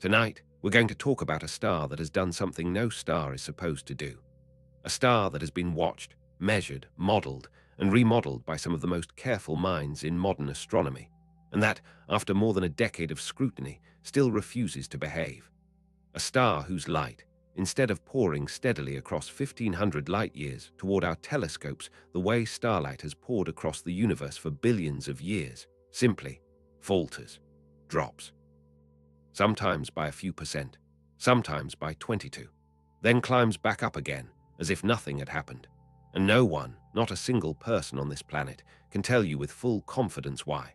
Tonight, we're going to talk about a star that has done something no star is supposed to do. A star that has been watched, measured, modeled, and remodeled by some of the most careful minds in modern astronomy, and that, after more than a decade of scrutiny, still refuses to behave. A star whose light, instead of pouring steadily across 1,500 light-years toward our telescopes the way starlight has poured across the universe for billions of years, simply falters, drops. Sometimes by a few percent, sometimes by 22, then climbs back up again as if nothing had happened. And no one, not a single person on this planet, can tell you with full confidence why.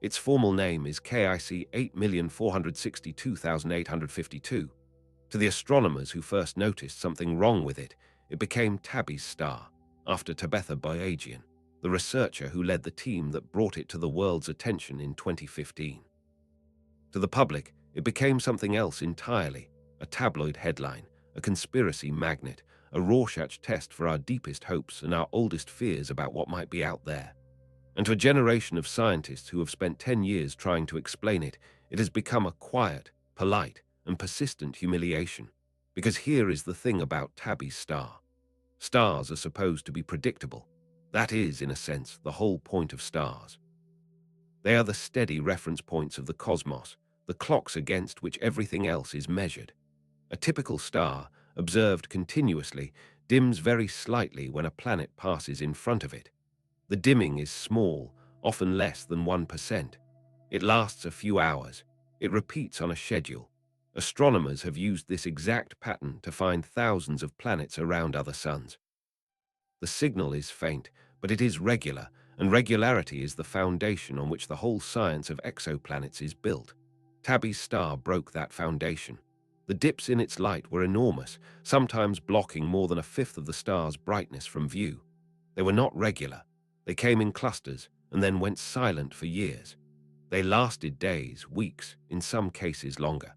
Its formal name is KIC 8,462,852. To the astronomers who first noticed something wrong with it, it became Tabby's star, after Tabitha Boyajian, the researcher who led the team that brought it to the world's attention in 2015. To the public, it became something else entirely, a tabloid headline, a conspiracy magnet, a Rorschach test for our deepest hopes and our oldest fears about what might be out there. And to a generation of scientists who have spent 10 years trying to explain it, it has become a quiet, polite, and persistent humiliation. Because here is the thing about Tabby's star. Stars are supposed to be predictable. That is, in a sense, the whole point of stars. They are the steady reference points of the cosmos, the clocks against which everything else is measured. A typical star, observed continuously, dims very slightly when a planet passes in front of it. The dimming is small, often less than 1%. It lasts a few hours. It repeats on a schedule. Astronomers have used this exact pattern to find thousands of planets around other suns. The signal is faint, but it is regular, and regularity is the foundation on which the whole science of exoplanets is built. Tabby's star broke that foundation. The dips in its light were enormous, sometimes blocking more than a fifth of the star's brightness from view. They were not regular. They came in clusters and then went silent for years. They lasted days, weeks, in some cases longer.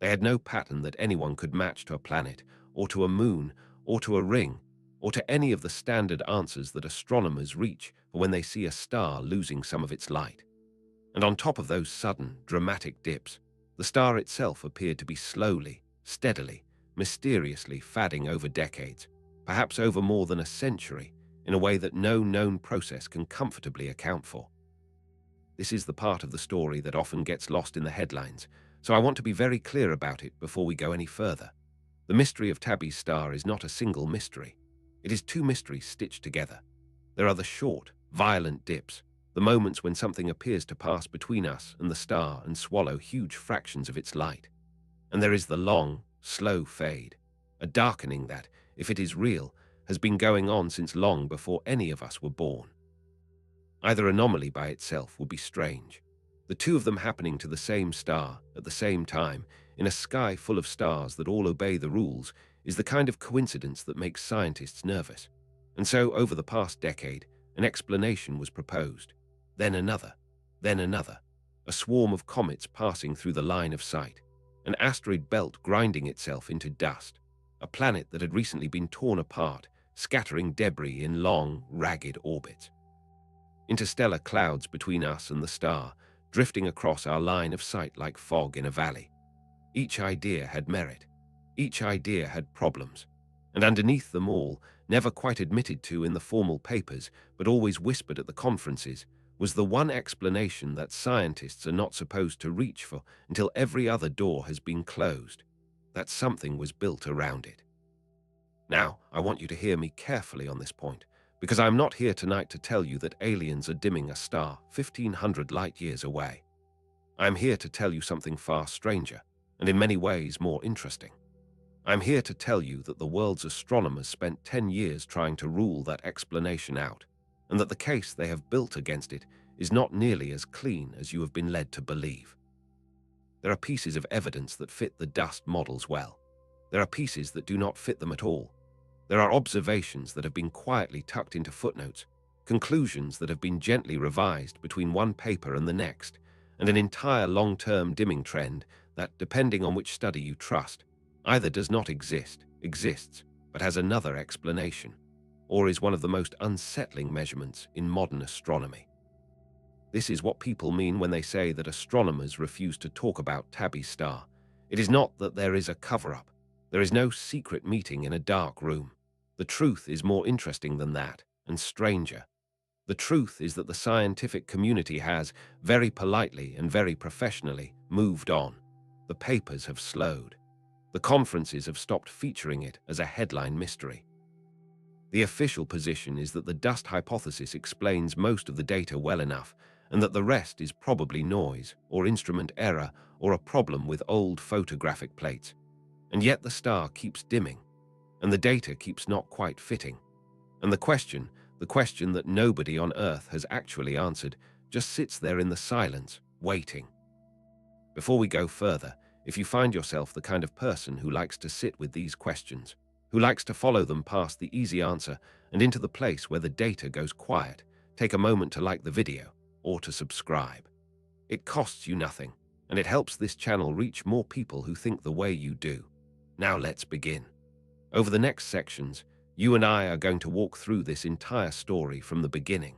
They had no pattern that anyone could match to a planet, or to a moon, or to a ring, or to any of the standard answers that astronomers reach for when they see a star losing some of its light. And on top of those sudden, dramatic dips, the star itself appeared to be slowly, steadily, mysteriously fading over decades, perhaps over more than a century, in a way that no known process can comfortably account for. This is the part of the story that often gets lost in the headlines, so I want to be very clear about it before we go any further. The mystery of Tabby's star is not a single mystery. It is two mysteries stitched together. There are the short, violent dips, the moments when something appears to pass between us and the star and swallow huge fractions of its light. And there is the long, slow fade, a darkening that, if it is real, has been going on since long before any of us were born. Either anomaly by itself would be strange. The two of them happening to the same star at the same time, in a sky full of stars that all obey the rules, is the kind of coincidence that makes scientists nervous. And so, over the past decade, an explanation was proposed. Then another, a swarm of comets passing through the line of sight, an asteroid belt grinding itself into dust, a planet that had recently been torn apart, scattering debris in long, ragged orbits. Interstellar clouds between us and the star, drifting across our line of sight like fog in a valley. Each idea had merit. Each idea had problems. And underneath them all, never quite admitted to in the formal papers, but always whispered at the conferences, was the one explanation that scientists are not supposed to reach for until every other door has been closed, that something was built around it. Now, I want you to hear me carefully on this point, because I'm not here tonight to tell you that aliens are dimming a star 1,500 light-years away. I'm here to tell you something far stranger, and in many ways more interesting. I'm here to tell you that the world's astronomers spent 10 years trying to rule that explanation out, and that the case they have built against it is not nearly as clean as you have been led to believe. There are pieces of evidence that fit the dust models well. There are pieces that do not fit them at all. There are observations that have been quietly tucked into footnotes, conclusions that have been gently revised between one paper and the next, and an entire long-term dimming trend that, depending on which study you trust, either does not exist, exists, but has another explanation, or is one of the most unsettling measurements in modern astronomy. This is what people mean when they say that astronomers refuse to talk about Tabby's star. It is not that there is a cover-up. There is no secret meeting in a dark room. The truth is more interesting than that, and stranger. The truth is that the scientific community has, very politely and very professionally, moved on. The papers have slowed. The conferences have stopped featuring it as a headline mystery. The official position is that the dust hypothesis explains most of the data well enough, and that the rest is probably noise, or instrument error, or a problem with old photographic plates. And yet the star keeps dimming, and the data keeps not quite fitting. And the question that nobody on Earth has actually answered, just sits there in the silence, waiting. Before we go further, if you find yourself the kind of person who likes to sit with these questions, who likes to follow them past the easy answer and into the place where the data goes quiet, take a moment to like the video or to subscribe. It costs you nothing, and it helps this channel reach more people who think the way you do. Now let's begin. Over the next sections, you and I are going to walk through this entire story from the beginning.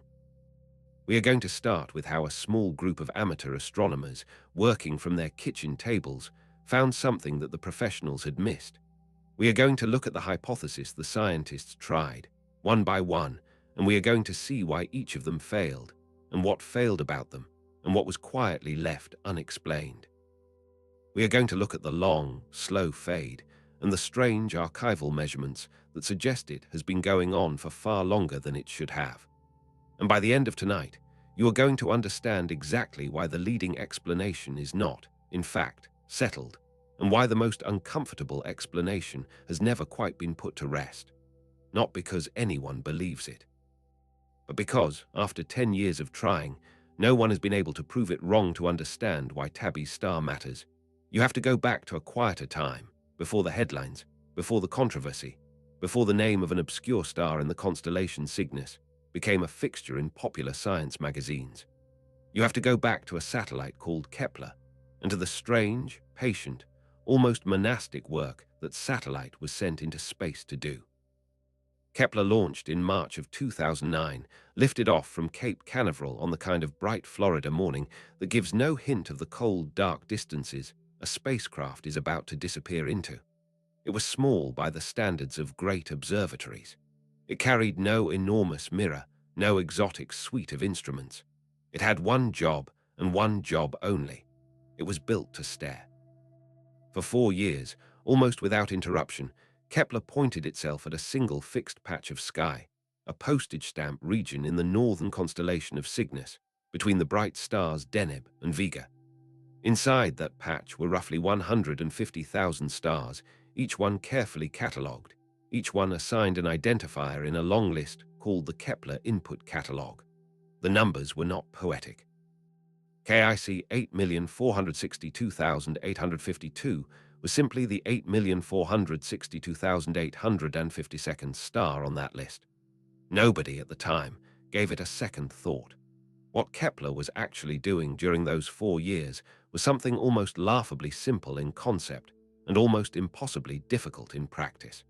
We are going to start with how a small group of amateur astronomers, working from their kitchen tables, found something that the professionals had missed. We are going to look at the hypothesis the scientists tried, one by one, and we are going to see why each of them failed, and what failed about them, and what was quietly left unexplained. We are going to look at the long, slow fade, and the strange archival measurements that suggest it has been going on for far longer than it should have. And by the end of tonight, you are going to understand exactly why the leading explanation is not, in fact, settled, and why the most uncomfortable explanation has never quite been put to rest. Not because anyone believes it, but because, after 10 years of trying, no one has been able to prove it wrong to understand why Tabby's star matters. You have to go back to a quieter time, before the headlines, before the controversy, before the name of an obscure star in the constellation Cygnus became a fixture in popular science magazines. You have to go back to a satellite called Kepler, and to the strange, patient, almost monastic work that satellite was sent into space to do. Kepler launched in March of 2009, lifted off from Cape Canaveral on the kind of bright Florida morning that gives no hint of the cold, dark distances a spacecraft is about to disappear into. It was small by the standards of great observatories. It carried no enormous mirror, no exotic suite of instruments. It had one job, and one job only. It was built to stare. For 4 years, almost without interruption, Kepler pointed itself at a single fixed patch of sky, a postage stamp region in the northern constellation of Cygnus, between the bright stars Deneb and Vega. Inside that patch were roughly 150,000 stars, each one carefully catalogued, each one assigned an identifier in a long list called the Kepler Input Catalog. The numbers were not poetic. KIC 8,462,852 was simply the 8,462,852nd star on that list. Nobody at the time gave it a second thought. What Kepler was actually doing during those 4 years was something almost laughably simple in concept and almost impossibly difficult in practice.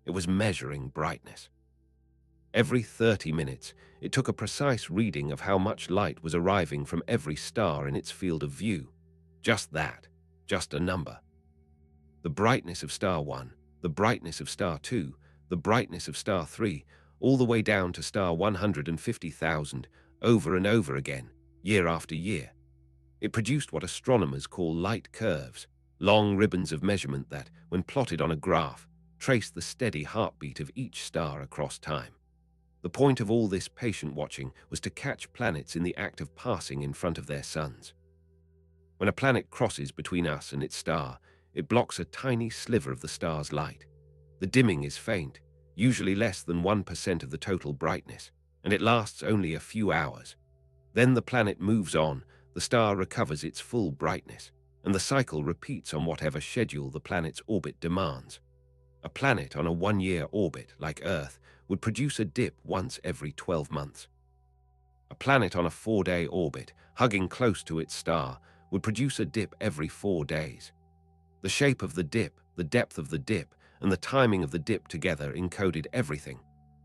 It was measuring brightness. Every 30 minutes, it took a precise reading of how much light was arriving from every star in its field of view. Just that, just a number. The brightness of star 1, the brightness of star 2, the brightness of star 3, all the way down to star 150,000, over and over again, year after year. It produced what astronomers call light curves, long ribbons of measurement that, when plotted on a graph, trace the steady heartbeat of each star across time. The point of all this patient watching was to catch planets in the act of passing in front of their suns. When a planet crosses between us and its star, it blocks a tiny sliver of the star's light. The dimming is faint, usually less than 1% of the total brightness, and it lasts only a few hours. Then the planet moves on, the star recovers its full brightness, and the cycle repeats on whatever schedule the planet's orbit demands. A planet on a 1-year orbit, like Earth, would produce a dip once every 12 months. A planet on a 4-day orbit, hugging close to its star, would produce a dip every 4 days. The shape of the dip, the depth of the dip, and the timing of the dip together encoded everything: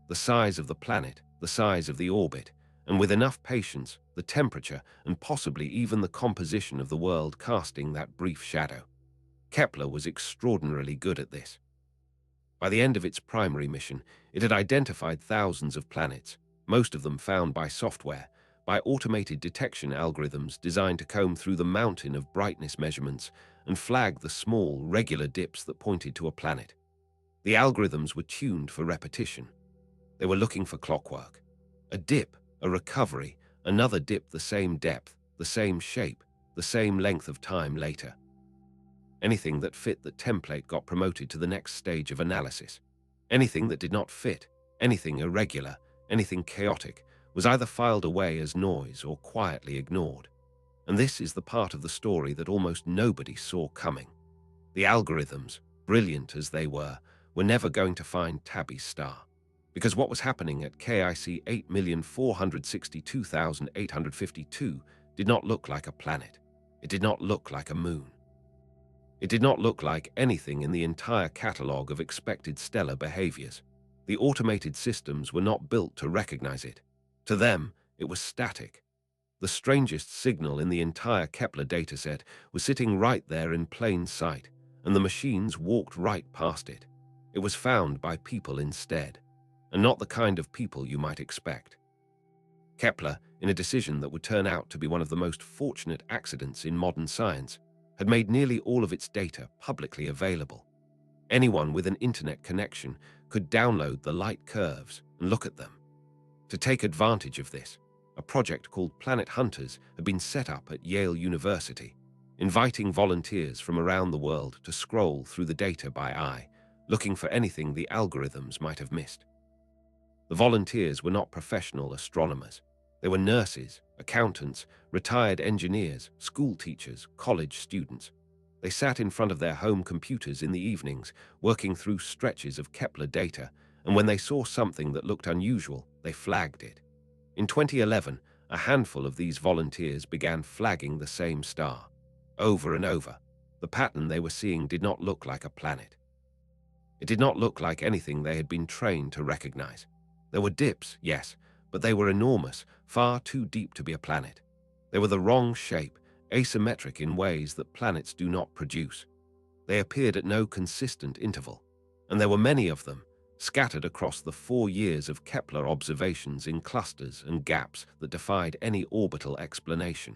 the size of the planet, the size of the orbit, and with enough patience, the temperature, and possibly even the composition of the world casting that brief shadow. Kepler was extraordinarily good at this. By the end of its primary mission, it had identified thousands of planets, most of them found by software, by automated detection algorithms designed to comb through the mountain of brightness measurements and flag the small, regular dips that pointed to a planet. The algorithms were tuned for repetition. They were looking for clockwork. A dip, a recovery, another dip the same depth, the same shape, the same length of time later. Anything that fit the template got promoted to the next stage of analysis. Anything that did not fit, anything irregular, anything chaotic, was either filed away as noise or quietly ignored. And this is the part of the story that almost nobody saw coming. The algorithms, brilliant as they were never going to find Tabby's star. Because what was happening at KIC 8,462,852 did not look like a planet. It did not look like a moon. It did not look like anything in the entire catalogue of expected stellar behaviors. The automated systems were not built to recognize it. To them, it was static. The strangest signal in the entire Kepler dataset was sitting right there in plain sight, and the machines walked right past it. It was found by people instead, and not the kind of people you might expect. Kepler, in a decision that would turn out to be one of the most fortunate accidents in modern science, had made nearly all of its data publicly available. Anyone with an internet connection could download the light curves and look at them. To take advantage of this, a project called Planet Hunters had been set up at Yale University, inviting volunteers from around the world to scroll through the data by eye, looking for anything the algorithms might have missed. The volunteers were not professional astronomers. They were nurses, accountants, retired engineers, school teachers, college students. They sat in front of their home computers in the evenings, working through stretches of Kepler data, and when they saw something that looked unusual, they flagged it. In 2011, a handful of these volunteers began flagging the same star. Over and over, the pattern they were seeing did not look like a planet. It did not look like anything they had been trained to recognize. There were dips, yes, but they were enormous, far too deep to be a planet. They were the wrong shape, asymmetric in ways that planets do not produce. They appeared at no consistent interval, and there were many of them, scattered across the 4 years of Kepler observations in clusters and gaps that defied any orbital explanation.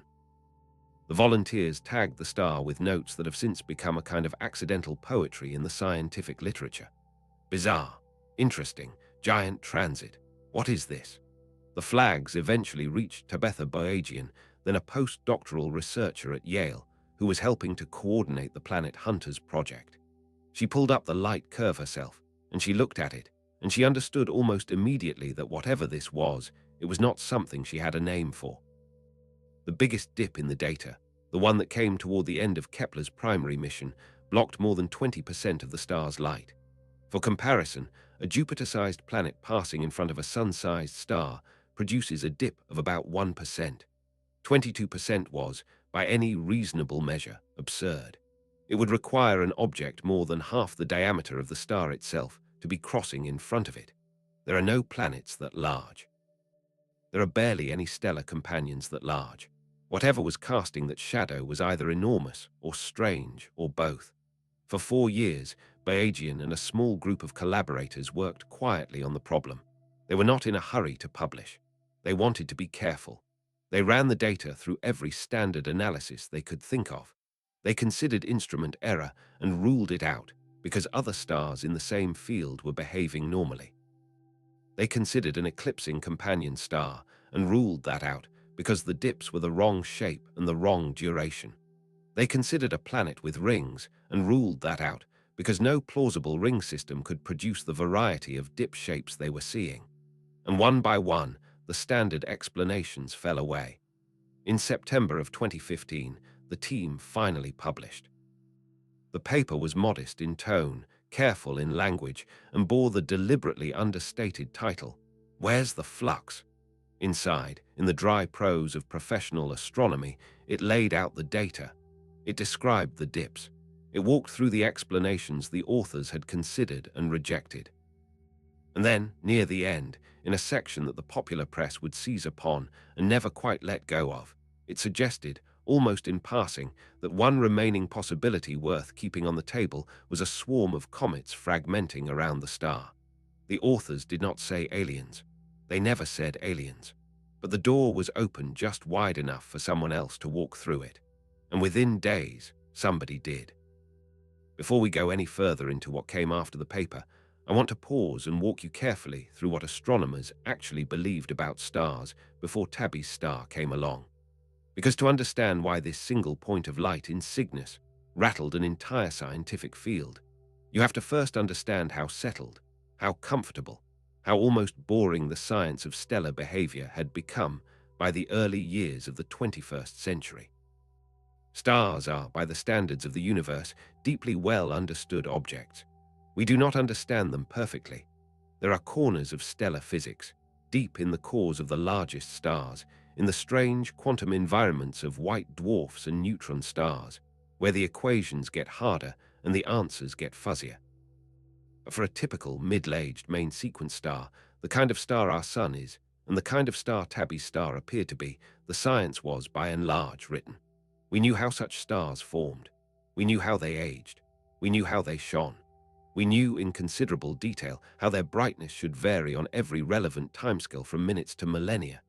The volunteers tagged the star with notes that have since become a kind of accidental poetry in the scientific literature. Bizarre, interesting, giant transit. What is this? The flags eventually reached Tabby, then a postdoctoral researcher at Yale, who was helping to coordinate the Planet Hunters project. She pulled up the light curve herself, and she looked at it, and she understood almost immediately that whatever this was, it was not something she had a name for. The biggest dip in the data, the one that came toward the end of Kepler's primary mission, blocked more than 20% of the star's light. For comparison, a Jupiter-sized planet passing in front of a Sun-sized star produces a dip of about 1%. 22% was, by any reasonable measure, absurd. It would require an object more than half the diameter of the star itself to be crossing in front of it. There are no planets that large. There are barely any stellar companions that large. Whatever was casting that shadow was either enormous or strange or both. For 4 years, Bayesian and a small group of collaborators worked quietly on the problem. They were not in a hurry to publish. They wanted to be careful. They ran the data through every standard analysis they could think of. They considered instrument error and ruled it out because other stars in the same field were behaving normally. They considered an eclipsing companion star and ruled that out because the dips were the wrong shape and the wrong duration. They considered a planet with rings and ruled that out because no plausible ring system could produce the variety of dip shapes they were seeing. And one by one, the standard explanations fell away. In September of 2015, the team finally published. The paper was modest in tone, careful in language, and bore the deliberately understated title, "Where's the Flux?" Inside, in the dry prose of professional astronomy, it laid out the data. It described the dips. It walked through the explanations the authors had considered and rejected. And then, near the end, in a section that the popular press would seize upon and never quite let go of, it suggested, almost in passing, that one remaining possibility worth keeping on the table was a swarm of comets fragmenting around the star. The authors did not say aliens. They never said aliens. But the door was open just wide enough for someone else to walk through it. And within days, somebody did. Before we go any further into what came after the paper, I want to pause and walk you carefully through what astronomers actually believed about stars before Tabby's star came along. Because to understand why this single point of light in Cygnus rattled an entire scientific field, you have to first understand how settled, how comfortable, how almost boring the science of stellar behavior had become by the early years of the 21st century. Stars are, by the standards of the universe, deeply well understood objects. We do not understand them perfectly. There are corners of stellar physics, deep in the cores of the largest stars, in the strange quantum environments of white dwarfs and neutron stars, where the equations get harder and the answers get fuzzier. But for a typical middle-aged main sequence star, the kind of star our Sun is, and the kind of star Tabby's star appeared to be, the science was, by and large, written. We knew how such stars formed. We knew how they aged. We knew how they shone. We knew in considerable detail how their brightness should vary on every relevant timescale from minutes to millennia,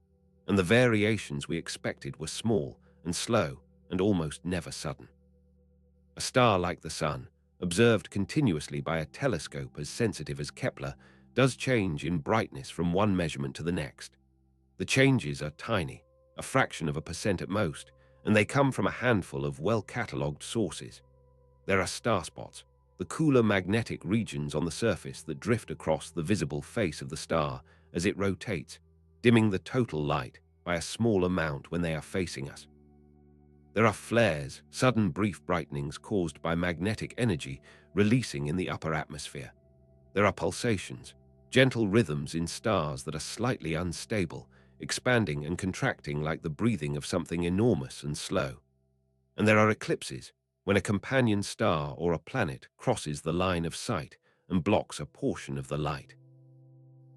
and the variations we expected were small and slow and almost never sudden. A star like the Sun, observed continuously by a telescope as sensitive as Kepler, does change in brightness from one measurement to the next. The changes are tiny, a fraction of a percent at most, and they come from a handful of well-catalogued sources. There are star spots, the cooler magnetic regions on the surface that drift across the visible face of the star as it rotates, dimming the total light by a small amount when they are facing us. There are flares, sudden brief brightenings caused by magnetic energy releasing in the upper atmosphere. There are pulsations, gentle rhythms in stars that are slightly unstable, expanding and contracting like the breathing of something enormous and slow. And there are eclipses, when a companion star or a planet crosses the line of sight and blocks a portion of the light.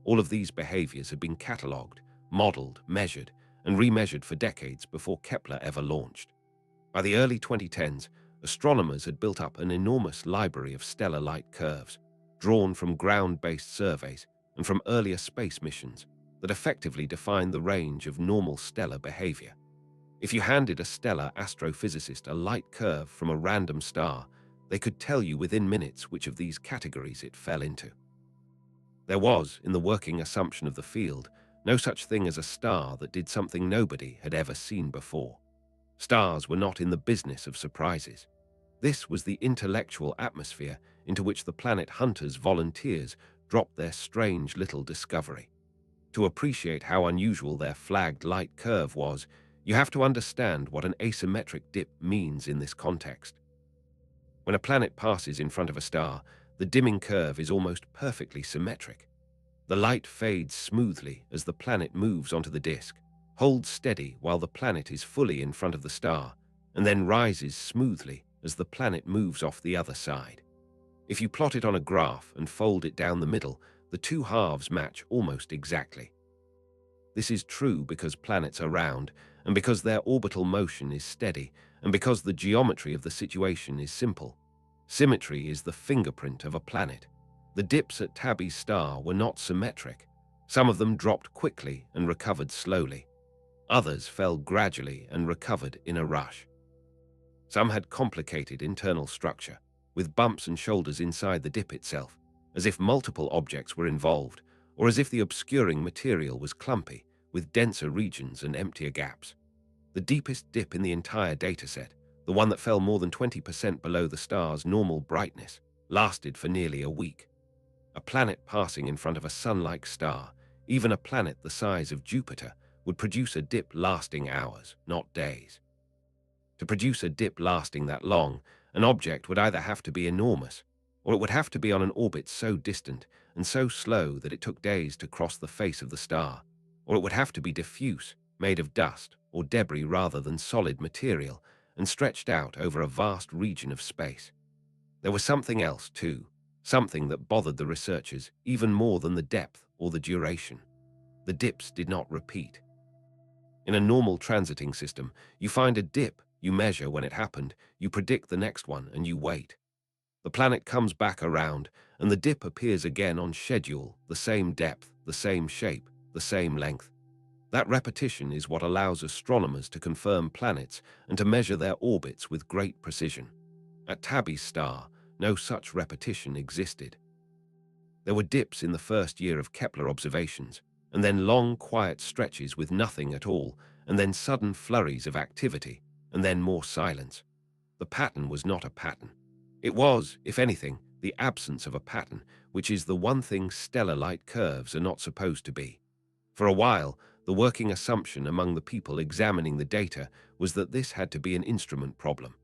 All of these behaviors have been catalogued, modeled, measured, and remeasured for decades before Kepler ever launched. By the early 2010s, astronomers had built up an enormous library of stellar light curves, drawn from ground-based surveys and from earlier space missions that effectively defined the range of normal stellar behavior. If you handed a stellar astrophysicist a light curve from a random star, they could tell you within minutes which of these categories it fell into. There was, in the working assumption of the field, no such thing as a star that did something nobody had ever seen before. Stars were not in the business of surprises. This was the intellectual atmosphere into which the planet hunters' volunteers dropped their strange little discovery. To appreciate how unusual their flagged light curve was, you have to understand what an asymmetric dip means in this context. When a planet passes in front of a star, the dimming curve is almost perfectly symmetric. The light fades smoothly as the planet moves onto the disk, holds steady while the planet is fully in front of the star, and then rises smoothly as the planet moves off the other side. If you plot it on a graph and fold it down the middle, the two halves match almost exactly. This is true because planets are round, and because their orbital motion is steady, and because the geometry of the situation is simple. Symmetry is the fingerprint of a planet. The dips at Tabby's star were not symmetric. Some of them dropped quickly and recovered slowly. Others fell gradually and recovered in a rush. Some had complicated internal structure, with bumps and shoulders inside the dip itself, as if multiple objects were involved, or as if the obscuring material was clumpy, with denser regions and emptier gaps. The deepest dip in the entire dataset, the one that fell more than 20% below the star's normal brightness, lasted for nearly a week. A planet passing in front of a sun-like star, even a planet the size of Jupiter, would produce a dip lasting hours, not days. To produce a dip lasting that long, an object would either have to be enormous, or it would have to be on an orbit so distant and so slow that it took days to cross the face of the star, or it would have to be diffuse, made of dust or debris rather than solid material, and stretched out over a vast region of space. There was something else, too. something that bothered the researchers even more than the depth or the duration. The dips did not repeat. In a normal transiting system, you find a dip, you measure when it happened, you predict the next one, and you wait. The planet comes back around, and the dip appears again on schedule, the same depth, the same shape, the same length. That repetition is what allows astronomers to confirm planets and to measure their orbits with great precision. At Tabby's star, no such repetition existed. There were dips in the first year of Kepler observations, and then long, quiet stretches with nothing at all, and then sudden flurries of activity, and then more silence. The pattern was not a pattern. It was, if anything, the absence of a pattern, which is the one thing stellar light curves are not supposed to be. For a while, the working assumption among the people examining the data was that this had to be an instrument problem.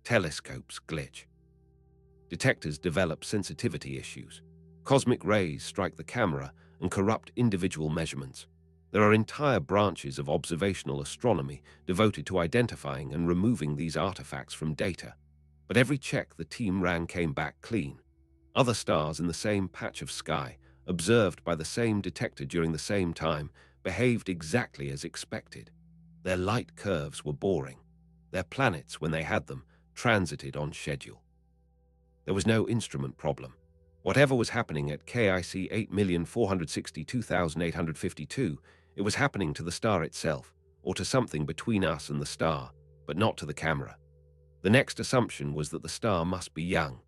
Telescopes glitch. Detectors develop sensitivity issues. Cosmic rays strike the camera and corrupt individual measurements. There are entire branches of observational astronomy devoted to identifying and removing these artifacts from data. But every check the team ran came back clean. Other stars in the same patch of sky, observed by the same detector during the same time, behaved exactly as expected. Their light curves were boring. Their planets, when they had them, transited on schedule. There was no instrument problem. Whatever was happening at KIC 8,462,852, it was happening to the star itself, or to something between us and the star, but not to the camera. The next assumption was that the star must be young.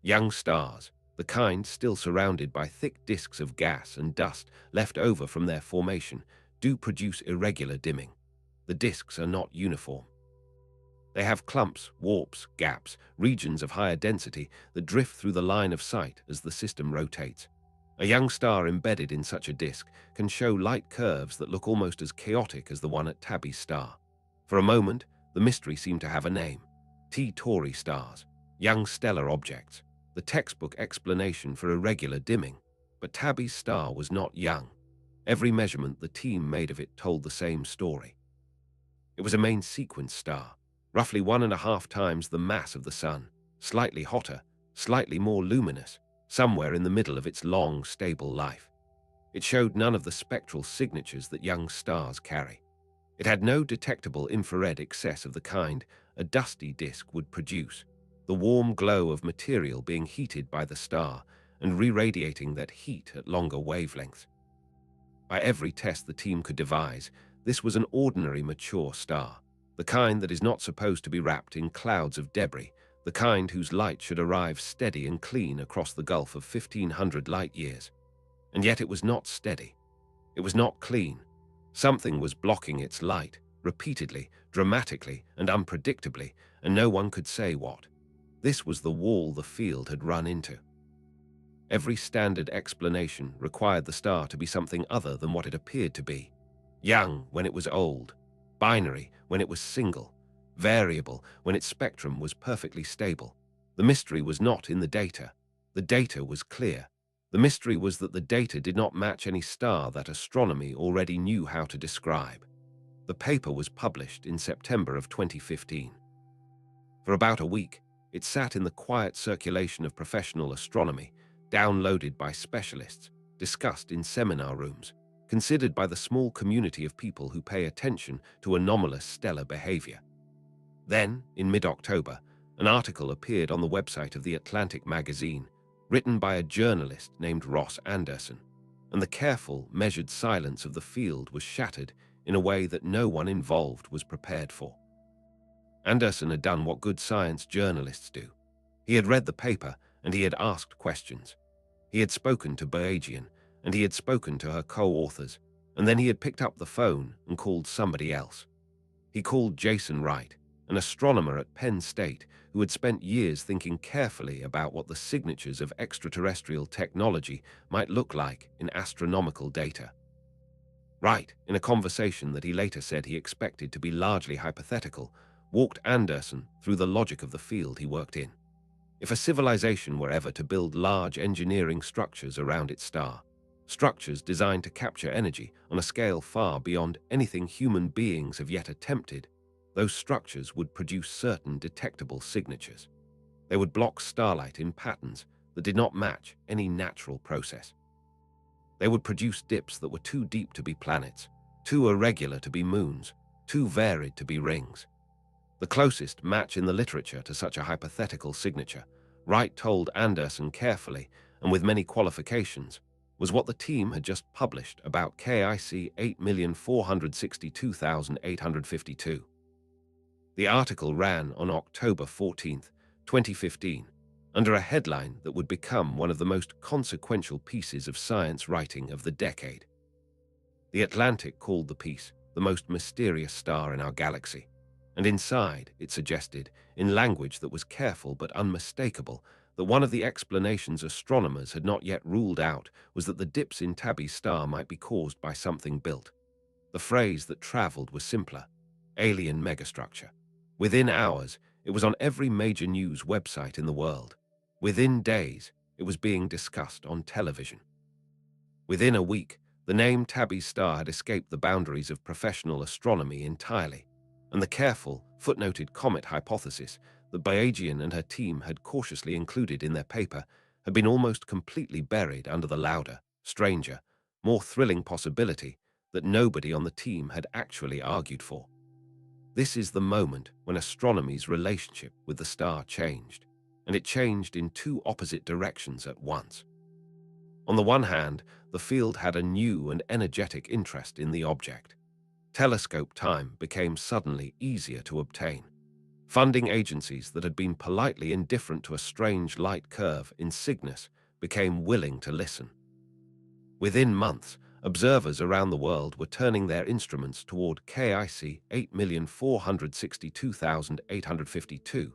Young stars, the kind still surrounded by thick disks of gas and dust left over from their formation, do produce irregular dimming. The disks are not uniform. They have clumps, warps, gaps, regions of higher density that drift through the line of sight as the system rotates. A young star embedded in such a disk can show light curves that look almost as chaotic as the one at Tabby's star. For a moment, the mystery seemed to have a name. T Tauri stars, young stellar objects, the textbook explanation for irregular dimming. But Tabby's star was not young. Every measurement the team made of it told the same story. It was a main sequence star, roughly 1.5 times the mass of the Sun, slightly hotter, slightly more luminous, somewhere in the middle of its long, stable life. It showed none of the spectral signatures that young stars carry. It had no detectable infrared excess of the kind a dusty disk would produce, the warm glow of material being heated by the star and re-radiating that heat at longer wavelengths. By every test the team could devise, this was an ordinary mature star, the kind that is not supposed to be wrapped in clouds of debris, the kind whose light should arrive steady and clean across the gulf of 1,500 light-years. And yet it was not steady. It was not clean. Something was blocking its light, repeatedly, dramatically, and unpredictably, and no one could say what. This was the wall the field had run into. Every standard explanation required the star to be something other than what it appeared to be. Young when it was old, binary when it was single, variable when its spectrum was perfectly stable. The mystery was not in the data. The data was clear. The mystery was that the data did not match any star that astronomy already knew how to describe. The paper was published in September of 2015. For about a week, it sat in the quiet circulation of professional astronomy, downloaded by specialists, discussed in seminar rooms, considered by the small community of people who pay attention to anomalous stellar behavior. Then, in mid-October, an article appeared on the website of The Atlantic magazine, written by a journalist named Ross Anderson, and the careful, measured silence of the field was shattered in a way that no one involved was prepared for. Anderson had done what good science journalists do. He had read the paper, and he had asked questions. He had spoken to Boyajian, and he had spoken to her co-authors, and then he had picked up the phone and called somebody else. He called Jason Wright, an astronomer at Penn State who had spent years thinking carefully about what the signatures of extraterrestrial technology might look like in astronomical data. Wright, in a conversation that he later said he expected to be largely hypothetical, walked Anderson through the logic of the field he worked in. If a civilization were ever to build large engineering structures around its star, structures designed to capture energy on a scale far beyond anything human beings have yet attempted, those structures would produce certain detectable signatures. They would block starlight in patterns that did not match any natural process. They would produce dips that were too deep to be planets, too irregular to be moons, too varied to be rings. The closest match in the literature to such a hypothetical signature, Wright told Anderson carefully and with many qualifications, was what the team had just published about KIC 8,462,852. The article ran on October 14, 2015, under a headline that would become one of the most consequential pieces of science writing of the decade. The Atlantic called the piece the most mysterious star in our galaxy, and inside it suggested, in language that was careful but unmistakable, that one of the explanations astronomers had not yet ruled out was that the dips in Tabby's star might be caused by something built. The phrase that traveled was simpler: alien megastructure. Within hours, it was on every major news website in the world. Within days, it was being discussed on television. Within a week, the name Tabby's star had escaped the boundaries of professional astronomy entirely, and the careful, footnoted comet hypothesis that Bayesian and her team had cautiously included in their paper had been almost completely buried under the louder, stranger, more thrilling possibility that nobody on the team had actually argued for. This is the moment when astronomy's relationship with the star changed, and it changed in two opposite directions at once. On the one hand, the field had a new and energetic interest in the object. Telescope time became suddenly easier to obtain. Funding agencies that had been politely indifferent to a strange light curve in Cygnus became willing to listen. Within months, observers around the world were turning their instruments toward KIC 8,462,852,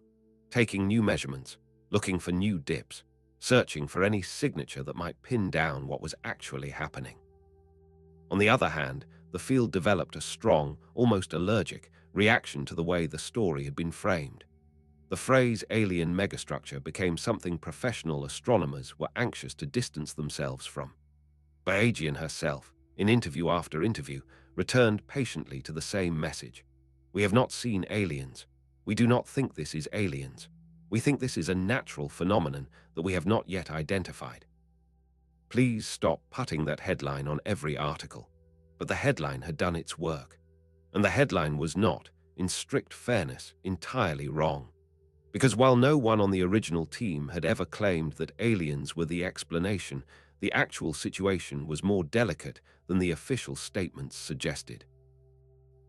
taking new measurements, looking for new dips, searching for any signature that might pin down what was actually happening. On the other hand, the field developed a strong, almost allergic, reaction to the way the story had been framed. The phrase alien megastructure became something professional astronomers were anxious to distance themselves from. Bayesian herself, in interview after interview, returned patiently to the same message. We have not seen aliens. We do not think this is aliens. We think this is a natural phenomenon that we have not yet identified. Please stop putting that headline on every article. But the headline had done its work. And the headline was not, in strict fairness, entirely wrong. Because while no one on the original team had ever claimed that aliens were the explanation, the actual situation was more delicate than the official statements suggested.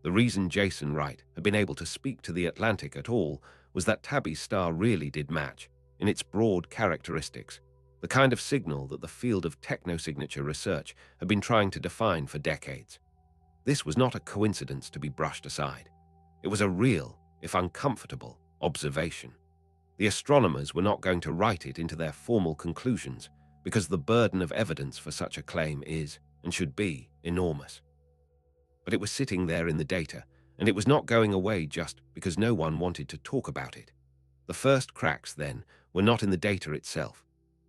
The reason Jason Wright had been able to speak to the Atlantic at all was that Tabby's star really did match, in its broad characteristics, the kind of signal that the field of technosignature research had been trying to define for decades. This was not a coincidence to be brushed aside. It was a real, if uncomfortable, observation. The astronomers were not going to write it into their formal conclusions because the burden of evidence for such a claim is, and should be, enormous. But it was sitting there in the data, and it was not going away just because no one wanted to talk about it. The first cracks, then, were not in the data itself.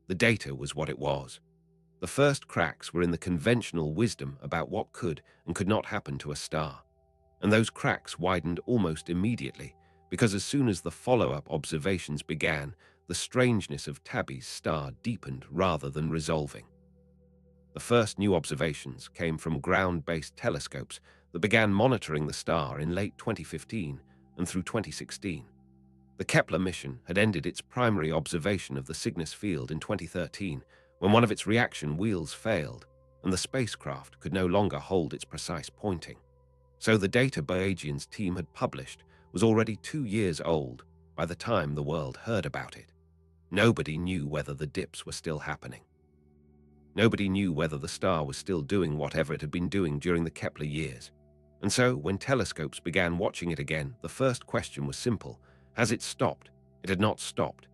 The data was what it was. The first cracks were in the conventional wisdom about what could and could not happen to a star. And those cracks widened almost immediately, because as soon as the follow-up observations began, the strangeness of Tabby's star deepened rather than resolving. The first new observations came from ground-based telescopes that began monitoring the star in late 2015 and through 2016. The Kepler mission had ended its primary observation of the Cygnus field in 2013 when one of its reaction wheels failed and the spacecraft could no longer hold its precise pointing. So the data Bayesian's team had published was already 2 years old by the time the world heard about it. Nobody knew whether the dips were still happening. Nobody knew whether the star was still doing whatever it had been doing during the Kepler years. And so, when telescopes began watching it again, the first question was simple. Has it stopped? It had not stopped.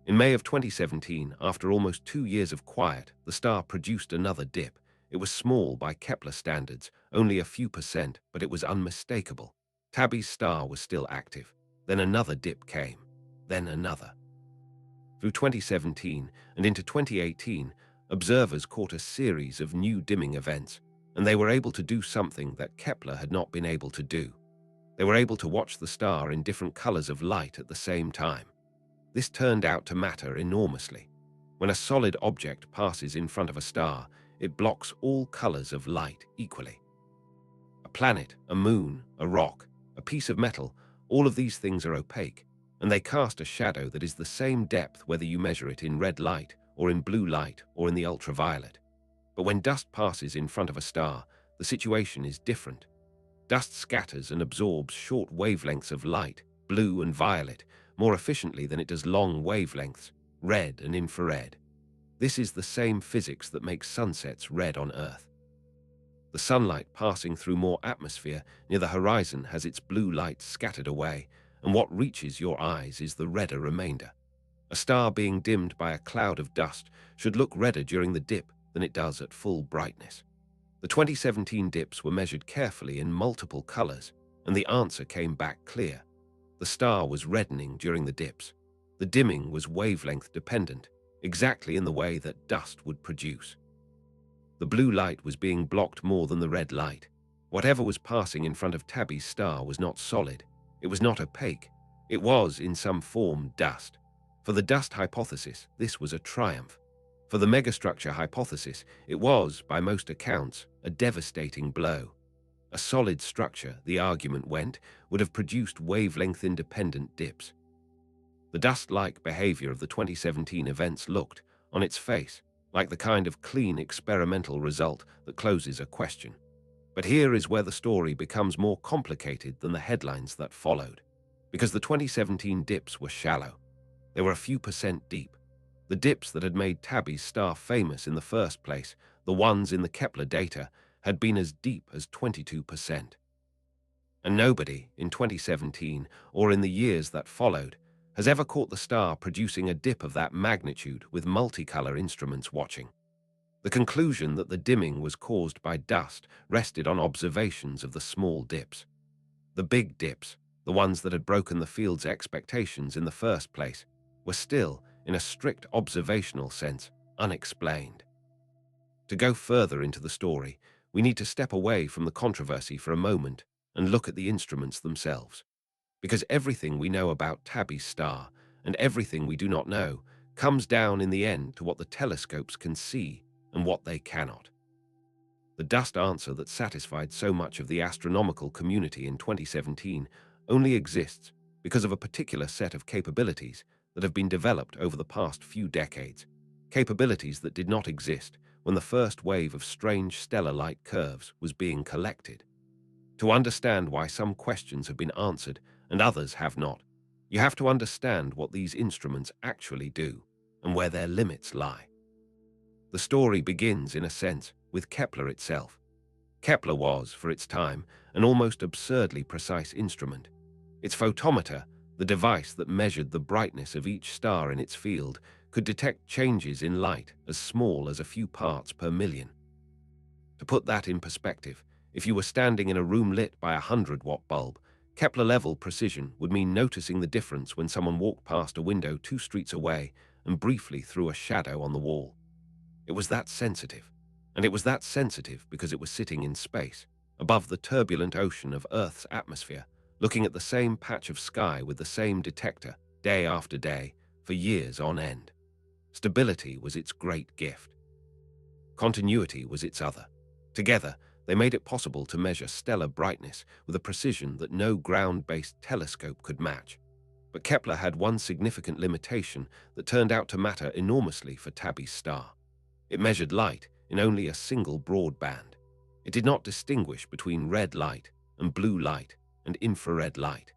In May of 2017, after almost 2 years of quiet, the star produced another dip. It was small by Kepler standards, only a few percent, but it was unmistakable. Tabby's star was still active. Then another dip came. Then another. Through 2017 and into 2018, observers caught a series of new dimming events, and they were able to do something that Kepler had not been able to do. They were able to watch the star in different colors of light at the same time. This turned out to matter enormously. When a solid object passes in front of a star, it blocks all colors of light equally. A planet, a moon, a rock, a piece of metal, all of these things are opaque, and they cast a shadow that is the same depth whether you measure it in red light, or in blue light, or in the ultraviolet. But when dust passes in front of a star, the situation is different. Dust scatters and absorbs short wavelengths of light, blue and violet, more efficiently than it does long wavelengths, red and infrared. This is the same physics that makes sunsets red on Earth. The sunlight passing through more atmosphere near the horizon has its blue light scattered away, and what reaches your eyes is the redder remainder. A star being dimmed by a cloud of dust should look redder during the dip than it does at full brightness. The 2017 dips were measured carefully in multiple colors, and the answer came back clear. The star was reddening during the dips. The dimming was wavelength dependent, exactly in the way that dust would produce. The blue light was being blocked more than the red light. Whatever was passing in front of Tabby's star was not solid. It was not opaque. It was, in some form, dust. For the dust hypothesis, this was a triumph. For the megastructure hypothesis, it was, by most accounts, a devastating blow. A solid structure, the argument went, would have produced wavelength-independent dips. The dust-like behavior of the 2017 events looked, on its face, like the kind of clean experimental result that closes a question. But here is where the story becomes more complicated than the headlines that followed. Because the 2017 dips were shallow. They were a few percent deep. The dips that had made Tabby's star famous in the first place, the ones in the Kepler data, had been as deep as 22%. And nobody, in 2017, or in the years that followed, has ever caught the star producing a dip of that magnitude with multicolor instruments watching. The conclusion that the dimming was caused by dust rested on observations of the small dips. The big dips, the ones that had broken the field's expectations in the first place, were still, in a strict observational sense, unexplained. To go further into the story, we need to step away from the controversy for a moment and look at the instruments themselves. Because everything we know about Tabby's star, and everything we do not know, comes down in the end to what the telescopes can see and what they cannot. The dust answer that satisfied so much of the astronomical community in 2017 only exists because of a particular set of capabilities that have been developed over the past few decades, capabilities that did not exist when the first wave of strange stellar light curves was being collected. To understand why some questions have been answered and others have not, you have to understand what these instruments actually do and where their limits lie. The story begins, in a sense, with Kepler itself. Kepler was, for its time, an almost absurdly precise instrument. Its photometer, the device that measured the brightness of each star in its field, could detect changes in light as small as a few parts per million. To put that in perspective, if you were standing in a room lit by a 100-watt bulb, Kepler-level precision would mean noticing the difference when someone walked past a window 2 streets away and briefly threw a shadow on the wall. It was that sensitive. And it was that sensitive because it was sitting in space, above the turbulent ocean of Earth's atmosphere, looking at the same patch of sky with the same detector, day after day, for years on end. Stability was its great gift. Continuity was its other. Together, they made it possible to measure stellar brightness with a precision that no ground-based telescope could match. But Kepler had one significant limitation that turned out to matter enormously for Tabby's star. It measured light in only a single broadband. It did not distinguish between red light and blue light and infrared light.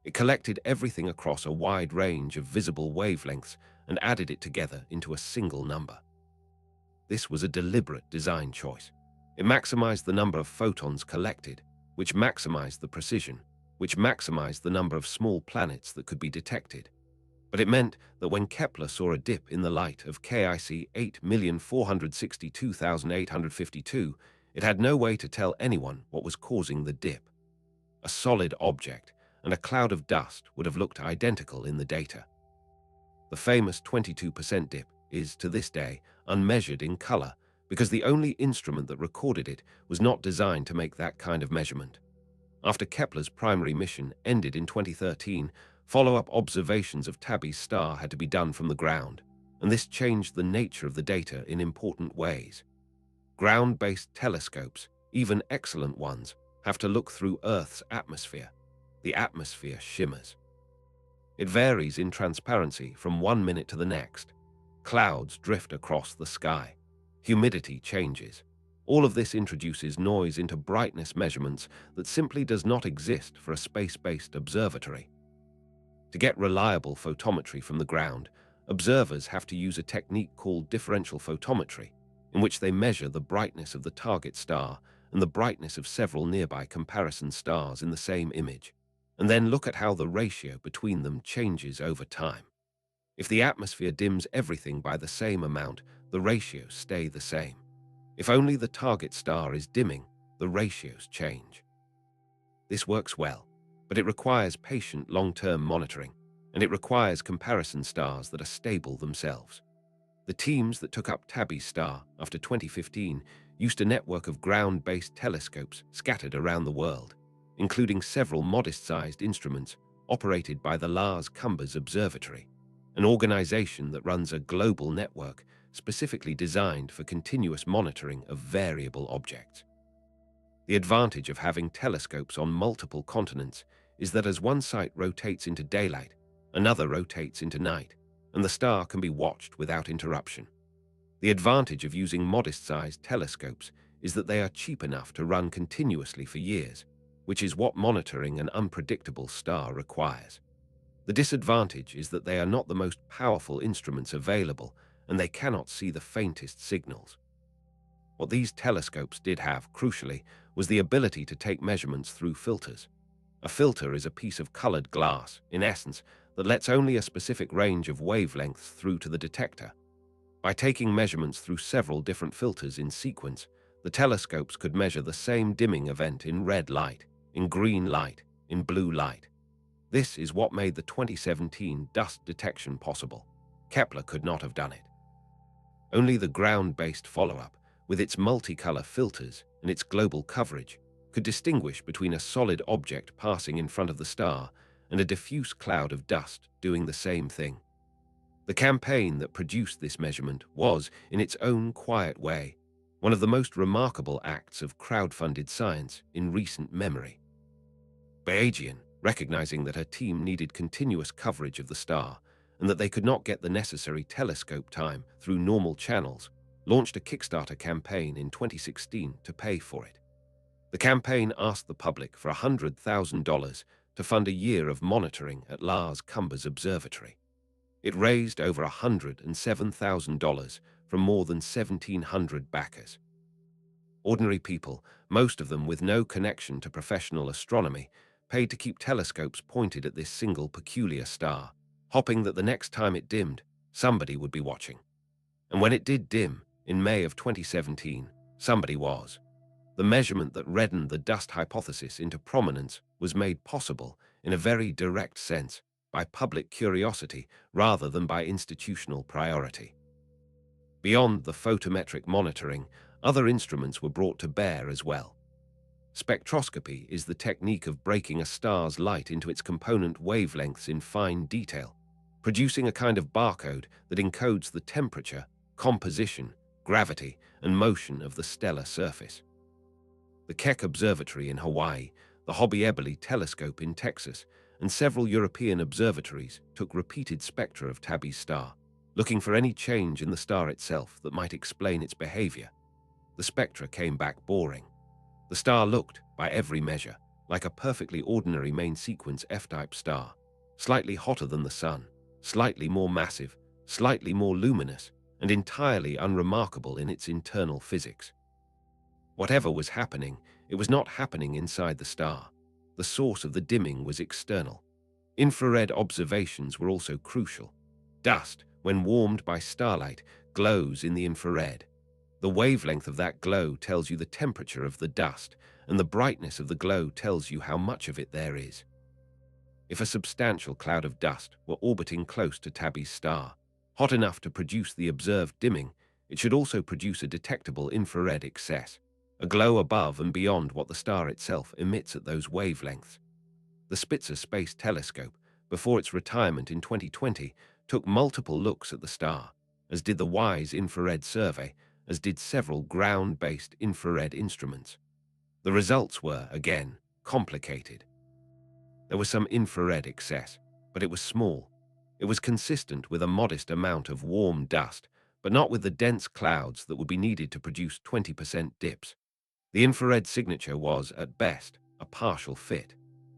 It collected everything across a wide range of visible wavelengths and added it together into a single number. This was a deliberate design choice. It maximized the number of photons collected, which maximized the precision, which maximized the number of small planets that could be detected. But it meant that when Kepler saw a dip in the light of KIC 8,462,852, it had no way to tell anyone what was causing the dip. A solid object and a cloud of dust would have looked identical in the data. The famous 22% dip is, to this day, unmeasured in color because the only instrument that recorded it was not designed to make that kind of measurement. After Kepler's primary mission ended in 2013, follow-up observations of Tabby's star had to be done from the ground, and this changed the nature of the data in important ways. Ground-based telescopes, even excellent ones, have to look through Earth's atmosphere. The atmosphere shimmers. It varies in transparency from one minute to the next. Clouds drift across the sky. Humidity changes. All of this introduces noise into brightness measurements that simply does not exist for a space-based observatory. To get reliable photometry from the ground, observers have to use a technique called differential photometry, in which they measure the brightness of the target star and the brightness of several nearby comparison stars in the same image, and then look at how the ratio between them changes over time. If the atmosphere dims everything by the same amount, the ratios stay the same. If only the target star is dimming, the ratios change. This works well, but it requires patient long-term monitoring, and it requires comparison stars that are stable themselves. The teams that took up Tabby's star after 2015 used a network of ground-based telescopes scattered around the world, including several modest-sized instruments operated by the Lars Kumbers Observatory, an organization that runs a global network specifically designed for continuous monitoring of variable objects. The advantage of having telescopes on multiple continents is that as one site rotates into daylight, another rotates into night, and the star can be watched without interruption. The advantage of using modest-sized telescopes is that they are cheap enough to run continuously for years, which is what monitoring an unpredictable star requires. The disadvantage is that they are not the most powerful instruments available, and they cannot see the faintest signals. What these telescopes did have, crucially, was the ability to take measurements through filters. A filter is a piece of colored glass, in essence, that lets only a specific range of wavelengths through to the detector. By taking measurements through several different filters in sequence, the telescopes could measure the same dimming event in red light, in green light, in blue light. This is what made the 2017 dust detection possible. Kepler could not have done it. Only the ground-based follow-up, with its multicolor filters and its global coverage, could distinguish between a solid object passing in front of the star and a diffuse cloud of dust doing the same thing. The campaign that produced this measurement was, in its own quiet way, one of the most remarkable acts of crowd-funded science in recent memory. Bayesian, recognizing that her team needed continuous coverage of the star and that they could not get the necessary telescope time through normal channels, launched a Kickstarter campaign in 2016 to pay for it. The campaign asked the public for $100,000 to fund a year of monitoring at Lars Kumbers Observatory. It raised over $107,000 from more than 1,700 backers. Ordinary people, most of them with no connection to professional astronomy, paid to keep telescopes pointed at this single peculiar star, hoping that the next time it dimmed, somebody would be watching. And when it did dim, in May of 2017, somebody was. The measurement that reddened the dust hypothesis into prominence was made possible, in a very direct sense, by public curiosity rather than by institutional priority. Beyond the photometric monitoring, other instruments were brought to bear as well. Spectroscopy is the technique of breaking a star's light into its component wavelengths in fine detail, producing a kind of barcode that encodes the temperature, composition, gravity, and motion of the stellar surface. The Keck Observatory in Hawaii, the Hobby Eberly Telescope in Texas, and several European observatories took repeated spectra of Tabby's star, looking for any change in the star itself that might explain its behavior. The spectra came back boring. The star looked, by every measure, like a perfectly ordinary main sequence F-type star, slightly hotter than the Sun, slightly more massive, slightly more luminous, and entirely unremarkable in its internal physics. Whatever was happening, it was not happening inside the star. The source of the dimming was external. Infrared observations were also crucial. Dust, when warmed by starlight, glows in the infrared. The wavelength of that glow tells you the temperature of the dust, and the brightness of the glow tells you how much of it there is. If a substantial cloud of dust were orbiting close to Tabby's star, hot enough to produce the observed dimming, it should also produce a detectable infrared excess, a glow above and beyond what the star itself emits at those wavelengths. The Spitzer Space Telescope, before its retirement in 2020, took multiple looks at the star, as did the WISE infrared survey, as did several ground-based infrared instruments. The results were, again, complicated. There was some infrared excess, but it was small. It was consistent with a modest amount of warm dust, but not with the dense clouds that would be needed to produce 20% dips. The infrared signature was, at best, a partial fit.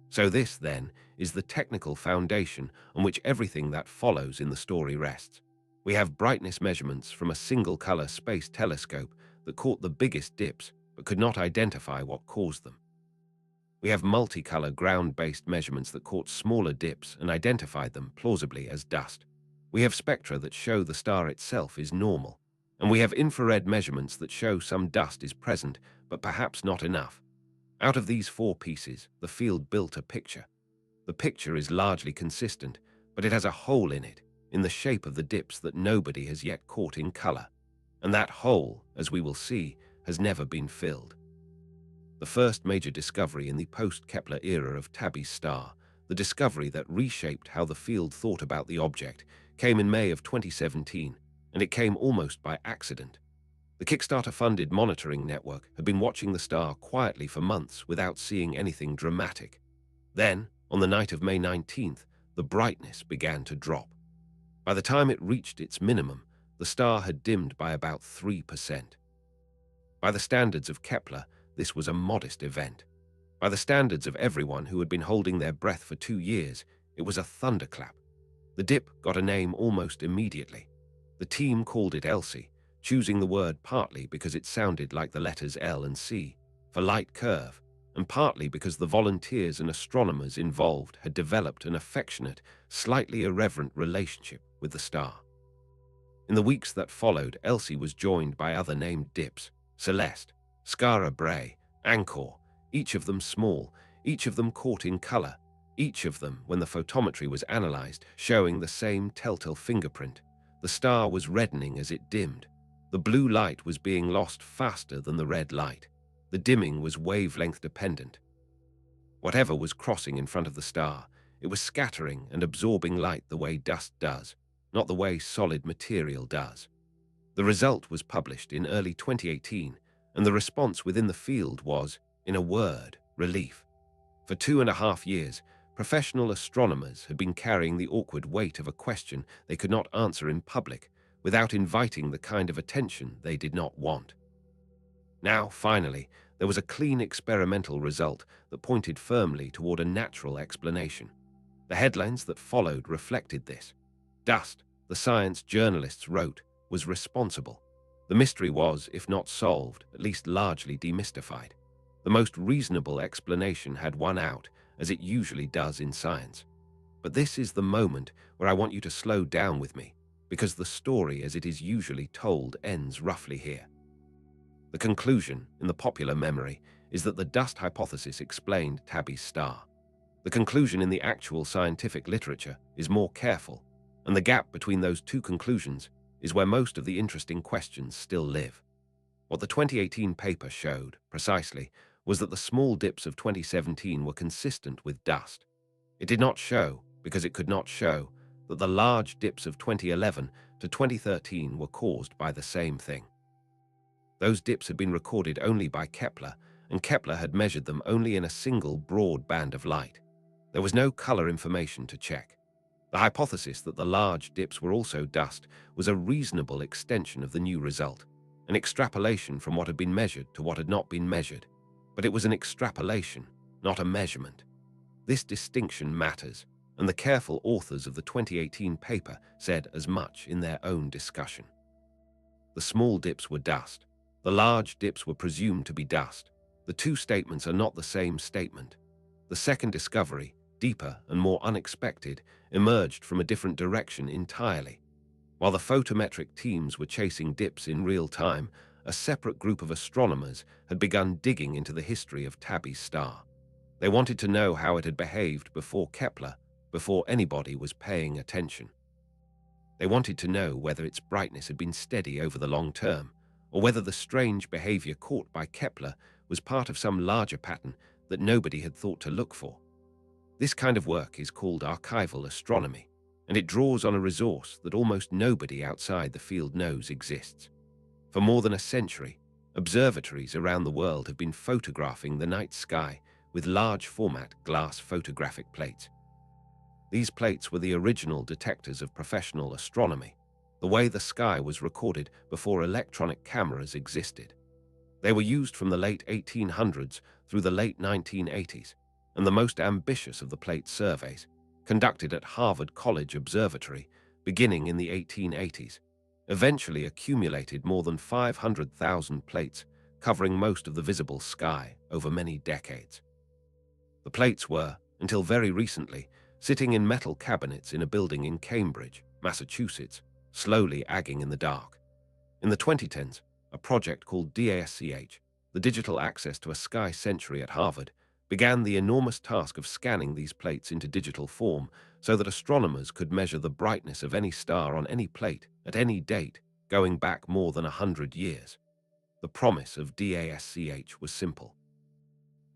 So this, then, is the technical foundation on which everything that follows in the story rests. We have brightness measurements from a single-color space telescope that caught the biggest dips but could not identify what caused them. We have multicolor ground-based measurements that caught smaller dips and identified them plausibly as dust. We have spectra that show the star itself is normal. And we have infrared measurements that show some dust is present, but perhaps not enough. Out of these four pieces, the field built a picture. The picture is largely consistent, but it has a hole in it, in the shape of the dips that nobody has yet caught in color. And that hole, as we will see, has never been filled. The first major discovery in the post-Kepler era of Tabby's star, the discovery that reshaped how the field thought about the object, came in May of 2017, and it came almost by accident. The Kickstarter-funded monitoring network had been watching the star quietly for months without seeing anything dramatic. Then, on the night of May 19th, the brightness began to drop. By the time it reached its minimum, the star had dimmed by about 3%. By the standards of Kepler, this was a modest event. By the standards of everyone who had been holding their breath for 2 years, it was a thunderclap. The dip got a name almost immediately. The team called it Elsie, choosing the word partly because it sounded like the letters L and C, for light curve, and partly because the volunteers and astronomers involved had developed an affectionate, slightly irreverent relationship with the star. In the weeks that followed, Elsie was joined by other named dips: Celeste, Skara Brae, Angkor, each of them small, each of them caught in color, each of them, when the photometry was analyzed, showing the same telltale fingerprint. The star was reddening as it dimmed. The blue light was being lost faster than the red light. The dimming was wavelength dependent. Whatever was crossing in front of the star, it was scattering and absorbing light the way dust does, not the way solid material does. The result was published in early 2018, and the response within the field was, in a word, relief. For 2.5 years, professional astronomers had been carrying the awkward weight of a question they could not answer in public without inviting the kind of attention they did not want. Now, finally, there was a clean experimental result that pointed firmly toward a natural explanation. The headlines that followed reflected this. Dust, the science journalists wrote, was responsible. The mystery was, if not solved, at least largely demystified. The most reasonable explanation had won out, as it usually does in science. But this is the moment where I want you to slow down with me, because the story as it is usually told ends roughly here. The conclusion, in the popular memory, is that the dust hypothesis explained Tabby's star. The conclusion in the actual scientific literature is more careful, and the gap between those two conclusions is where most of the interesting questions still live. What the 2018 paper showed, precisely, was that the small dips of 2017 were consistent with dust. It did not show, because it could not show, that the large dips of 2011 to 2013 were caused by the same thing. Those dips had been recorded only by Kepler, and Kepler had measured them only in a single broad band of light. There was no color information to check. The hypothesis that the large dips were also dust was a reasonable extension of the new result, an extrapolation from what had been measured to what had not been measured. But it was an extrapolation, not a measurement. This distinction matters, and the careful authors of the 2018 paper said as much in their own discussion. The small dips were dust. The large dips were presumed to be dust. The two statements are not the same statement. The second discovery, deeper and more unexpected, emerged from a different direction entirely. While the photometric teams were chasing dips in real time, a separate group of astronomers had begun digging into the history of Tabby's star. They wanted to know how it had behaved before Kepler, before anybody was paying attention. They wanted to know whether its brightness had been steady over the long term, or whether the strange behavior caught by Kepler was part of some larger pattern that nobody had thought to look for. This kind of work is called archival astronomy, and it draws on a resource that almost nobody outside the field knows exists. For more than a century, observatories around the world have been photographing the night sky with large-format glass photographic plates. These plates were the original detectors of professional astronomy, the way the sky was recorded before electronic cameras existed. They were used from the late 1800s through the late 1980s, and the most ambitious of the plate surveys, conducted at Harvard College Observatory beginning in the 1880s, eventually accumulated more than 500,000 plates covering most of the visible sky over many decades. The plates were, until very recently, sitting in metal cabinets in a building in Cambridge, Massachusetts, slowly agging in the dark. In the 2010s, a project called DASCH, the Digital Access to a Sky Century at Harvard, began the enormous task of scanning these plates into digital form so that astronomers could measure the brightness of any star on any plate at any date going back more than 100 years. The promise of DASCH was simple.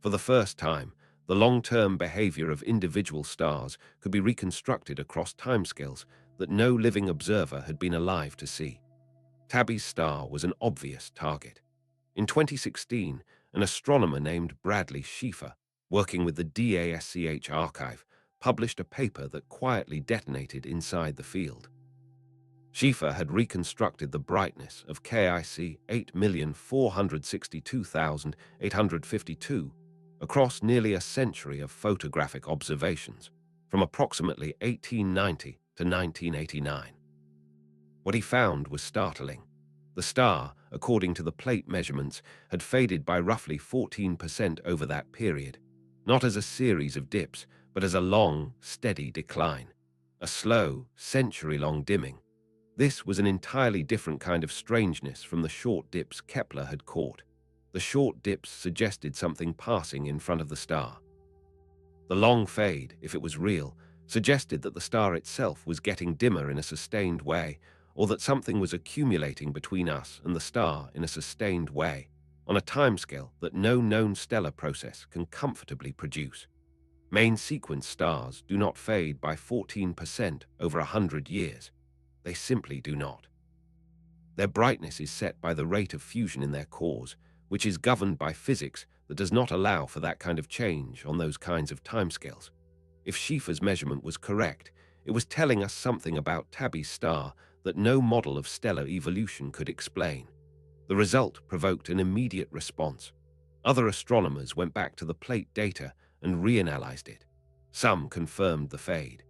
For the first time, the long-term behavior of individual stars could be reconstructed across timescales that no living observer had been alive to see. Tabby's star was an obvious target. In 2016, an astronomer named Bradley Schieffer, working with the DASCH archive, published a paper that quietly detonated inside the field. Schieffer had reconstructed the brightness of KIC 8,462,852 across nearly a century of photographic observations, from approximately 1890 to 1989. What he found was startling. The star, according to the plate measurements, had faded by roughly 14% over that period, not as a series of dips, but as a long, steady decline, a slow, century-long dimming. This was an entirely different kind of strangeness from the short dips Kepler had caught. The short dips suggested something passing in front of the star. The long fade, if it was real, suggested that the star itself was getting dimmer in a sustained way, or that something was accumulating between us and the star in a sustained way, on a timescale that no known stellar process can comfortably produce. Main sequence stars do not fade by 14% over 100 years. They simply do not. Their brightness is set by the rate of fusion in their cores, which is governed by physics that does not allow for that kind of change on those kinds of timescales. If Schieffer's measurement was correct, it was telling us something about Tabby's star that no model of stellar evolution could explain. The result provoked an immediate response. Other astronomers went back to the plate data and reanalyzed it. Some confirmed the fade.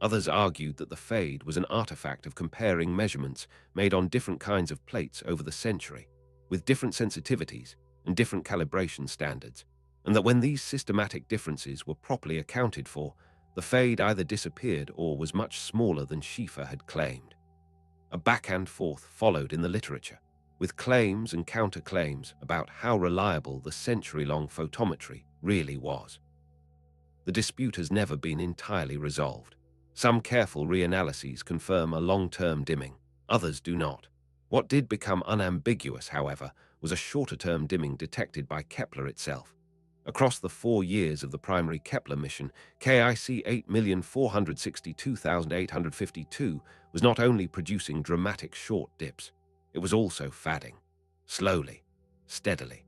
Others argued that the fade was an artifact of comparing measurements made on different kinds of plates over the century, with different sensitivities and different calibration standards, and that when these systematic differences were properly accounted for, the fade either disappeared or was much smaller than Schieffer had claimed. A back and forth followed in the literature, with claims and counterclaims about how reliable the century-long photometry really was. The dispute has never been entirely resolved. Some careful reanalyses confirm a long-term dimming, others do not. What did become unambiguous, however, was a shorter-term dimming detected by Kepler itself. Across the 4 years of the primary Kepler mission, KIC 8,462,852 was not only producing dramatic short dips, it was also fading, slowly, steadily,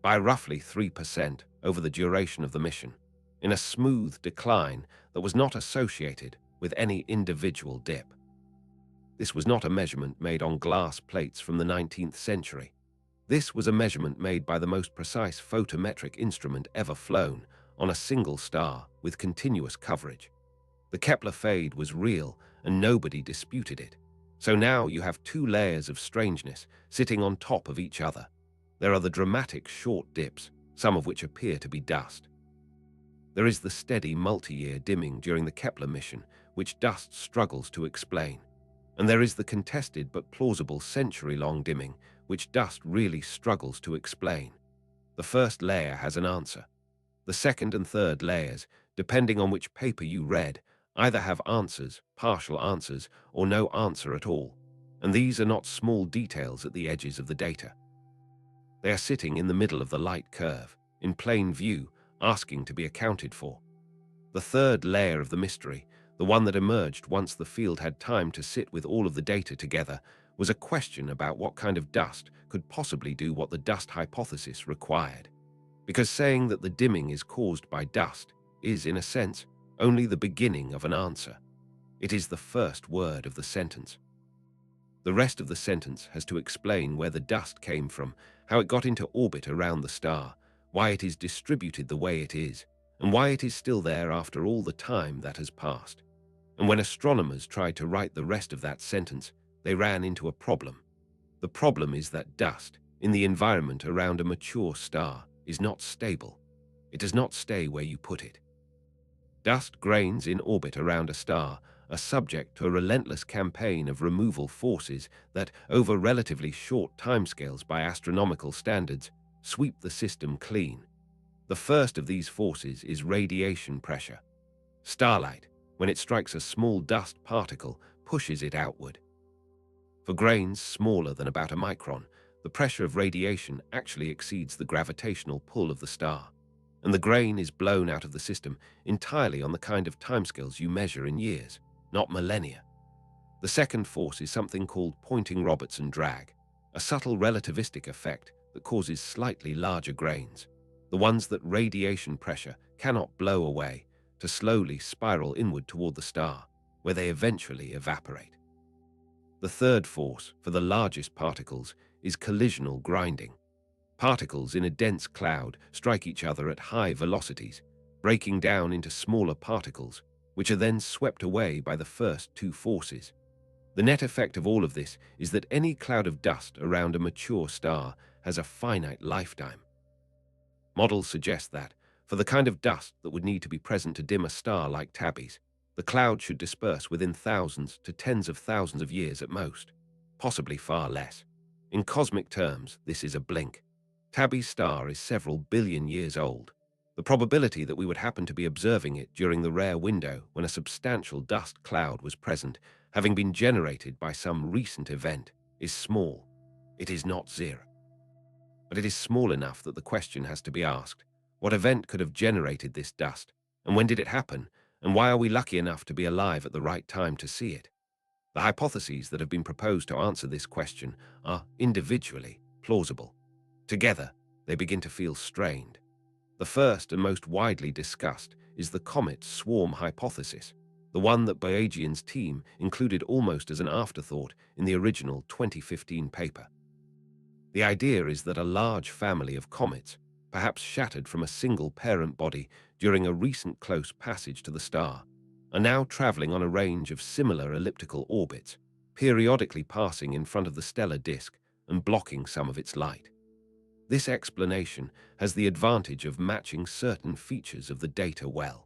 by roughly 3% over the duration of the mission, in a smooth decline that was not associated with any individual dip. This was not a measurement made on glass plates from the 19th century. This was a measurement made by the most precise photometric instrument ever flown on a single star with continuous coverage. The Kepler fade was real and nobody disputed it. So now you have 2 layers of strangeness sitting on top of each other. There are the dramatic short dips, some of which appear to be dust. There is the steady multi-year dimming during the Kepler mission, which dust struggles to explain. And there is the contested but plausible century-long dimming, which dust really struggles to explain. The first layer has an answer. The second and third layers, depending on which paper you read, either have answers, partial answers, or no answer at all. And these are not small details at the edges of the data. They are sitting in the middle of the light curve, in plain view, asking to be accounted for. The third layer of the mystery, the one that emerged once the field had time to sit with all of the data together, was a question about what kind of dust could possibly do what the dust hypothesis required. Because saying that the dimming is caused by dust is, in a sense, only the beginning of an answer. It is the first word of the sentence. The rest of the sentence has to explain where the dust came from, how it got into orbit around the star, why it is distributed the way it is, and why it is still there after all the time that has passed. And when astronomers tried to write the rest of that sentence, they ran into a problem. The problem is that dust, in the environment around a mature star, is not stable. It does not stay where you put it. Dust grains in orbit around a star are subject to a relentless campaign of removal forces that, over relatively short timescales by astronomical standards, sweep the system clean. The first of these forces is radiation pressure. Starlight, when it strikes a small dust particle, pushes it outward. For grains smaller than about a micron, the pressure of radiation actually exceeds the gravitational pull of the star, and the grain is blown out of the system entirely on the kind of timescales you measure in years, not millennia. The second force is something called Poynting-Robertson drag, a subtle relativistic effect that causes slightly larger grains, the ones that radiation pressure cannot blow away, to slowly spiral inward toward the star, where they eventually evaporate. The third force, for the largest particles, is collisional grinding. Particles in a dense cloud strike each other at high velocities, breaking down into smaller particles, which are then swept away by the first two forces. The net effect of all of this is that any cloud of dust around a mature star has a finite lifetime. Models suggest that, for the kind of dust that would need to be present to dim a star like Tabby's, the cloud should disperse within thousands to tens of thousands of years at most, possibly far less. In cosmic terms, this is a blink. Tabby's star is several billion years old. The probability that we would happen to be observing it during the rare window when a substantial dust cloud was present, having been generated by some recent event, is small. It is not zero. But it is small enough that the question has to be asked: what event could have generated this dust, and when did it happen, and why are we lucky enough to be alive at the right time to see it? The hypotheses that have been proposed to answer this question are individually plausible. Together, they begin to feel strained. The first and most widely discussed is the comet swarm hypothesis, the one that Boyajian's team included almost as an afterthought in the original 2015 paper. The idea is that a large family of comets, perhaps shattered from a single parent body during a recent close passage to the star, are now traveling on a range of similar elliptical orbits, periodically passing in front of the stellar disk and blocking some of its light. This explanation has the advantage of matching certain features of the data well.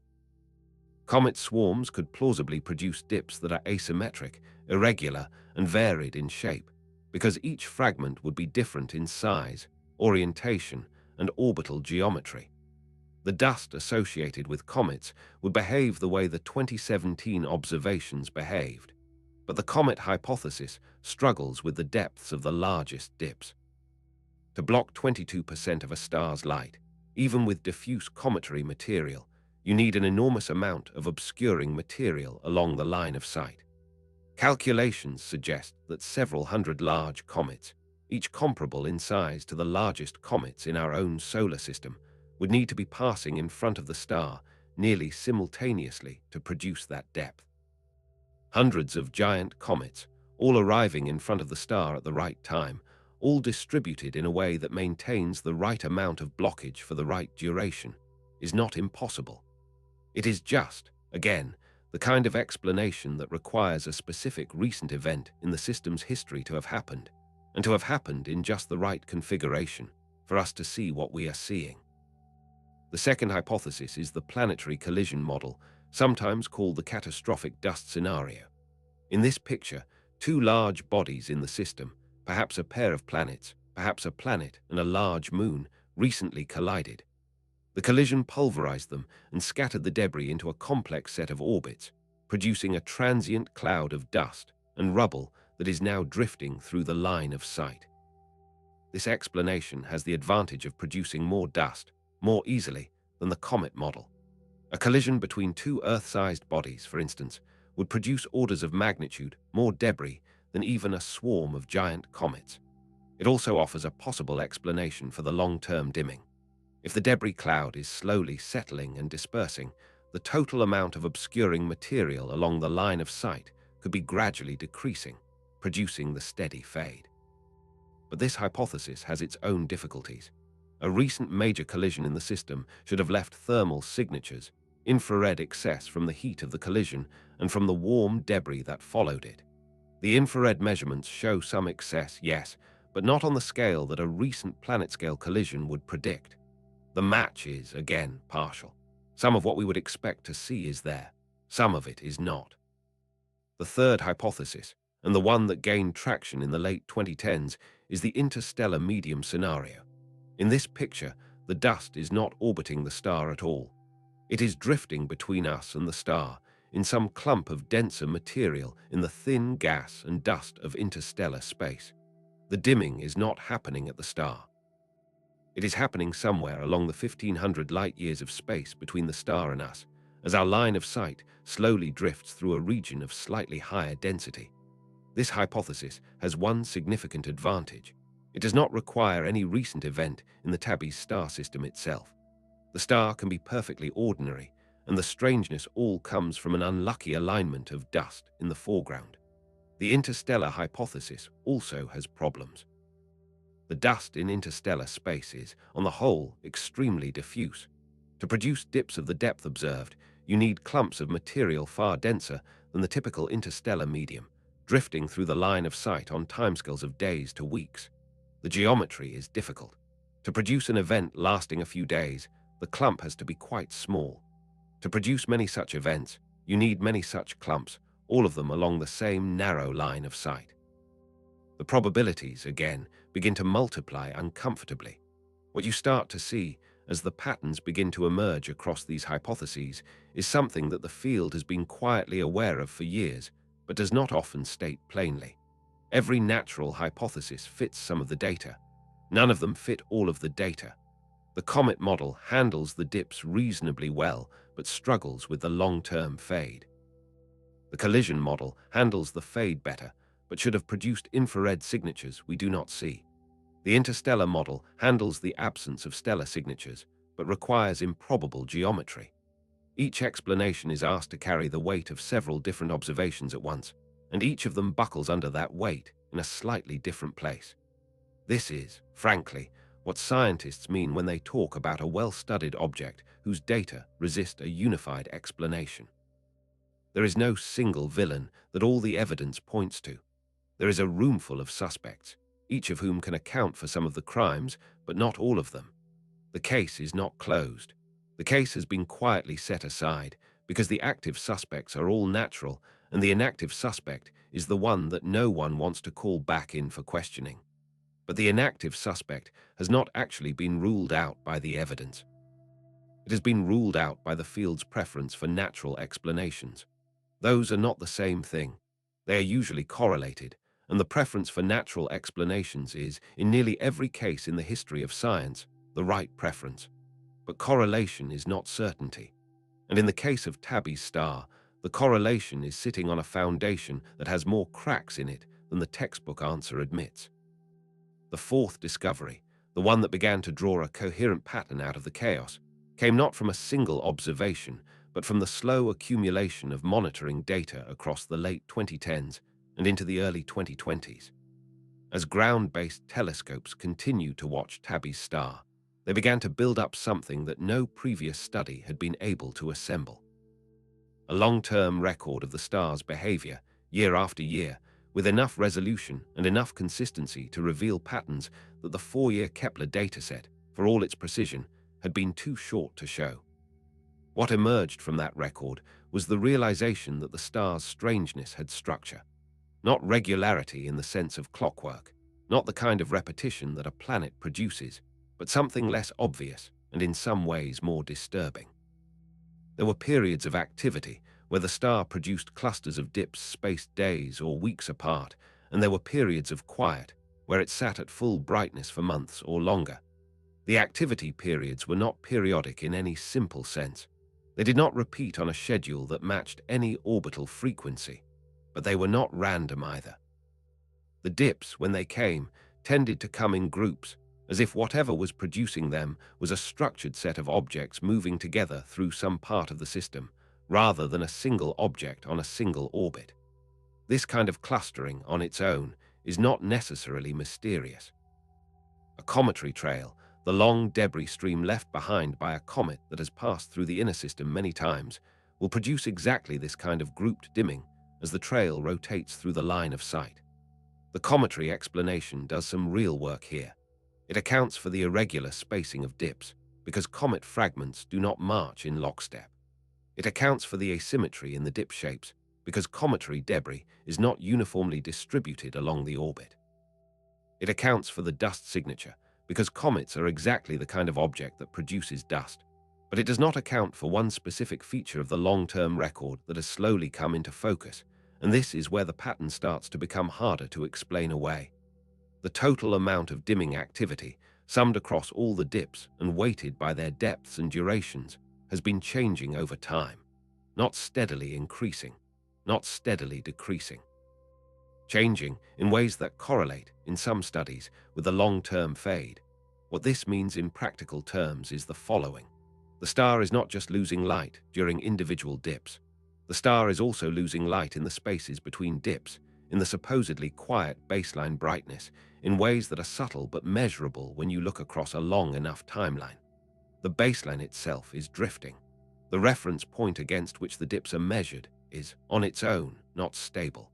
Comet swarms could plausibly produce dips that are asymmetric, irregular, and varied in shape, because each fragment would be different in size, orientation, and orbital geometry. The dust associated with comets would behave the way the 2017 observations behaved, but the comet hypothesis struggles with the depths of the largest dips. To block 22% of a star's light, even with diffuse cometary material, you need an enormous amount of obscuring material along the line of sight. Calculations suggest that several hundred large comets, each comparable in size to the largest comets in our own solar system, would need to be passing in front of the star nearly simultaneously to produce that depth. Hundreds of giant comets, all arriving in front of the star at the right time, all distributed in a way that maintains the right amount of blockage for the right duration, is not impossible. It is just, again, the kind of explanation that requires a specific recent event in the system's history to have happened, and to have happened in just the right configuration for us to see what we are seeing. The second hypothesis is the planetary collision model, sometimes called the catastrophic dust scenario. In this picture, two large bodies in the system, perhaps a pair of planets, perhaps a planet and a large moon, recently collided. The collision pulverized them and scattered the debris into a complex set of orbits, producing a transient cloud of dust and rubble that is now drifting through the line of sight. This explanation has the advantage of producing more dust more easily than the comet model. A collision between two Earth-sized bodies, for instance, would produce orders of magnitude more debris than even a swarm of giant comets. It also offers a possible explanation for the long-term dimming. If the debris cloud is slowly settling and dispersing, the total amount of obscuring material along the line of sight could be gradually decreasing, producing the steady fade. But this hypothesis has its own difficulties. A recent major collision in the system should have left thermal signatures, infrared excess from the heat of the collision and from the warm debris that followed it. The infrared measurements show some excess, yes, but not on the scale that a recent planet-scale collision would predict. The match is, again, partial. Some of what we would expect to see is there. Some of it is not. The third hypothesis, and the one that gained traction in the late 2010s, is the interstellar medium scenario. In this picture, the dust is not orbiting the star at all. It is drifting between us and the star, in some clump of denser material in the thin gas and dust of interstellar space. The dimming is not happening at the star. It is happening somewhere along the 1,500 light-years of space between the star and us, as our line of sight slowly drifts through a region of slightly higher density. This hypothesis has one significant advantage. It does not require any recent event in the Tabby's star system itself. The star can be perfectly ordinary, and the strangeness all comes from an unlucky alignment of dust in the foreground. The interstellar hypothesis also has problems. The dust in interstellar space is, on the whole, extremely diffuse. To produce dips of the depth observed, you need clumps of material far denser than the typical interstellar medium, drifting through the line of sight on timescales of days to weeks. The geometry is difficult. To produce an event lasting a few days, the clump has to be quite small. To produce many such events, you need many such clumps, all of them along the same narrow line of sight. The probabilities, again, begin to multiply uncomfortably. What you start to see, as the patterns begin to emerge across these hypotheses, is something that the field has been quietly aware of for years, but does not often state plainly. Every natural hypothesis fits some of the data. None of them fit all of the data. The comet model handles the dips reasonably well, but struggles with the long-term fade. The collision model handles the fade better, but should have produced infrared signatures we do not see. The interstellar model handles the absence of stellar signatures, but requires improbable geometry. Each explanation is asked to carry the weight of several different observations at once, and each of them buckles under that weight in a slightly different place. This is, frankly, what scientists mean when they talk about a well-studied object whose data resist a unified explanation. There is no single villain that all the evidence points to. There is a roomful of suspects, each of whom can account for some of the crimes, but not all of them. The case is not closed. The case has been quietly set aside because the active suspects are all natural, and the inactive suspect is the one that no one wants to call back in for questioning. But the inactive suspect has not actually been ruled out by the evidence. It has been ruled out by the field's preference for natural explanations. Those are not the same thing. They are usually correlated, and the preference for natural explanations is, in nearly every case in the history of science, the right preference. But correlation is not certainty. And in the case of Tabby's star, the correlation is sitting on a foundation that has more cracks in it than the textbook answer admits. The fourth discovery, the one that began to draw a coherent pattern out of the chaos, came not from a single observation, but from the slow accumulation of monitoring data across the late 2010s and into the early 2020s. As ground-based telescopes continued to watch Tabby's star, they began to build up something that no previous study had been able to assemble. A long-term record of the star's behavior, year after year, with enough resolution and enough consistency to reveal patterns that the 4-year Kepler dataset, for all its precision, had been too short to show. What emerged from that record was the realization that the star's strangeness had structure. Not regularity in the sense of clockwork, not the kind of repetition that a planet produces, but something less obvious and in some ways more disturbing. There were periods of activity where the star produced clusters of dips spaced days or weeks apart, and there were periods of quiet where it sat at full brightness for months or longer. The activity periods were not periodic in any simple sense. They did not repeat on a schedule that matched any orbital frequency, but they were not random either. The dips, when they came, tended to come in groups, as if whatever was producing them was a structured set of objects moving together through some part of the system, rather than a single object on a single orbit. This kind of clustering on its own is not necessarily mysterious. A cometary trail, the long debris stream left behind by a comet that has passed through the inner system many times, will produce exactly this kind of grouped dimming as the trail rotates through the line of sight. The cometary explanation does some real work here. It accounts for the irregular spacing of dips, because comet fragments do not march in lockstep. It accounts for the asymmetry in the dip shapes, because cometary debris is not uniformly distributed along the orbit. It accounts for the dust signature, because comets are exactly the kind of object that produces dust, but it does not account for one specific feature of the long-term record that has slowly come into focus, and this is where the pattern starts to become harder to explain away. The total amount of dimming activity, summed across all the dips and weighted by their depths and durations, has been changing over time, not steadily increasing, not steadily decreasing. Changing in ways that correlate, in some studies, with the long-term fade. What this means in practical terms is the following. The star is not just losing light during individual dips. The star is also losing light in the spaces between dips, in the supposedly quiet baseline brightness, in ways that are subtle but measurable when you look across a long enough timeline. The baseline itself is drifting. The reference point against which the dips are measured is, on its own, not stable.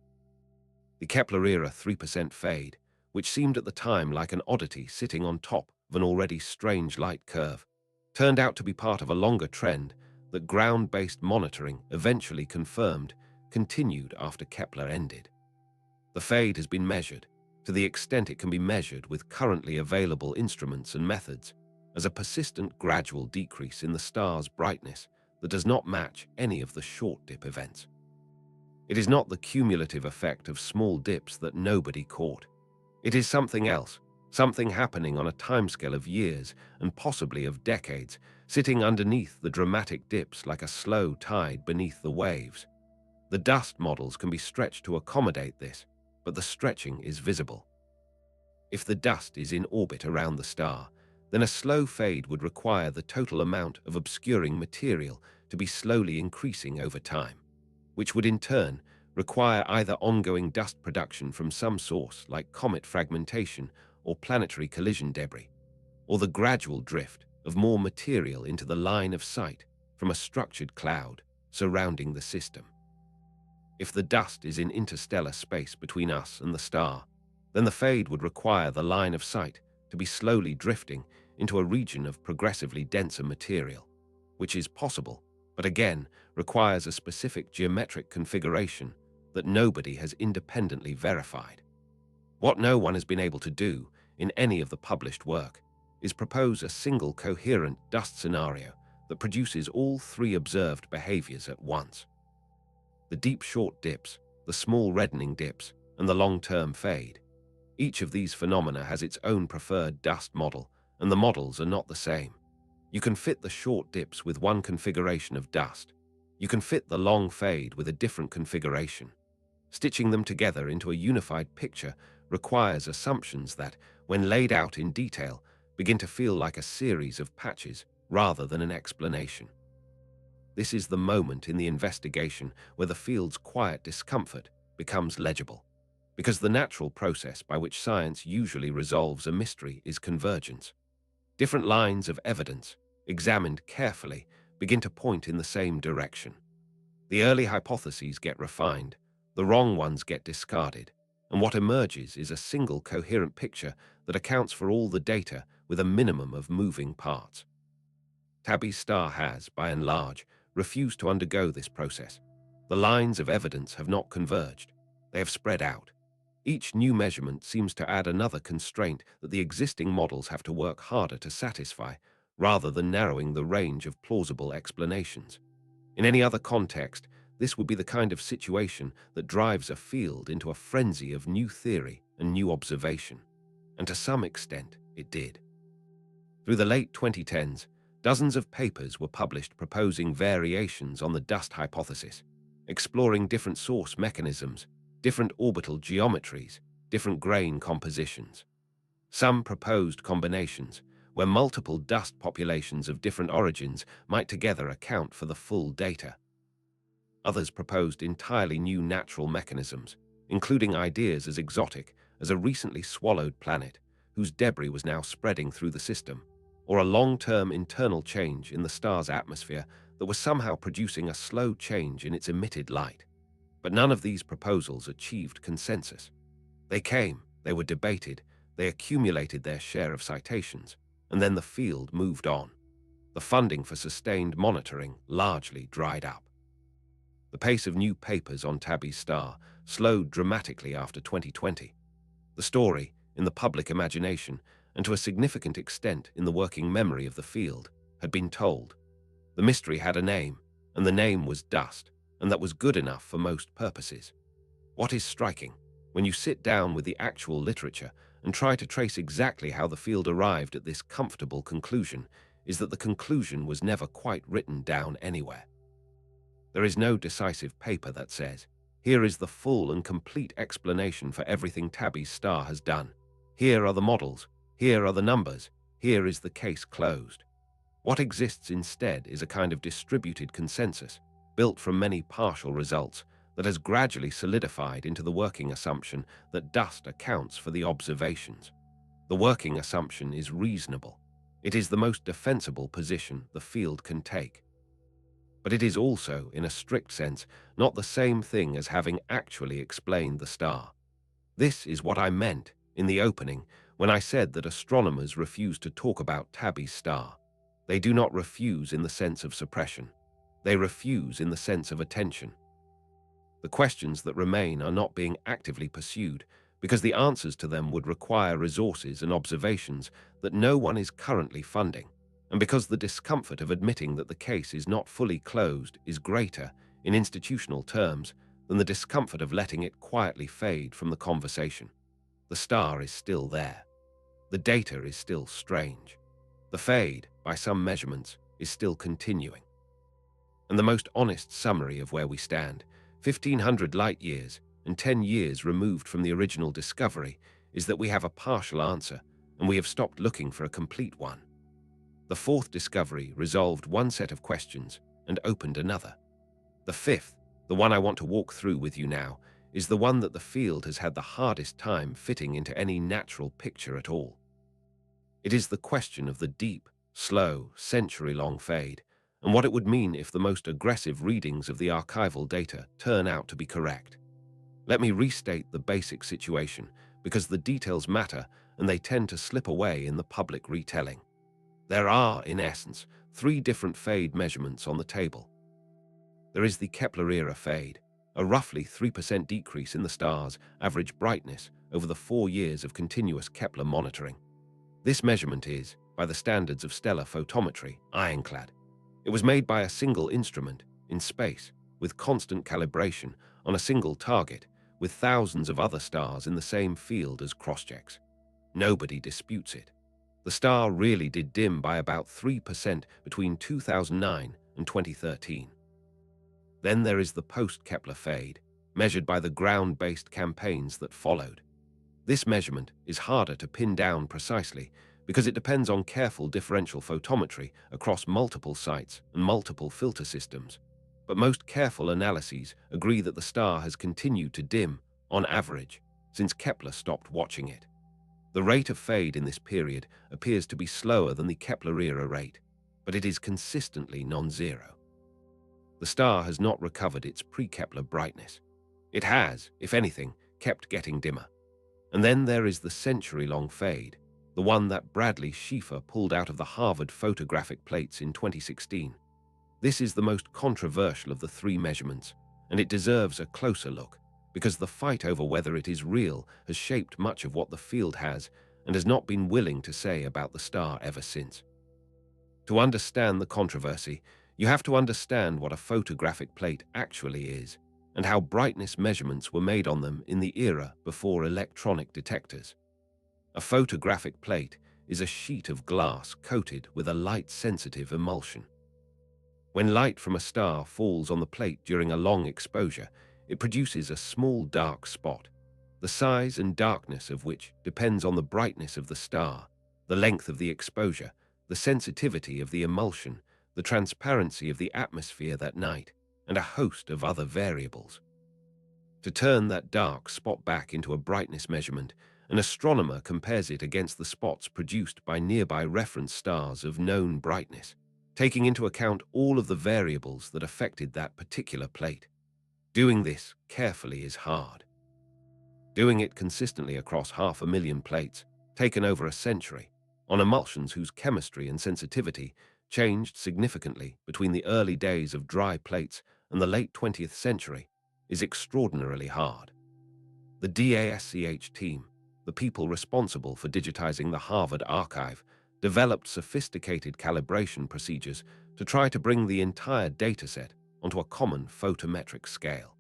The Kepler-era 3% fade, which seemed at the time like an oddity sitting on top of an already strange light curve, turned out to be part of a longer trend that ground-based monitoring eventually confirmed continued after Kepler ended. The fade has been measured, to the extent it can be measured with currently available instruments and methods, as a persistent gradual decrease in the star's brightness that does not match any of the short dip events. It is not the cumulative effect of small dips that nobody caught. It is something else, something happening on a timescale of years and possibly of decades, sitting underneath the dramatic dips like a slow tide beneath the waves. The dust models can be stretched to accommodate this, but the stretching is visible. If the dust is in orbit around the star, then a slow fade would require the total amount of obscuring material to be slowly increasing over time, which would in turn require either ongoing dust production from some source like comet fragmentation or planetary collision debris, or the gradual drift of more material into the line of sight from a structured cloud surrounding the system. If the dust is in interstellar space between us and the star, then the fade would require the line of sight to be slowly drifting into a region of progressively denser material, which is possible, but again requires a specific geometric configuration that nobody has independently verified. What no one has been able to do in any of the published work is propose a single coherent dust scenario that produces all three observed behaviors at once. The deep short dips, the small reddening dips, and the long-term fade. Each of these phenomena has its own preferred dust model, and the models are not the same. You can fit the short dips with one configuration of dust. You can fit the long fade with a different configuration. Stitching them together into a unified picture requires assumptions that, when laid out in detail, begin to feel like a series of patches rather than an explanation. This is the moment in the investigation where the field's quiet discomfort becomes legible, because the natural process by which science usually resolves a mystery is convergence. Different lines of evidence, examined carefully, begin to point in the same direction. The early hypotheses get refined, the wrong ones get discarded, and what emerges is a single coherent picture that accounts for all the data with a minimum of moving parts. Tabby's star has, by and large, refused to undergo this process. The lines of evidence have not converged. They have spread out. Each new measurement seems to add another constraint that the existing models have to work harder to satisfy, rather than narrowing the range of plausible explanations. In any other context, this would be the kind of situation that drives a field into a frenzy of new theory and new observation. And to some extent, it did. Through the late 2010s, Dozens of papers were published proposing variations on the dust hypothesis, exploring different source mechanisms, different orbital geometries, different grain compositions. Some proposed combinations, where multiple dust populations of different origins might together account for the full data. Others proposed entirely new natural mechanisms, including ideas as exotic as a recently swallowed planet whose debris was now spreading through the system, or a long-term internal change in the star's atmosphere that was somehow producing a slow change in its emitted light. But none of these proposals achieved consensus. They came, they were debated, they accumulated their share of citations, and then the field moved on. The funding for sustained monitoring largely dried up. The pace of new papers on Tabby's star slowed dramatically after 2020. The story, in the public imagination, and to a significant extent in the working memory of the field, had been told. The mystery had a name, and the name was dust, and that was good enough for most purposes. What is striking, when you sit down with the actual literature and try to trace exactly how the field arrived at this comfortable conclusion, is that the conclusion was never quite written down anywhere. There is no decisive paper that says, here is the full and complete explanation for everything Tabby's star has done. Here are the models, here are the numbers, here is the case closed. What exists instead is a kind of distributed consensus, built from many partial results, that has gradually solidified into the working assumption that dust accounts for the observations. The working assumption is reasonable. It is the most defensible position the field can take. But it is also, in a strict sense, not the same thing as having actually explained the star. This is what I meant in the opening when I said that astronomers refuse to talk about Tabby's star. They do not refuse in the sense of suppression. They refuse in the sense of attention. The questions that remain are not being actively pursued because the answers to them would require resources and observations that no one is currently funding, and because the discomfort of admitting that the case is not fully closed is greater, in institutional terms, than the discomfort of letting it quietly fade from the conversation. The star is still there. The data is still strange. The fade, by some measurements, is still continuing. And the most honest summary of where we stand, 1,500 light-years and 10 years removed from the original discovery, is that we have a partial answer, and we have stopped looking for a complete one. The fourth discovery resolved one set of questions and opened another. The fifth, the one I want to walk through with you now, is the one that the field has had the hardest time fitting into any natural picture at all. It is the question of the deep, slow, century-long fade, and what it would mean if the most aggressive readings of the archival data turn out to be correct. Let me restate the basic situation, because the details matter and they tend to slip away in the public retelling. There are, in essence, three different fade measurements on the table. There is the Kepler-era fade, a roughly 3% decrease in the star's average brightness over the 4 years of continuous Kepler monitoring. This measurement is, by the standards of stellar photometry, ironclad. It was made by a single instrument, in space, with constant calibration, on a single target, with thousands of other stars in the same field as crosschecks. Nobody disputes it. The star really did dim by about 3% between 2009 and 2013. Then there is the post-Kepler fade, measured by the ground-based campaigns that followed. This measurement is harder to pin down precisely because it depends on careful differential photometry across multiple sites and multiple filter systems. But most careful analyses agree that the star has continued to dim, on average, since Kepler stopped watching it. The rate of fade in this period appears to be slower than the Kepler-era rate, but it is consistently non-zero. The star has not recovered its pre-Kepler brightness. It has, if anything, kept getting dimmer. And then there is the century-long fade, the one that Bradley Schieffer pulled out of the Harvard photographic plates in 2016. This is the most controversial of the three measurements, and it deserves a closer look, because the fight over whether it is real has shaped much of what the field has and has not been willing to say about the star ever since. To understand the controversy, you have to understand what a photographic plate actually is, and how brightness measurements were made on them in the era before electronic detectors. A photographic plate is a sheet of glass coated with a light-sensitive emulsion. When light from a star falls on the plate during a long exposure, it produces a small dark spot, the size and darkness of which depends on the brightness of the star, the length of the exposure, the sensitivity of the emulsion, the transparency of the atmosphere that night, and a host of other variables. To turn that dark spot back into a brightness measurement, an astronomer compares it against the spots produced by nearby reference stars of known brightness, taking into account all of the variables that affected that particular plate. Doing this carefully is hard. Doing it consistently across 500,000 plates, taken over a century, on emulsions whose chemistry and sensitivity changed significantly between the early days of dry plates and the late 20th century, is extraordinarily hard. The DASCH team, the people responsible for digitizing the Harvard archive, developed sophisticated calibration procedures to try to bring the entire dataset onto a common photometric scale.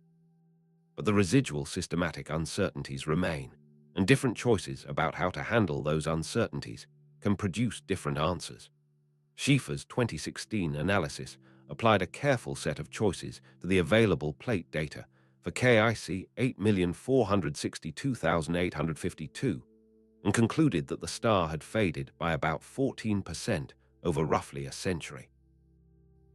But the residual systematic uncertainties remain, and different choices about how to handle those uncertainties can produce different answers. Schieffer's 2016 analysis applied a careful set of choices to the available plate data for KIC 8,462,852 and concluded that the star had faded by about 14% over roughly a century.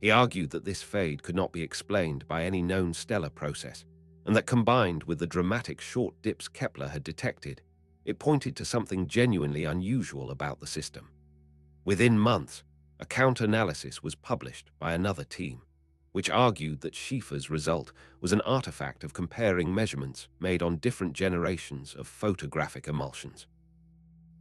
He argued that this fade could not be explained by any known stellar process, and that combined with the dramatic short dips Kepler had detected, it pointed to something genuinely unusual about the system. Within months, a counter-analysis was published by another team, which argued that Schieffer's result was an artifact of comparing measurements made on different generations of photographic emulsions.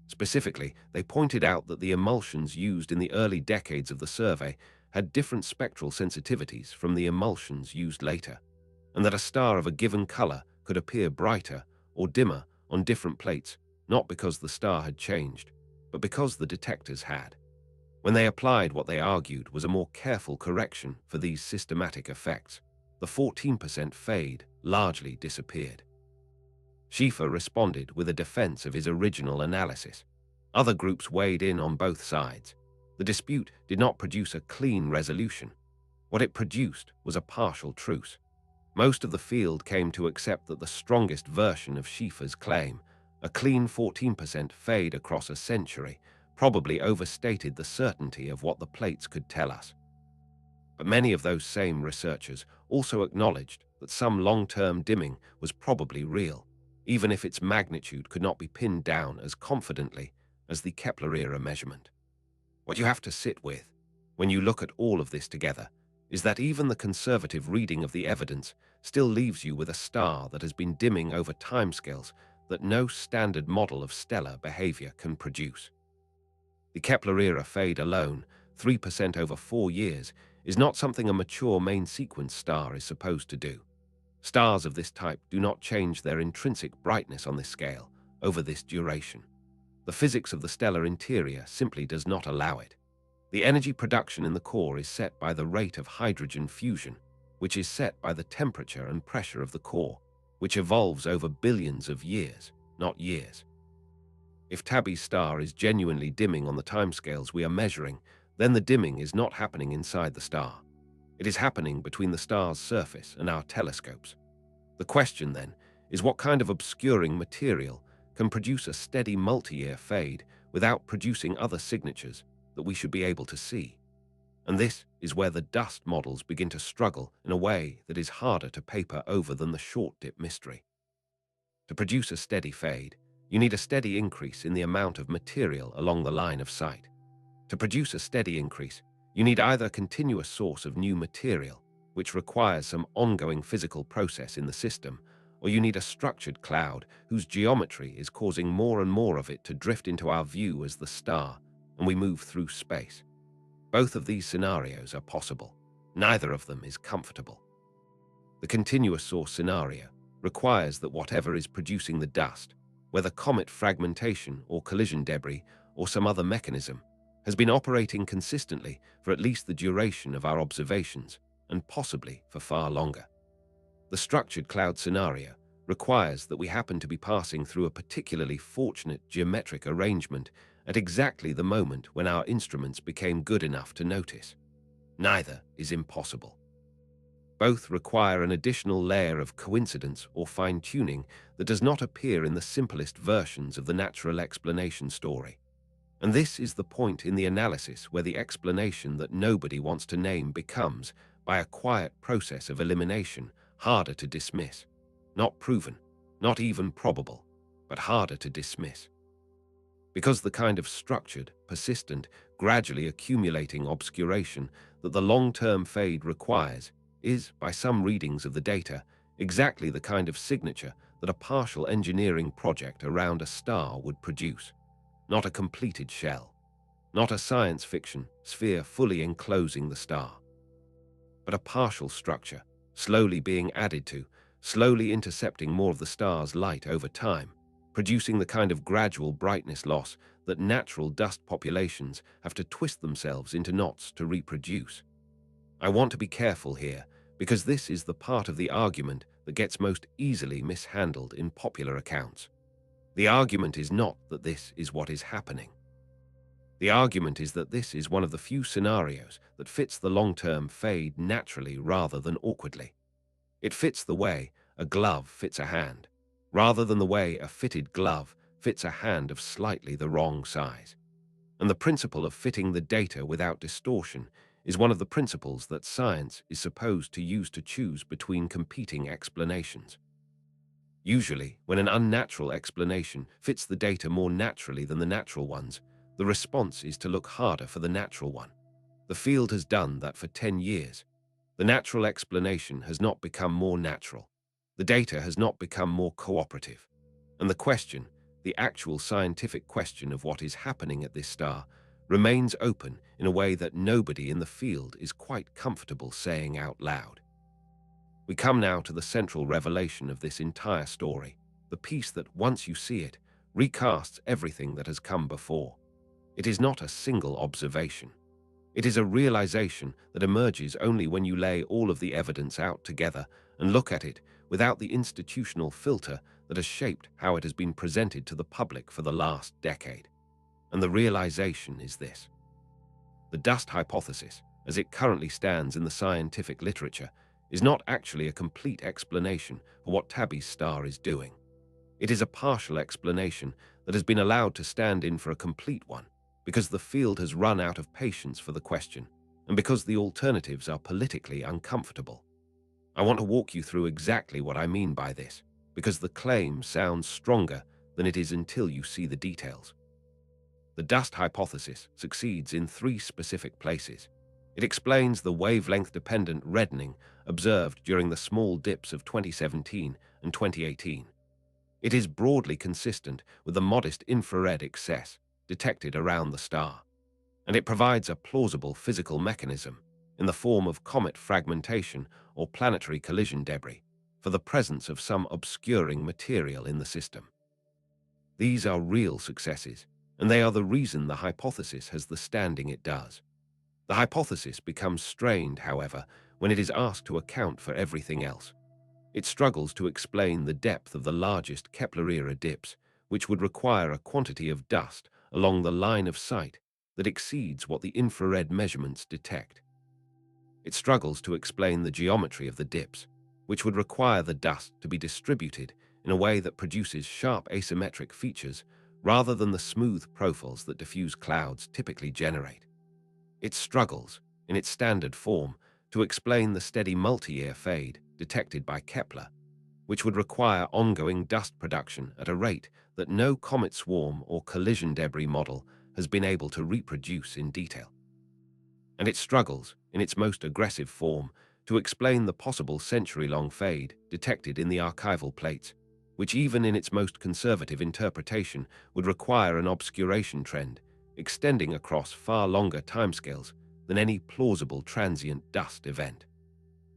Specifically, they pointed out that the emulsions used in the early decades of the survey had different spectral sensitivities from the emulsions used later, and that a star of a given color could appear brighter or dimmer on different plates, not because the star had changed, but because the detectors had. When they applied what they argued was a more careful correction for these systematic effects, the 14% fade largely disappeared. Schieffer responded with a defense of his original analysis. Other groups weighed in on both sides. The dispute did not produce a clean resolution. What it produced was a partial truce. Most of the field came to accept that the strongest version of Schieffer's claim, a clean 14% fade across a century, probably overstated the certainty of what the plates could tell us. But many of those same researchers also acknowledged that some long-term dimming was probably real, even if its magnitude could not be pinned down as confidently as the Kepler-era measurement. What you have to sit with, when you look at all of this together, is that even the conservative reading of the evidence still leaves you with a star that has been dimming over timescales that no standard model of stellar behavior can produce. The Kepler-era fade alone, 3% over 4 years, is not something a mature main-sequence star is supposed to do. Stars of this type do not change their intrinsic brightness on this scale over this duration. The physics of the stellar interior simply does not allow it. The energy production in the core is set by the rate of hydrogen fusion, which is set by the temperature and pressure of the core, which evolves over billions of years, not years. If Tabby's star is genuinely dimming on the timescales we are measuring, then the dimming is not happening inside the star. It is happening between the star's surface and our telescopes. The question, then, is what kind of obscuring material can produce a steady multi-year fade without producing other signatures that we should be able to see? And this is where the dust models begin to struggle in a way that is harder to paper over than the short dip mystery. To produce a steady fade, you need a steady increase in the amount of material along the line of sight. To produce a steady increase, you need either a continuous source of new material, which requires some ongoing physical process in the system, or you need a structured cloud whose geometry is causing more and more of it to drift into our view as the star, and we move through space. Both of these scenarios are possible. Neither of them is comfortable. The continuous source scenario requires that whatever is producing the dust, whether comet fragmentation or collision debris or some other mechanism, has been operating consistently for at least the duration of our observations, and possibly for far longer. The structured cloud scenario requires that we happen to be passing through a particularly fortunate geometric arrangement at exactly the moment when our instruments became good enough to notice. Neither is impossible. Both require an additional layer of coincidence or fine-tuning that does not appear in the simplest versions of the natural explanation story. And this is the point in the analysis where the explanation that nobody wants to name becomes, by a quiet process of elimination, harder to dismiss. Not proven, not even probable, but harder to dismiss. Because the kind of structured, persistent, gradually accumulating obscuration that the long-term fade requires is, by some readings of the data, exactly the kind of signature that a partial engineering project around a star would produce. Not a completed shell, not a science fiction sphere fully enclosing the star, but a partial structure, slowly being added to, slowly intercepting more of the star's light over time, producing the kind of gradual brightness loss that natural dust populations have to twist themselves into knots to reproduce. I want to be careful here, because this is the part of the argument that gets most easily mishandled in popular accounts. The argument is not that this is what is happening. The argument is that this is one of the few scenarios that fits the long-term fade naturally rather than awkwardly. It fits the way a glove fits a hand, rather than the way a fitted glove fits a hand of slightly the wrong size. And the principle of fitting the data without distortion is one of the principles that science is supposed to use to choose between competing explanations. Usually, when an unnatural explanation fits the data more naturally than the natural ones, the response is to look harder for the natural one. The field has done that for 10 years. The natural explanation has not become more natural. The data has not become more cooperative. And the question, the actual scientific question of what is happening at this star, remains open in a way that nobody in the field is quite comfortable saying out loud. We come now to the central revelation of this entire story, the piece that, once you see it, recasts everything that has come before. It is not a single observation. It is a realization that emerges only when you lay all of the evidence out together and look at it without the institutional filter that has shaped how it has been presented to the public for the last decade. And the realization is this. The dust hypothesis, as it currently stands in the scientific literature, is not actually a complete explanation for what Tabby's star is doing. It is a partial explanation that has been allowed to stand in for a complete one, because the field has run out of patience for the question, and because the alternatives are politically uncomfortable. I want to walk you through exactly what I mean by this, because the claim sounds stronger than it is until you see the details. The dust hypothesis succeeds in 3 specific places. It explains the wavelength-dependent reddening observed during the small dips of 2017 and 2018. It is broadly consistent with the modest infrared excess detected around the star, and it provides a plausible physical mechanism in the form of comet fragmentation or planetary collision debris for the presence of some obscuring material in the system. These are real successes, and they are the reason the hypothesis has the standing it does. The hypothesis becomes strained, however, when it is asked to account for everything else. It struggles to explain the depth of the largest Kepler-era dips, which would require a quantity of dust along the line of sight that exceeds what the infrared measurements detect. It struggles to explain the geometry of the dips, which would require the dust to be distributed in a way that produces sharp asymmetric features rather than the smooth profiles that diffuse clouds typically generate. It struggles, in its standard form, to explain the steady multi-year fade detected by Kepler, which would require ongoing dust production at a rate that no comet swarm or collision debris model has been able to reproduce in detail. And it struggles, in its most aggressive form, to explain the possible century-long fade detected in the archival plates, which even in its most conservative interpretation would require an obscuration trend extending across far longer timescales than any plausible transient dust event.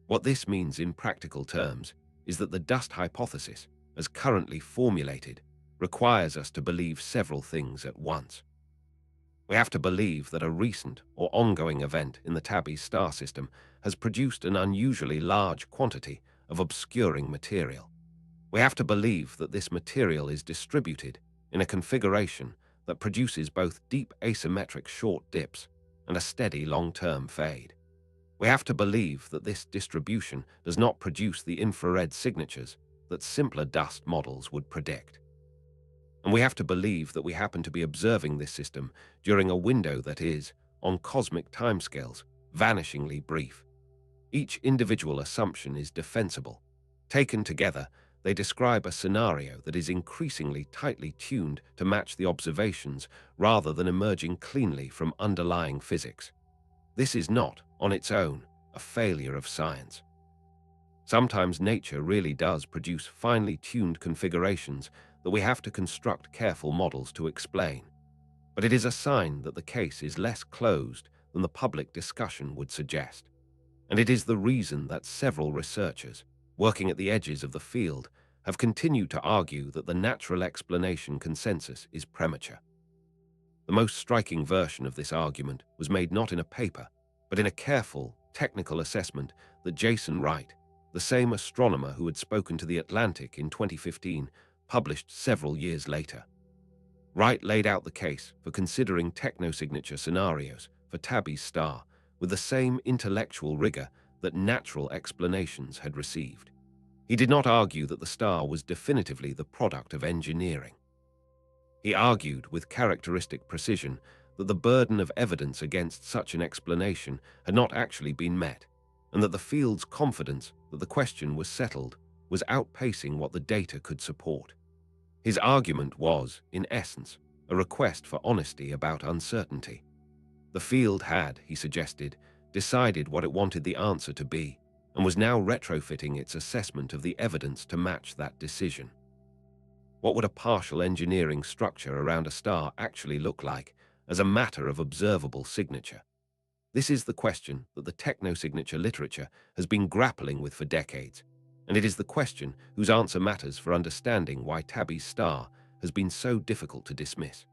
What this means in practical terms is that the dust hypothesis, as currently formulated, requires us to believe several things at once. We have to believe that a recent or ongoing event in the Tabby star system has produced an unusually large quantity of obscuring material. We have to believe that this material is distributed in a configuration that produces both deep asymmetric short dips and a steady long-term fade. We have to believe that this distribution does not produce the infrared signatures that simpler dust models would predict. And we have to believe that we happen to be observing this system during a window that is, on cosmic timescales, vanishingly brief. Each individual assumption is defensible. Taken together, they describe a scenario that is increasingly tightly tuned to match the observations rather than emerging cleanly from underlying physics. This is not, on its own, a failure of science. Sometimes nature really does produce finely tuned configurations that we have to construct careful models to explain. But it is a sign that the case is less closed than the public discussion would suggest. And it is the reason that several researchers, working at the edges of the field, have continued to argue that the natural explanation consensus is premature. The most striking version of this argument was made not in a paper, but in a careful, technical assessment that Jason Wright, the same astronomer who had spoken to The Atlantic in 2015, published several years later. Wright laid out the case for considering technosignature scenarios for Tabby's star with the same intellectual rigor that natural explanations had received. He did not argue that the star was definitively the product of engineering. He argued with characteristic precision that the burden of evidence against such an explanation had not actually been met, and that the field's confidence that the question was settled was outpacing what the data could support. His argument was, in essence, a request for honesty about uncertainty. The field had, he suggested, decided what it wanted the answer to be, and was now retrofitting its assessment of the evidence to match that decision. What would a partial engineering structure around a star actually look like as a matter of observable signature? This is the question that the technosignature literature has been grappling with for decades, and it is the question whose answer matters for understanding why Tabby's star has been so difficult to dismiss.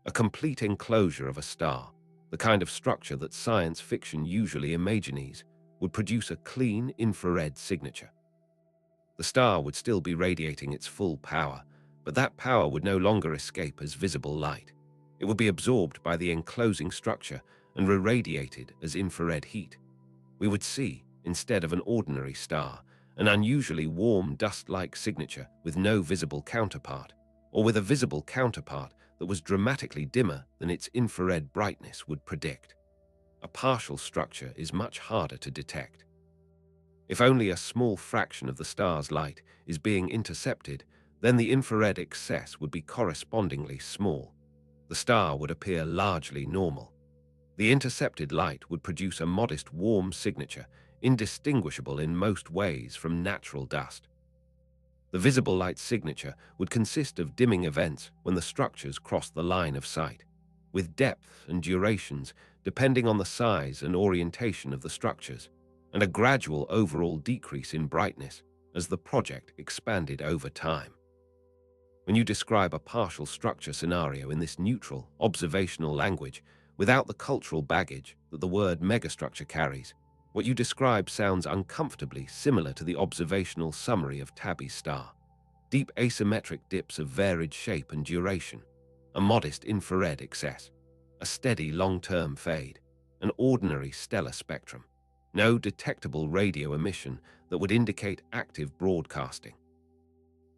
A complete enclosure of a star, the kind of structure that science fiction usually imagines, would produce a clean infrared signature. The star would still be radiating its full power, but that power would no longer escape as visible light. It would be absorbed by the enclosing structure and irradiated as infrared heat. We would see, instead of an ordinary star, an unusually warm dust-like signature with no visible counterpart, or with a visible counterpart that was dramatically dimmer than its infrared brightness would predict. A partial structure is much harder to detect. If only a small fraction of the star's light is being intercepted, then the infrared excess would be correspondingly small. The star would appear largely normal. The intercepted light would produce a modest warm signature, indistinguishable in most ways from natural dust. The visible light signature would consist of dimming events when the structures cross the line of sight, with depth and durations depending on the size and orientation of the structures, and a gradual overall decrease in brightness as the project expanded over time. When you describe a partial structure scenario in this neutral, observational language, without the cultural baggage that the word megastructure carries, what you describe sounds uncomfortably similar to the observational summary of Tabby's star. Deep asymmetric dips of varied shape and duration, a modest infrared excess, a steady long-term fade, an ordinary stellar spectrum, no detectable radio emission that would indicate active broadcasting.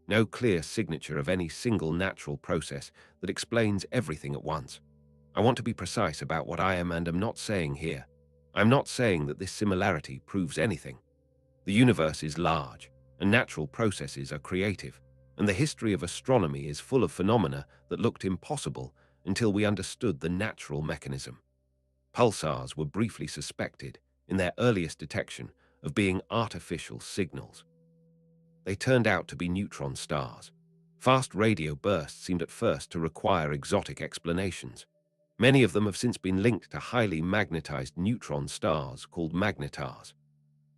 No clear signature of any single natural process that explains everything at once. I want to be precise about what I am and am not saying here. I'm not saying that this similarity proves anything. The universe is large, and natural processes are creative, and the history of astronomy is full of phenomena that looked impossible until we understood the natural mechanism. Pulsars were briefly suspected, in their earliest detection, of being artificial signals. They turned out to be neutron stars. Fast radio bursts seemed at first to require exotic explanations. Many of them have since been linked to highly magnetized neutron stars called magnetars.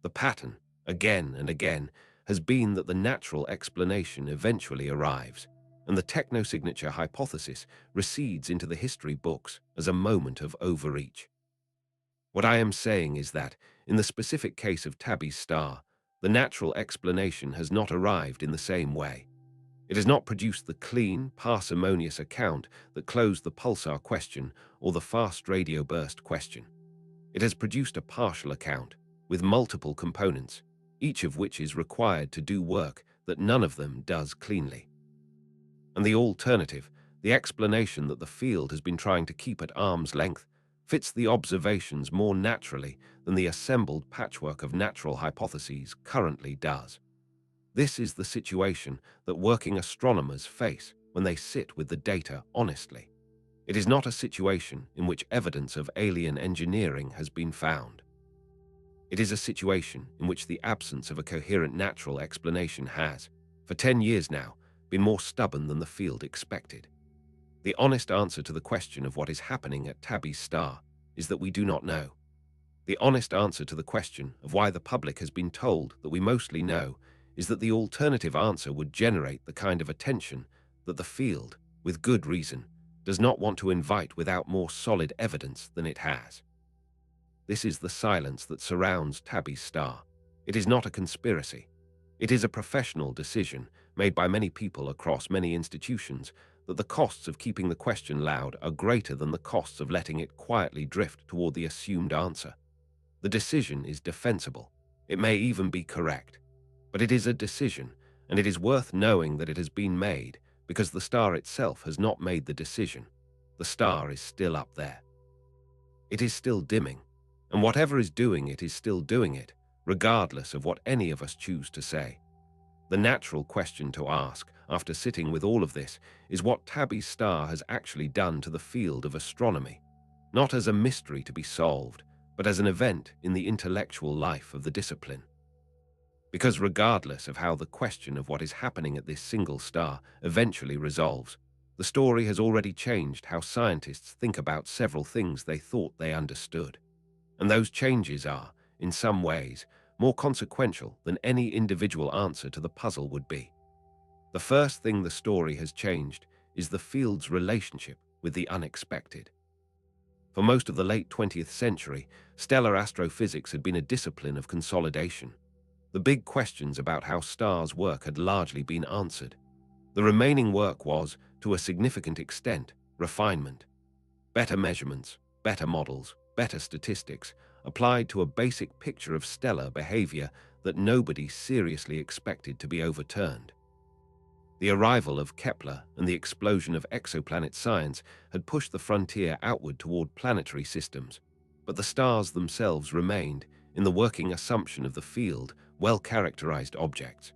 The pattern, again and again, has been that the natural explanation eventually arrives, and the technosignature hypothesis recedes into the history books as a moment of overreach. What I am saying is that, in the specific case of Tabby's star, the natural explanation has not arrived in the same way. It has not produced the clean, parsimonious account that closed the pulsar question or the fast radio burst question. It has produced a partial account with multiple components, each of which is required to do work that none of them does cleanly. And the alternative, the explanation that the field has been trying to keep at arm's length, fits the observations more naturally than the assembled patchwork of natural hypotheses currently does. This is the situation that working astronomers face when they sit with the data honestly. It is not a situation in which evidence of alien engineering has been found. It is a situation in which the absence of a coherent natural explanation has, for 10 years now, been more stubborn than the field expected. The honest answer to the question of what is happening at Tabby's star is that we do not know. The honest answer to the question of why the public has been told that we mostly know is that the alternative answer would generate the kind of attention that the field, with good reason, does not want to invite without more solid evidence than it has. This is the silence that surrounds Tabby's star. It is not a conspiracy. It is a professional decision made by many people across many institutions that the costs of keeping the question loud are greater than the costs of letting it quietly drift toward the assumed answer. The decision is defensible. It may even be correct. But it is a decision, and it is worth knowing that it has been made because the star itself has not made the decision. The star is still up there. It is still dimming, and whatever is doing it is still doing it, regardless of what any of us choose to say. The natural question to ask, after sitting with all of this, is what Tabby's star has actually done to the field of astronomy, not as a mystery to be solved, but as an event in the intellectual life of the discipline. Because regardless of how the question of what is happening at this single star eventually resolves, the story has already changed how scientists think about several things they thought they understood. And those changes are, in some ways, more consequential than any individual answer to the puzzle would be. The first thing the story has changed is the field's relationship with the unexpected. For most of the late 20th century, stellar astrophysics had been a discipline of consolidation. The big questions about how stars work had largely been answered. The remaining work was, to a significant extent, refinement. Better measurements, better models, better statistics, applied to a basic picture of stellar behavior that nobody seriously expected to be overturned. The arrival of Kepler and the explosion of exoplanet science had pushed the frontier outward toward planetary systems, but the stars themselves remained, in the working assumption of the field, well-characterized objects.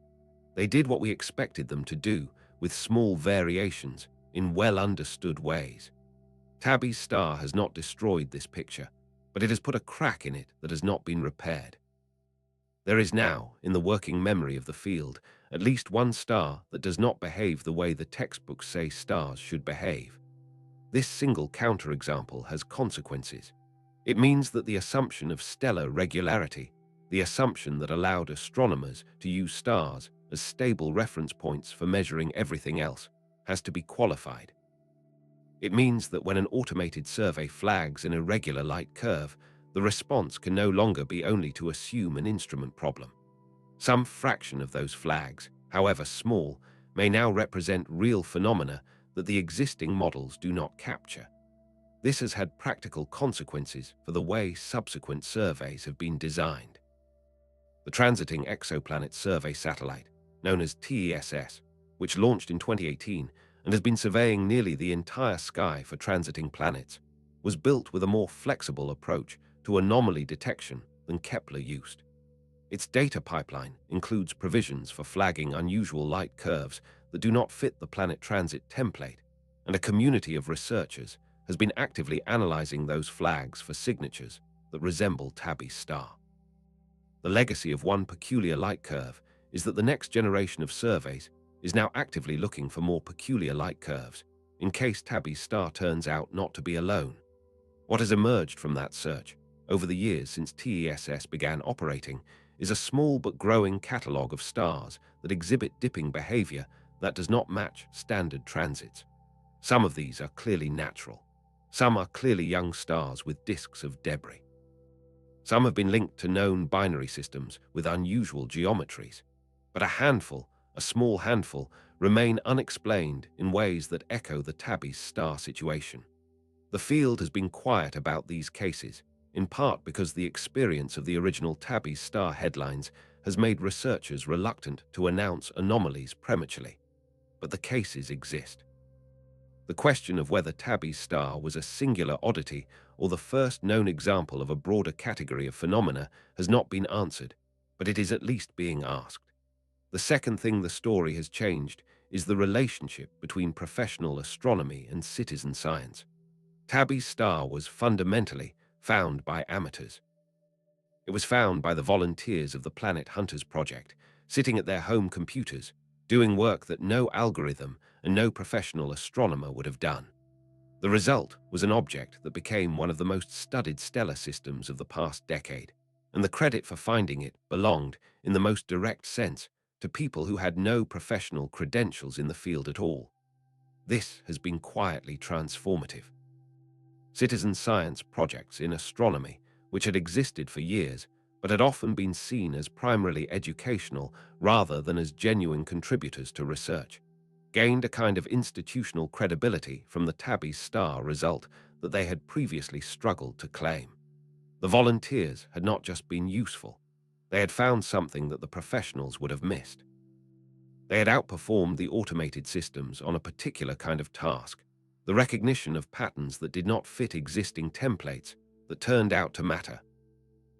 They did what we expected them to do, with small variations, in well-understood ways. Tabby's star has not destroyed this picture, but it has put a crack in it that has not been repaired. There is now, in the working memory of the field, at least one star that does not behave the way the textbooks say stars should behave. This single counterexample has consequences. It means that the assumption of stellar regularity, the assumption that allowed astronomers to use stars as stable reference points for measuring everything else, has to be qualified. It means that when an automated survey flags an irregular light curve, the response can no longer be only to assume an instrument problem. Some fraction of those flags, however small, may now represent real phenomena that the existing models do not capture. This has had practical consequences for the way subsequent surveys have been designed. The Transiting Exoplanet Survey Satellite, known as TESS, which launched in 2018 and has been surveying nearly the entire sky for transiting planets, was built with a more flexible approach to anomaly detection than Kepler used. Its data pipeline includes provisions for flagging unusual light curves that do not fit the planet transit template, and a community of researchers has been actively analyzing those flags for signatures that resemble Tabby's star. The legacy of one peculiar light curve is that the next generation of surveys is now actively looking for more peculiar light curves, in case Tabby's star turns out not to be alone. What has emerged from that search, over the years since TESS began operating, is a small but growing catalogue of stars that exhibit dipping behavior that does not match standard transits. Some of these are clearly natural. Some are clearly young stars with disks of debris. Some have been linked to known binary systems with unusual geometries. But a small handful, remain unexplained in ways that echo the Tabby star situation. The field has been quiet about these cases, in part because the experience of the original Tabby star headlines has made researchers reluctant to announce anomalies prematurely. But the cases exist. The question of whether Tabby's star was a singular oddity or the first known example of a broader category of phenomena has not been answered, but it is at least being asked. The second thing the story has changed is the relationship between professional astronomy and citizen science. Tabby's star was fundamentally found by amateurs. It was found by the volunteers of the Planet Hunters Project, sitting at their home computers, doing work that no algorithm and no professional astronomer would have done. The result was an object that became one of the most studied stellar systems of the past decade, and the credit for finding it belonged, in the most direct sense, to people who had no professional credentials in the field at all. This has been quietly transformative. Citizen science projects in astronomy, which had existed for years but had often been seen as primarily educational rather than as genuine contributors to research, gained a kind of institutional credibility from the Tabby star result that they had previously struggled to claim. The volunteers had not just been useful, they had found something that the professionals would have missed. They had outperformed the automated systems on a particular kind of task, the recognition of patterns that did not fit existing templates that turned out to matter.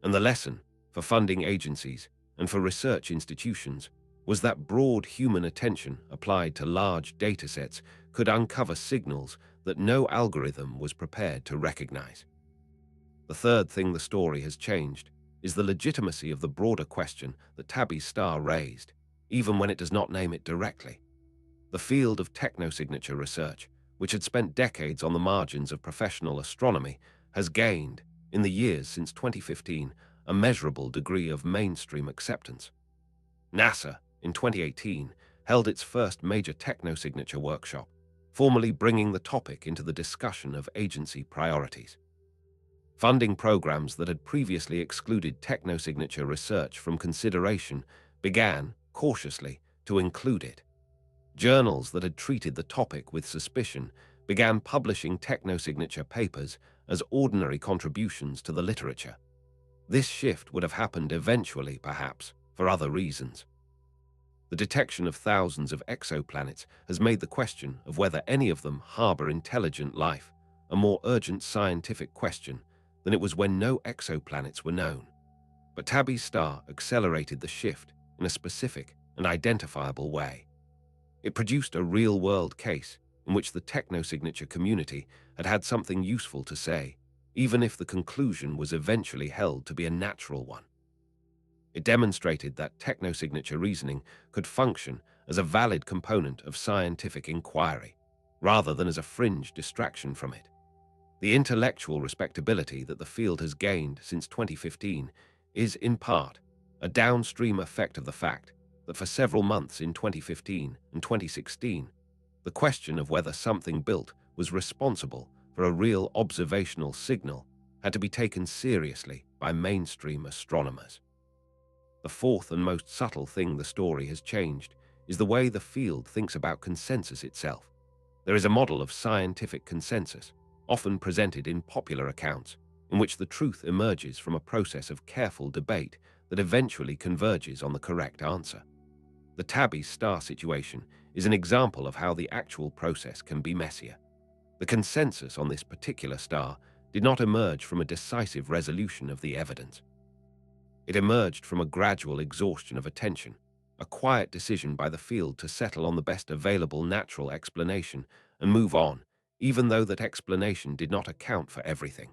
And the lesson, for funding agencies and for research institutions, was that broad human attention applied to large datasets could uncover signals that no algorithm was prepared to recognize. The third thing the story has changed is the legitimacy of the broader question that Tabby's star raised, even when it does not name it directly. The field of technosignature research, which had spent decades on the margins of professional astronomy, has gained, in the years since 2015, a measurable degree of mainstream acceptance. NASA, in 2018, held its first major technosignature workshop, formally bringing the topic into the discussion of agency priorities. Funding programs that had previously excluded technosignature research from consideration began, cautiously, to include it. Journals that had treated the topic with suspicion began publishing technosignature papers as ordinary contributions to the literature. This shift would have happened eventually, perhaps, for other reasons. The detection of thousands of exoplanets has made the question of whether any of them harbor intelligent life a more urgent scientific question than it was when no exoplanets were known. But Tabby's star accelerated the shift in a specific and identifiable way. It produced a real-world case in which the technosignature community had had something useful to say, even if the conclusion was eventually held to be a natural one. It demonstrated that technosignature reasoning could function as a valid component of scientific inquiry, rather than as a fringe distraction from it. The intellectual respectability that the field has gained since 2015 is, in part, a downstream effect of the fact that for several months in 2015 and 2016, the question of whether something built was responsible for a real observational signal had to be taken seriously by mainstream astronomers. The fourth and most subtle thing the story has changed is the way the field thinks about consensus itself. There is a model of scientific consensus, often presented in popular accounts, in which the truth emerges from a process of careful debate that eventually converges on the correct answer. The Tabby star situation is an example of how the actual process can be messier. The consensus on this particular star did not emerge from a decisive resolution of the evidence. It emerged from a gradual exhaustion of attention, a quiet decision by the field to settle on the best available natural explanation and move on, even though that explanation did not account for everything.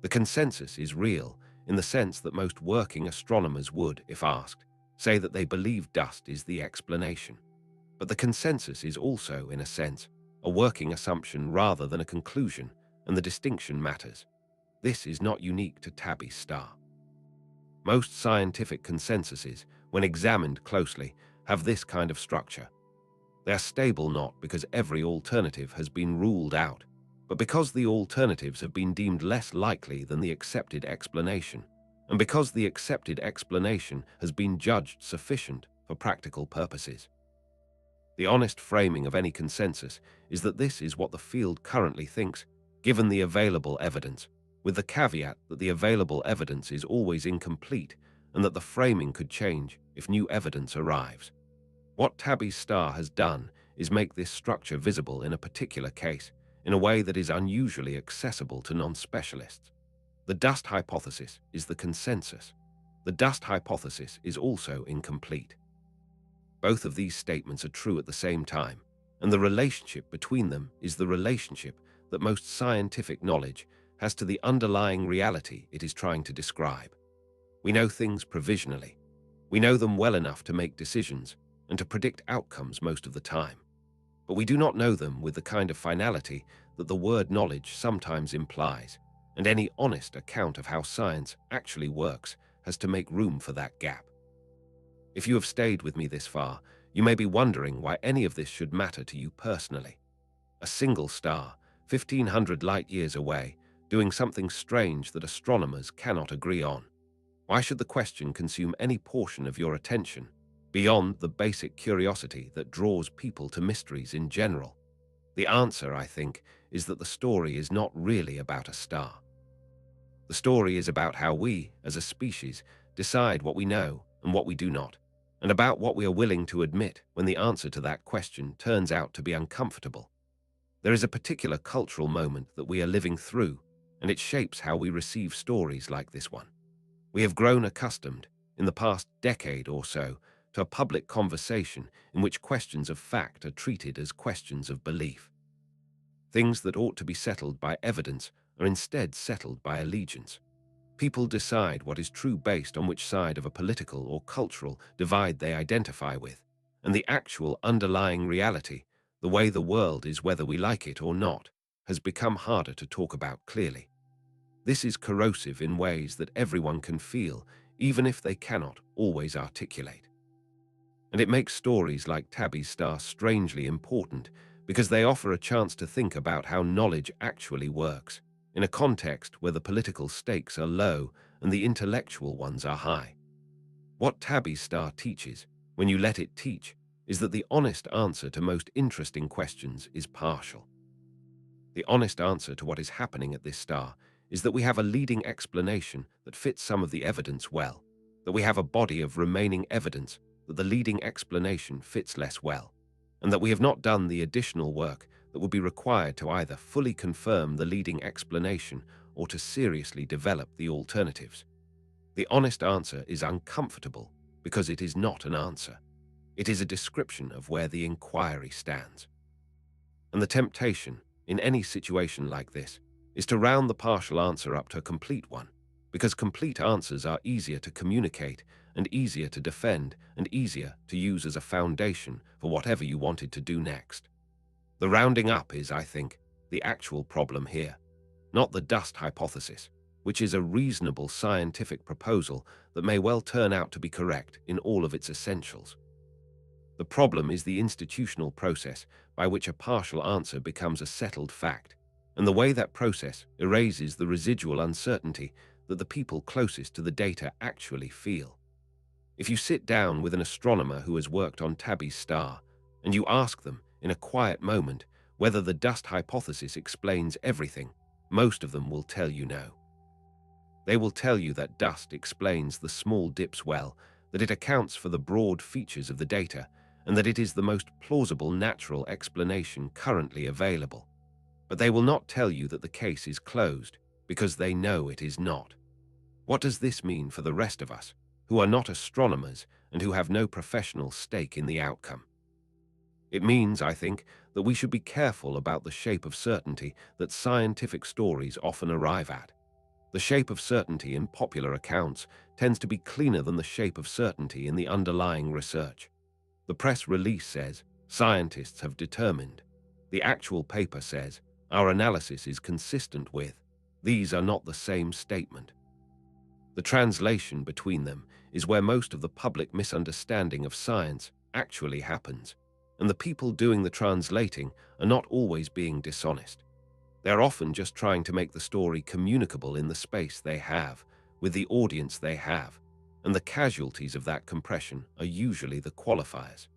The consensus is real in the sense that most working astronomers would, if asked, say that they believe dust is the explanation. But the consensus is also, in a sense, a working assumption rather than a conclusion, and the distinction matters. This is not unique to Tabby's star. Most scientific consensuses, when examined closely, have this kind of structure. They are stable not because every alternative has been ruled out, but because the alternatives have been deemed less likely than the accepted explanation, and because the accepted explanation has been judged sufficient for practical purposes. The honest framing of any consensus is that this is what the field currently thinks, given the available evidence, with the caveat that the available evidence is always incomplete and that the framing could change if new evidence arrives. What Tabby's star has done is make this structure visible in a particular case, in a way that is unusually accessible to non-specialists. The dust hypothesis is the consensus. The dust hypothesis is also incomplete. Both of these statements are true at the same time, and the relationship between them is the relationship that most scientific knowledge has to the underlying reality it is trying to describe. We know things provisionally. We know them well enough to make decisions and to predict outcomes most of the time. But we do not know them with the kind of finality that the word knowledge sometimes implies, and any honest account of how science actually works has to make room for that gap. If you have stayed with me this far, you may be wondering why any of this should matter to you personally. A single star, 1,500 light-years away, doing something strange that astronomers cannot agree on. Why should the question consume any portion of your attention, beyond the basic curiosity that draws people to mysteries in general? The answer, I think, is that the story is not really about a star. The story is about how we, as a species, decide what we know and what we do not, and about what we are willing to admit when the answer to that question turns out to be uncomfortable. There is a particular cultural moment that we are living through, and it shapes how we receive stories like this one. We have grown accustomed, in the past decade or so, to a public conversation in which questions of fact are treated as questions of belief. Things that ought to be settled by evidence are instead settled by allegiance. People decide what is true based on which side of a political or cultural divide they identify with, and the actual underlying reality, the way the world is whether we like it or not, has become harder to talk about clearly. This is corrosive in ways that everyone can feel, even if they cannot always articulate. And it makes stories like Tabby's Star strangely important because they offer a chance to think about how knowledge actually works, in a context where the political stakes are low and the intellectual ones are high. What Tabby's Star teaches, when you let it teach, is that the honest answer to most interesting questions is partial. The honest answer to what is happening at this star is that we have a leading explanation that fits some of the evidence well, that we have a body of remaining evidence that the leading explanation fits less well, and that we have not done the additional work that would be required to either fully confirm the leading explanation or to seriously develop the alternatives. The honest answer is uncomfortable because it is not an answer. It is a description of where the inquiry stands. And the temptation, in any situation like this, is to round the partial answer up to a complete one, because complete answers are easier to communicate and easier to defend and easier to use as a foundation for whatever you wanted to do next. The rounding up is, I think, the actual problem here, not the dust hypothesis, which is a reasonable scientific proposal that may well turn out to be correct in all of its essentials. The problem is the institutional process by which a partial answer becomes a settled fact, and the way that process erases the residual uncertainty that the people closest to the data actually feel. If you sit down with an astronomer who has worked on Tabby's star, and you ask them, in a quiet moment, whether the dust hypothesis explains everything, most of them will tell you no. They will tell you that dust explains the small dips well, that it accounts for the broad features of the data, and that it is the most plausible natural explanation currently available. But they will not tell you that the case is closed, because they know it is not. What does this mean for the rest of us, who are not astronomers and who have no professional stake in the outcome? It means, I think, that we should be careful about the shape of certainty that scientific stories often arrive at. The shape of certainty in popular accounts tends to be cleaner than the shape of certainty in the underlying research. The press release says, "Scientists have determined." The actual paper says, "Our analysis is consistent with." These are not the same statement. The translation between them is where most of the public misunderstanding of science actually happens, and the people doing the translating are not always being dishonest. They are often just trying to make the story communicable in the space they have, with the audience they have, and the casualties of that compression are usually the qualifiers.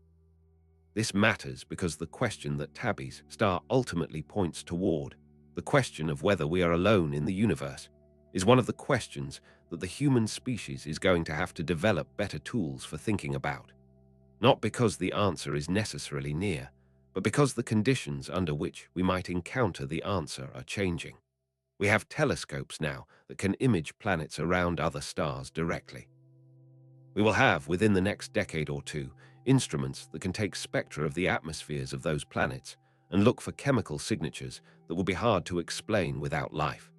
This matters because the question that Tabby's star ultimately points toward, the question of whether we are alone in the universe, is one of the questions that the human species is going to have to develop better tools for thinking about. Not because the answer is necessarily near, but because the conditions under which we might encounter the answer are changing. We have telescopes now that can image planets around other stars directly. We will have, within the next decade or two, instruments that can take spectra of the atmospheres of those planets and look for chemical signatures that will be hard to explain without life.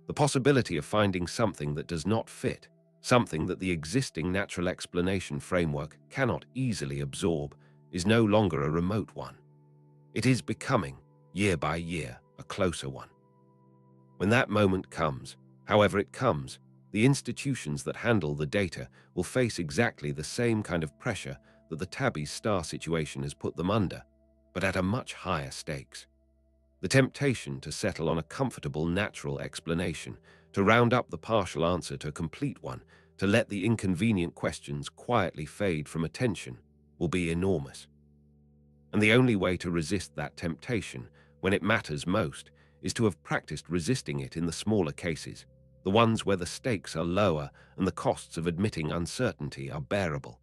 The possibility of finding something that does not fit, something that the existing natural explanation framework cannot easily absorb, is no longer a remote one. It is becoming, year by year, a closer one. When that moment comes, however it comes, the institutions that handle the data will face exactly the same kind of pressure that the Tabby star situation has put them under, but at a much higher stakes. The temptation to settle on a comfortable natural explanation, to round up the partial answer to a complete one, to let the inconvenient questions quietly fade from attention, will be enormous. And the only way to resist that temptation, when it matters most, is to have practiced resisting it in the smaller cases, the ones where the stakes are lower and the costs of admitting uncertainty are bearable.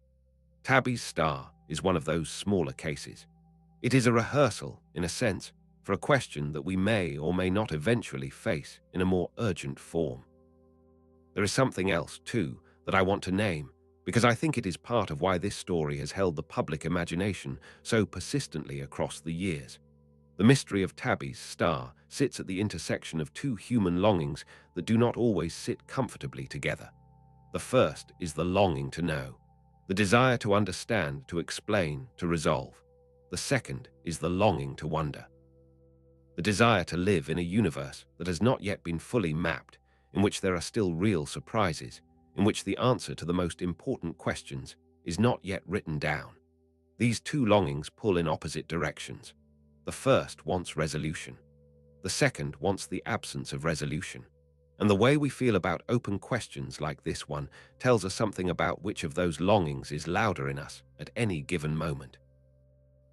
Tabby's star is one of those smaller cases. It is a rehearsal, in a sense, for a question that we may or may not eventually face in a more urgent form. There is something else, too, that I want to name, because I think it is part of why this story has held the public imagination so persistently across the years. The mystery of Tabby's star sits at the intersection of two human longings that do not always sit comfortably together. The first is the longing to know, the desire to understand, to explain, to resolve. The second is the longing to wonder, the desire to live in a universe that has not yet been fully mapped, in which there are still real surprises, in which the answer to the most important questions is not yet written down. These two longings pull in opposite directions. The first wants resolution. The second wants the absence of resolution. And the way we feel about open questions like this one tells us something about which of those longings is louder in us at any given moment.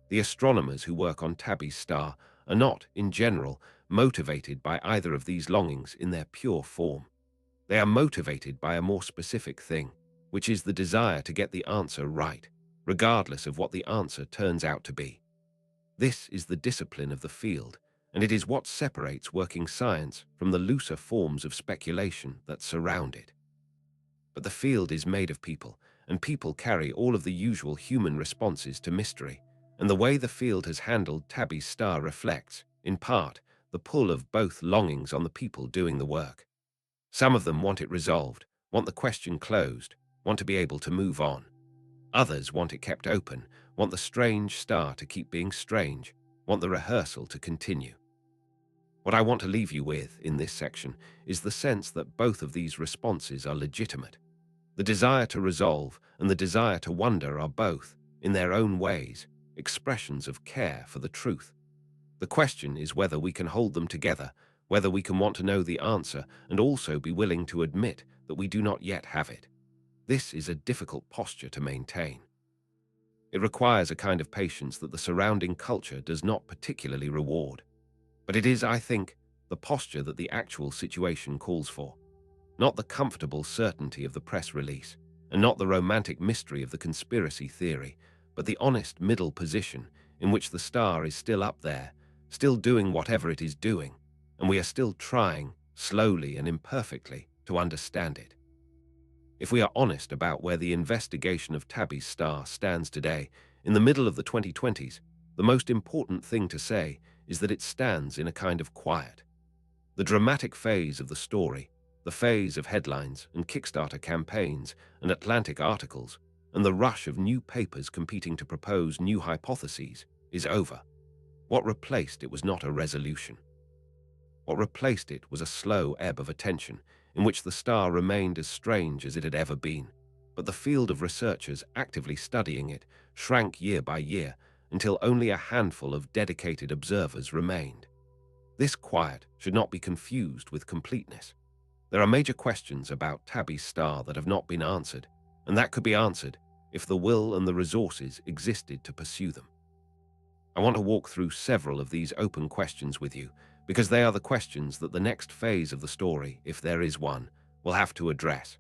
The astronomers who work on Tabby's star are not, in general, motivated by either of these longings in their pure form. They are motivated by a more specific thing, which is the desire to get the answer right, regardless of what the answer turns out to be. This is the discipline of the field, and it is what separates working science from the looser forms of speculation that surround it. But the field is made of people, and people carry all of the usual human responses to mystery, and the way the field has handled Tabby's star reflects, in part, the pull of both longings on the people doing the work. Some of them want it resolved, want the question closed, want to be able to move on. Others want it kept open, want the strange star to keep being strange, want the rehearsal to continue. What I want to leave you with in this section is the sense that both of these responses are legitimate. The desire to resolve and the desire to wonder are both, in their own ways, expressions of care for the truth. The question is whether we can hold them together, whether we can want to know the answer and also be willing to admit that we do not yet have it. This is a difficult posture to maintain. It requires a kind of patience that the surrounding culture does not particularly reward. But it is, I think, the posture that the actual situation calls for. Not the comfortable certainty of the press release, and not the romantic mystery of the conspiracy theory, but the honest middle position in which the star is still up there, still doing whatever it is doing, and we are still trying, slowly and imperfectly, to understand it. If we are honest about where the investigation of Tabby's star stands today, in the middle of the 2020s, the most important thing to say is that it stands in a kind of quiet. The dramatic phase of the story, the phase of headlines and Kickstarter campaigns and Atlantic articles, and the rush of new papers competing to propose new hypotheses, is over. What replaced it was not a resolution. What replaced it was a slow ebb of attention, in which the star remained as strange as it had ever been, but the field of researchers actively studying it shrank year by year until only a handful of dedicated observers remained. This quiet should not be confused with completeness. There are major questions about Tabby's star that have not been answered, and that could be answered if the will and the resources existed to pursue them. I want to walk through several of these open questions with you, because they are the questions that the next phase of the story, if there is one, will have to address.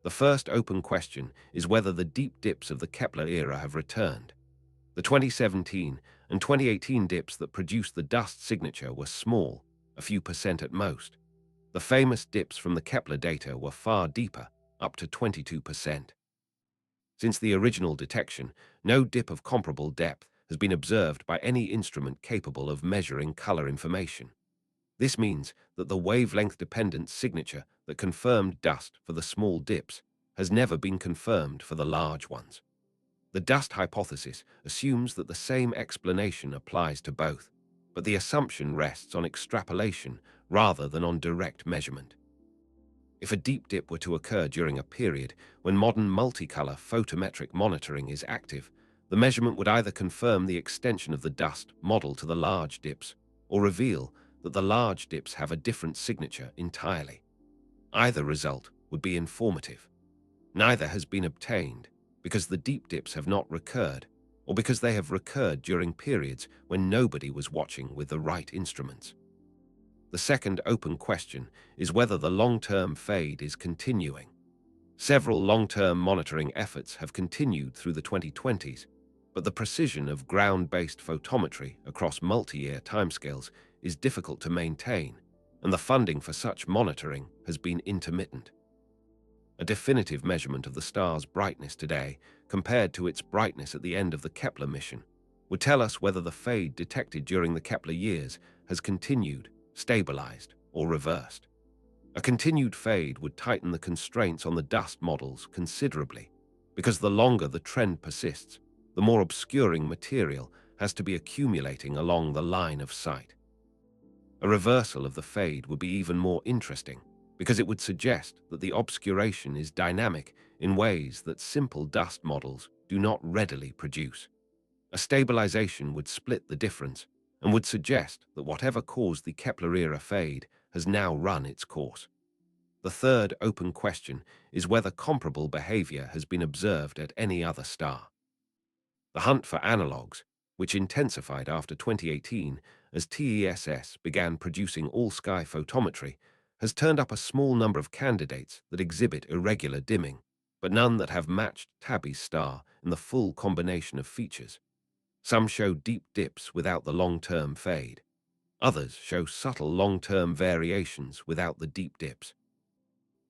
The first open question is whether the deep dips of the Kepler era have returned. The 2017 and 2018 dips that produced the dust signature were small, a few percent at most. The famous dips from the Kepler data were far deeper, up to 22%. Since the original detection, no dip of comparable depth has been observed by any instrument capable of measuring color information. This means that the wavelength-dependent signature that confirmed dust for the small dips has never been confirmed for the large ones. The dust hypothesis assumes that the same explanation applies to both, but the assumption rests on extrapolation rather than on direct measurement. If a deep dip were to occur during a period when modern multicolor photometric monitoring is active, the measurement would either confirm the extension of the dust model to the large dips or reveal that the large dips have a different signature entirely. Either result would be informative. Neither has been obtained because the deep dips have not recurred, or because they have recurred during periods when nobody was watching with the right instruments. The second open question is whether the long-term fade is continuing. Several long-term monitoring efforts have continued through the 2020s, but the precision of ground-based photometry across multi-year timescales is difficult to maintain, and the funding for such monitoring has been intermittent. A definitive measurement of the star's brightness today, compared to its brightness at the end of the Kepler mission, would tell us whether the fade detected during the Kepler years has continued, stabilized, or reversed. A continued fade would tighten the constraints on the dust models considerably, because the longer the trend persists, the more obscuring material has to be accumulating along the line of sight. A reversal of the fade would be even more interesting, because it would suggest that the obscuration is dynamic in ways that simple dust models do not readily produce. A stabilization would split the difference and would suggest that whatever caused the Kepler-era fade has now run its course. The third open question is whether comparable behavior has been observed at any other star. The hunt for analogues, which intensified after 2018 as TESS began producing all-sky photometry, has turned up a small number of candidates that exhibit irregular dimming, but none that have matched Tabby's star in the full combination of features. Some show deep dips without the long-term fade. Others show subtle long-term variations without the deep dips.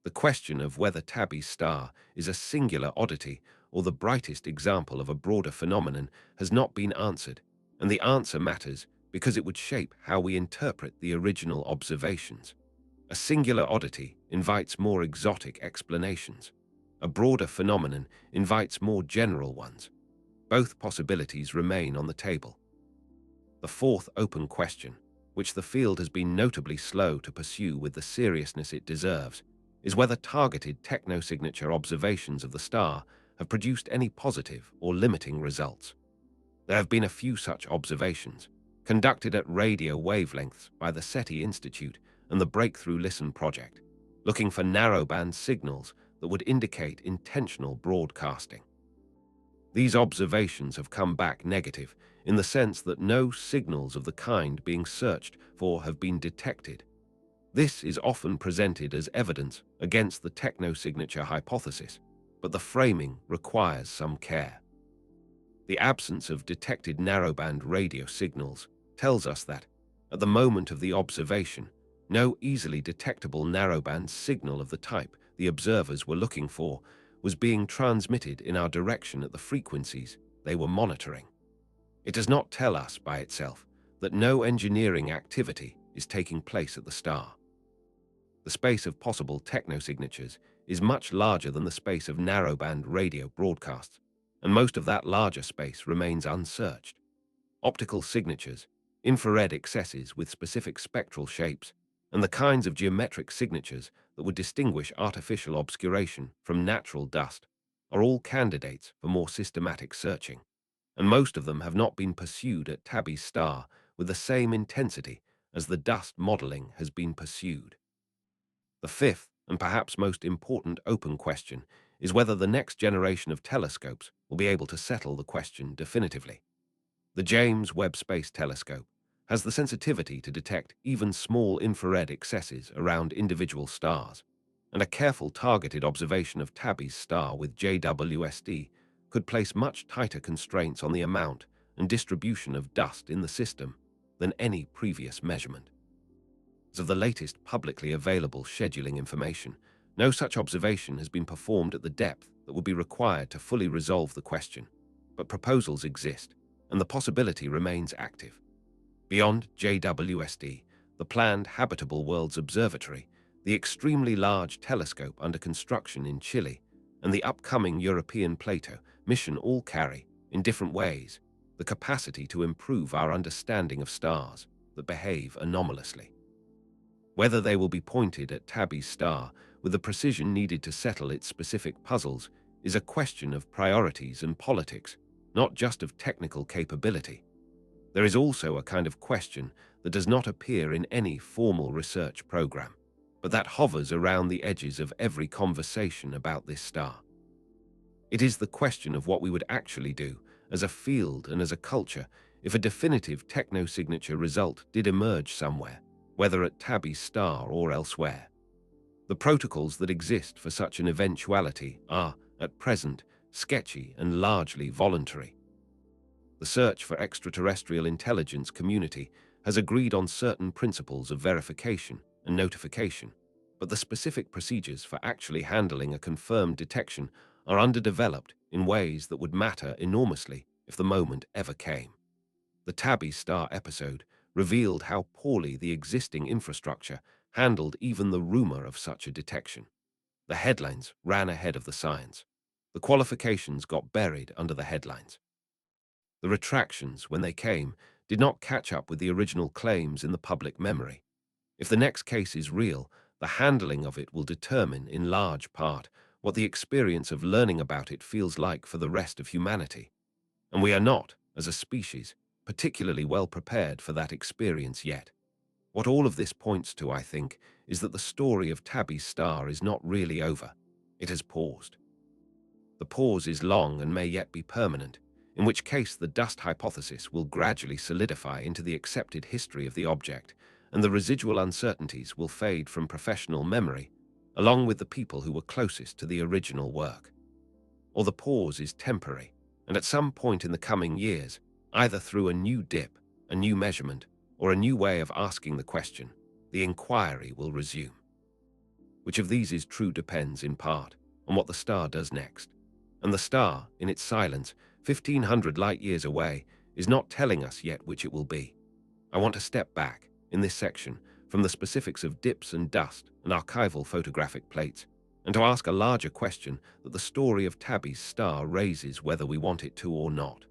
The question of whether Tabby's star is a singular oddity or the brightest example of a broader phenomenon has not been answered, and the answer matters because it would shape how we interpret the original observations. A singular oddity invites more exotic explanations. A broader phenomenon invites more general ones. Both possibilities remain on the table. The fourth open question, which the field has been notably slow to pursue with the seriousness it deserves, is whether targeted technosignature observations of the star have produced any positive or limiting results. There have been a few such observations, conducted at radio wavelengths by the SETI Institute and the Breakthrough Listen project, looking for narrowband signals that would indicate intentional broadcasting. These observations have come back negative in the sense that no signals of the kind being searched for have been detected. This is often presented as evidence against the technosignature hypothesis, but the framing requires some care. The absence of detected narrowband radio signals tells us that, at the moment of the observation, no easily detectable narrowband signal of the type the observers were looking for was being transmitted in our direction at the frequencies they were monitoring. It does not tell us by itself that no engineering activity is taking place at the star. The space of possible technosignatures is much larger than the space of narrowband radio broadcasts, and most of that larger space remains unsearched. Optical signatures, infrared excesses with specific spectral shapes, and the kinds of geometric signatures that would distinguish artificial obscuration from natural dust are all candidates for more systematic searching, and most of them have not been pursued at Tabby's star with the same intensity as the dust modeling has been pursued. The fifth, and perhaps most important open question, is whether the next generation of telescopes will be able to settle the question definitively. The James Webb Space Telescope has the sensitivity to detect even small infrared excesses around individual stars, and a careful targeted observation of Tabby's star with JWST could place much tighter constraints on the amount and distribution of dust in the system than any previous measurement. As of the latest publicly available scheduling information, no such observation has been performed at the depth that would be required to fully resolve the question, but proposals exist, and the possibility remains active. Beyond JWST, the planned Habitable Worlds Observatory, the extremely large telescope under construction in Chile, and the upcoming European Plato mission all carry, in different ways, the capacity to improve our understanding of stars that behave anomalously. Whether they will be pointed at Tabby's star with the precision needed to settle its specific puzzles is a question of priorities and politics, not just of technical capability. There is also a kind of question that does not appear in any formal research program, but that hovers around the edges of every conversation about this star. It is the question of what we would actually do as a field and as a culture if a definitive technosignature result did emerge somewhere, whether at Tabby's star or elsewhere. The protocols that exist for such an eventuality are, at present, sketchy and largely voluntary. The search for extraterrestrial intelligence community has agreed on certain principles of verification and notification, but the specific procedures for actually handling a confirmed detection are underdeveloped in ways that would matter enormously if the moment ever came. The Tabby Star episode revealed how poorly the existing infrastructure handled even the rumor of such a detection. The headlines ran ahead of the science. The qualifications got buried under the headlines. The retractions, when they came, did not catch up with the original claims in the public memory. If the next case is real, the handling of it will determine, in large part, what the experience of learning about it feels like for the rest of humanity. And we are not, as a species, particularly well prepared for that experience yet. What all of this points to, I think, is that the story of Tabby's star is not really over. It has paused. The pause is long and may yet be permanent, in which case the dust hypothesis will gradually solidify into the accepted history of the object, and the residual uncertainties will fade from professional memory, along with the people who were closest to the original work. Or the pause is temporary, and at some point in the coming years, either through a new dip, a new measurement, or a new way of asking the question, the inquiry will resume. Which of these is true depends, in part, on what the star does next. And the star, in its silence, 1,500 light-years away, is not telling us yet which it will be. I want to step back, in this section, from the specifics of dips and dust and archival photographic plates, and to ask a larger question that the story of Tabby's star raises whether we want it to or not.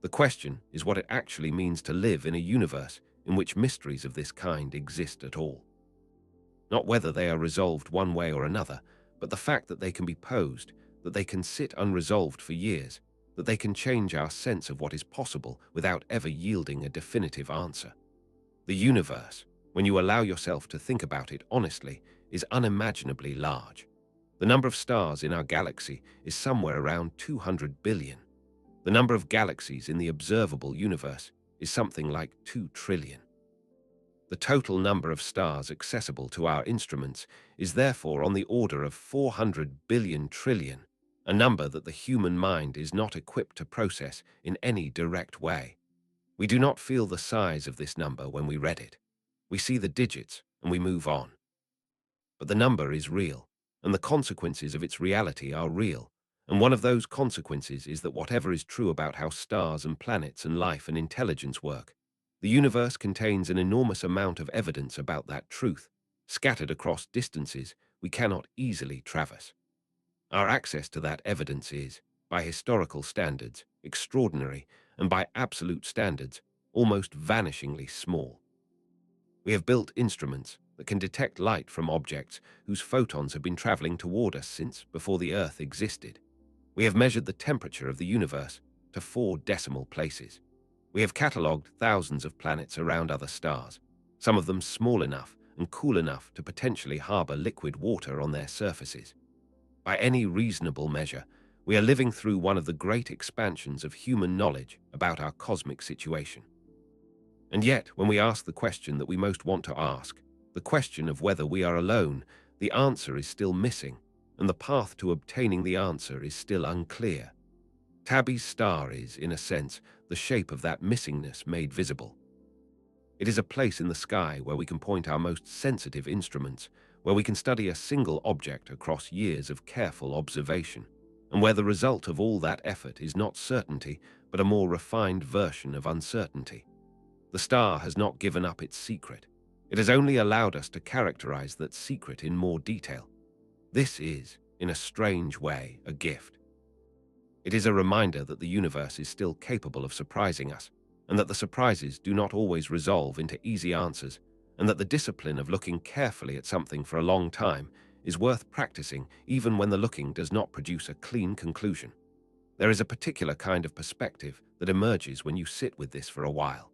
The question is what it actually means to live in a universe in which mysteries of this kind exist at all. Not whether they are resolved one way or another, but the fact that they can be posed, that they can sit unresolved for years, that they can change our sense of what is possible without ever yielding a definitive answer. The universe, when you allow yourself to think about it honestly, is unimaginably large. The number of stars in our galaxy is somewhere around 200 billion. The number of galaxies in the observable universe is something like 2 trillion. The total number of stars accessible to our instruments is therefore on the order of 400 billion trillion, a number that the human mind is not equipped to process in any direct way. We do not feel the size of this number when we read it. We see the digits and we move on. But the number is real, and the consequences of its reality are real, and one of those consequences is that whatever is true about how stars and planets and life and intelligence work, the universe contains an enormous amount of evidence about that truth, scattered across distances we cannot easily traverse. Our access to that evidence is, by historical standards, extraordinary, and by absolute standards, almost vanishingly small. We have built instruments that can detect light from objects whose photons have been traveling toward us since before the Earth existed. We have measured the temperature of the universe to 4 decimal places. We have catalogued thousands of planets around other stars, some of them small enough and cool enough to potentially harbor liquid water on their surfaces. By any reasonable measure, We are living through one of the great expansions of human knowledge about our cosmic situation. And yet, when we ask the question that we most want to ask, the question of whether we are alone, the answer is still missing, and the path to obtaining the answer is still unclear. Tabby's star is, in a sense, the shape of that missingness made visible. It is a place in the sky where we can point our most sensitive instruments, where we can study a single object across years of careful observation, and where the result of all that effort is not certainty, but a more refined version of uncertainty. The star has not given up its secret. It has only allowed us to characterize that secret in more detail. This is, in a strange way, a gift. It is a reminder that the universe is still capable of surprising us, and that the surprises do not always resolve into easy answers, and that the discipline of looking carefully at something for a long time is worth practicing even when the looking does not produce a clean conclusion. There is a particular kind of perspective that emerges when you sit with this for a while.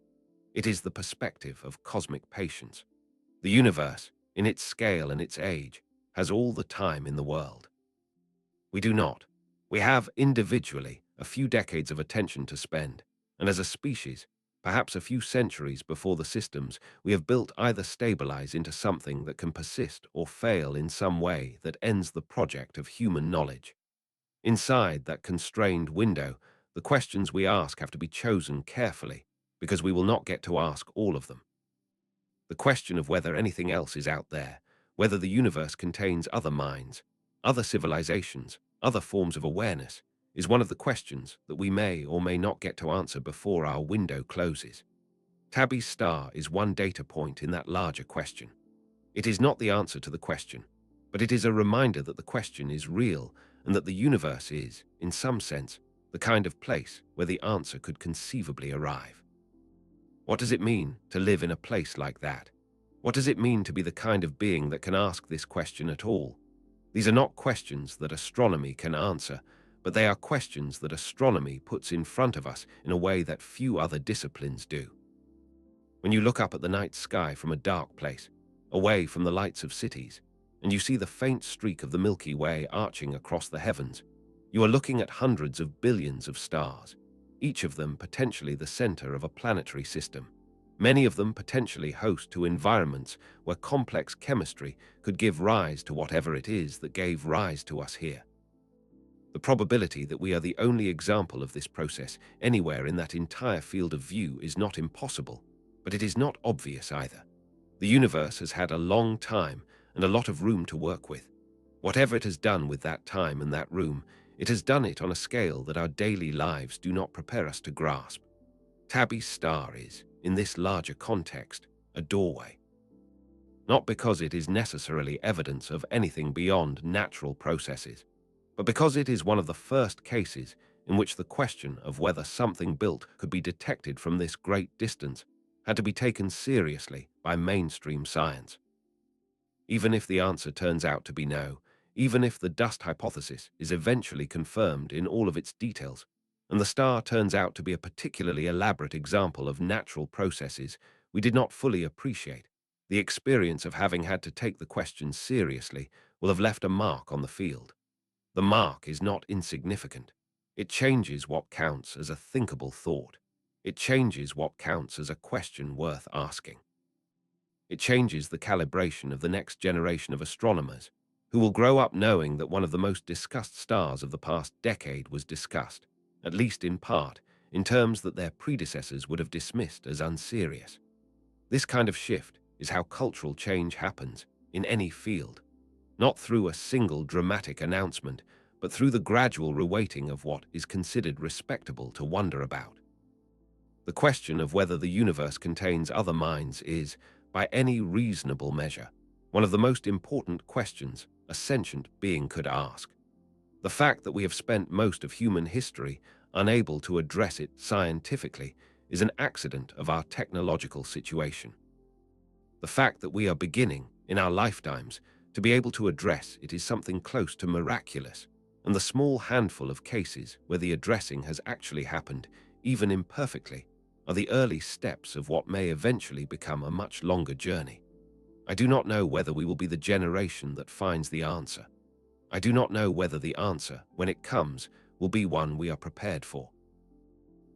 It is the perspective of cosmic patience. The universe, in its scale and its age, has all the time in the world. We do not. We have, individually, a few decades of attention to spend, and as a species, perhaps a few centuries before the systems we have built either stabilize into something that can persist or fail in some way that ends the project of human knowledge. Inside that constrained window, the questions we ask have to be chosen carefully, because we will not get to ask all of them. The question of whether anything else is out there, whether the universe contains other minds, other civilizations, other forms of awareness, is one of the questions that we may or may not get to answer before our window closes. Tabby's star is one data point in that larger question. It is not the answer to the question, but it is a reminder that the question is real and that the universe is, in some sense, the kind of place where the answer could conceivably arrive. What does it mean to live in a place like that? What does it mean to be the kind of being that can ask this question at all? These are not questions that astronomy can answer, but they are questions that astronomy puts in front of us in a way that few other disciplines do. When you look up at the night sky from a dark place, away from the lights of cities, and you see the faint streak of the Milky Way arching across the heavens, you are looking at hundreds of billions of stars, each of them potentially the center of a planetary system. Many of them potentially host to environments where complex chemistry could give rise to whatever it is that gave rise to us here. The probability that we are the only example of this process anywhere in that entire field of view is not impossible, but it is not obvious either. The universe has had a long time and a lot of room to work with. Whatever it has done with that time and that room, it has done it on a scale that our daily lives do not prepare us to grasp. Tabby's star is, in this larger context, a doorway. Not because it is necessarily evidence of anything beyond natural processes, but because it is one of the first cases in which the question of whether something built could be detected from this great distance had to be taken seriously by mainstream science. Even if the answer turns out to be no, even if the dust hypothesis is eventually confirmed in all of its details, and the star turns out to be a particularly elaborate example of natural processes we did not fully appreciate, the experience of having had to take the question seriously will have left a mark on the field. The mark is not insignificant. It changes what counts as a thinkable thought. It changes what counts as a question worth asking. It changes the calibration of the next generation of astronomers, who will grow up knowing that one of the most discussed stars of the past decade was discussed, at least in part, in terms that their predecessors would have dismissed as unserious. This kind of shift is how cultural change happens in any field, not through a single dramatic announcement, but through the gradual reweighting of what is considered respectable to wonder about. The question of whether the universe contains other minds is, by any reasonable measure, one of the most important questions a sentient being could ask. The fact that we have spent most of human history unable to address it scientifically is an accident of our technological situation. The fact that we are beginning, in our lifetimes, to be able to address it is something close to miraculous, and the small handful of cases where the addressing has actually happened, even imperfectly, are the early steps of what may eventually become a much longer journey. I do not know whether we will be the generation that finds the answer. I do not know whether the answer, when it comes, will be one we are prepared for.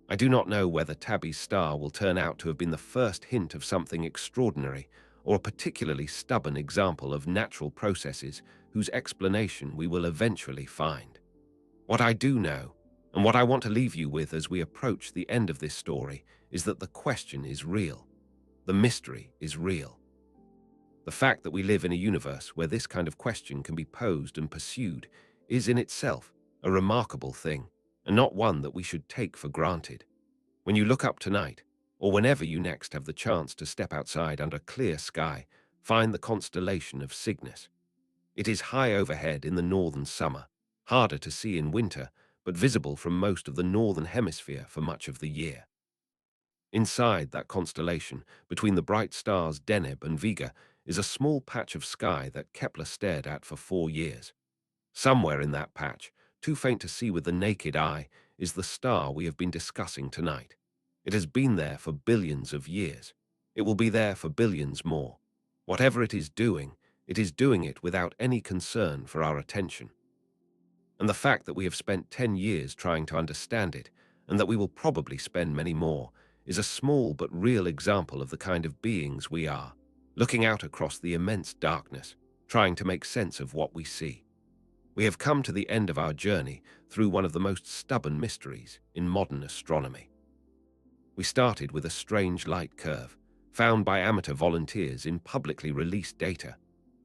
I do not know whether Tabby's star will turn out to have been the first hint of something extraordinary or a particularly stubborn example of natural processes whose explanation we will eventually find. What I do know, and what I want to leave you with as we approach the end of this story, is that the question is real. The mystery is real. The fact that we live in a universe where this kind of question can be posed and pursued is in itself a remarkable thing, and not one that we should take for granted. When you look up tonight, or whenever you next have the chance to step outside under clear sky, find the constellation of Cygnus. It is high overhead in the northern summer, harder to see in winter, but visible from most of the northern hemisphere for much of the year. Inside that constellation, between the bright stars Deneb and Vega, is a small patch of sky that Kepler stared at for 4 years. Somewhere in that patch, too faint to see with the naked eye, is the star we have been discussing tonight. It has been there for billions of years. It will be there for billions more. Whatever it is doing it without any concern for our attention. And the fact that we have spent 10 years trying to understand it, and that we will probably spend many more, is a small but real example of the kind of beings we are, looking out across the immense darkness, trying to make sense of what we see. We have come to the end of our journey through one of the most stubborn mysteries in modern astronomy. We started with a strange light curve, found by amateur volunteers in publicly released data,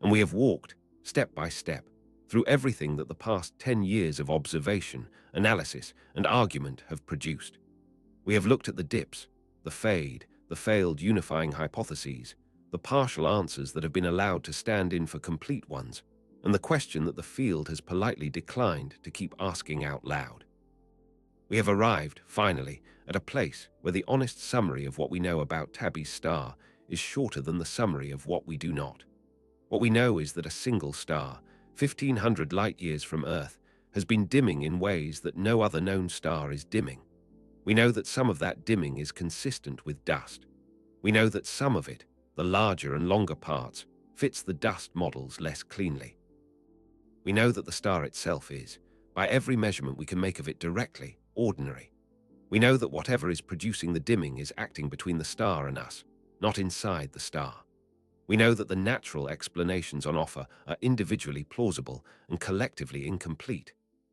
and we have walked, step by step, through everything that the past 10 years of observation, analysis, and argument have produced. We have looked at the dips, the fade, the failed unifying hypotheses, the partial answers that have been allowed to stand in for complete ones, and the question that the field has politely declined to keep asking out loud. We have arrived, finally, at a place where the honest summary of what we know about Tabby's star is shorter than the summary of what we do not. What we know is that a single star, 1,500 light-years from Earth, has been dimming in ways that no other known star is dimming. We know that some of that dimming is consistent with dust. We know that some of it, the larger and longer parts, fits the dust models less cleanly. We know that the star itself is, by every measurement we can make of it directly, ordinary. We know that whatever is producing the dimming is acting between the star and us, not inside the star. We know that the natural explanations on offer are individually plausible and collectively incomplete.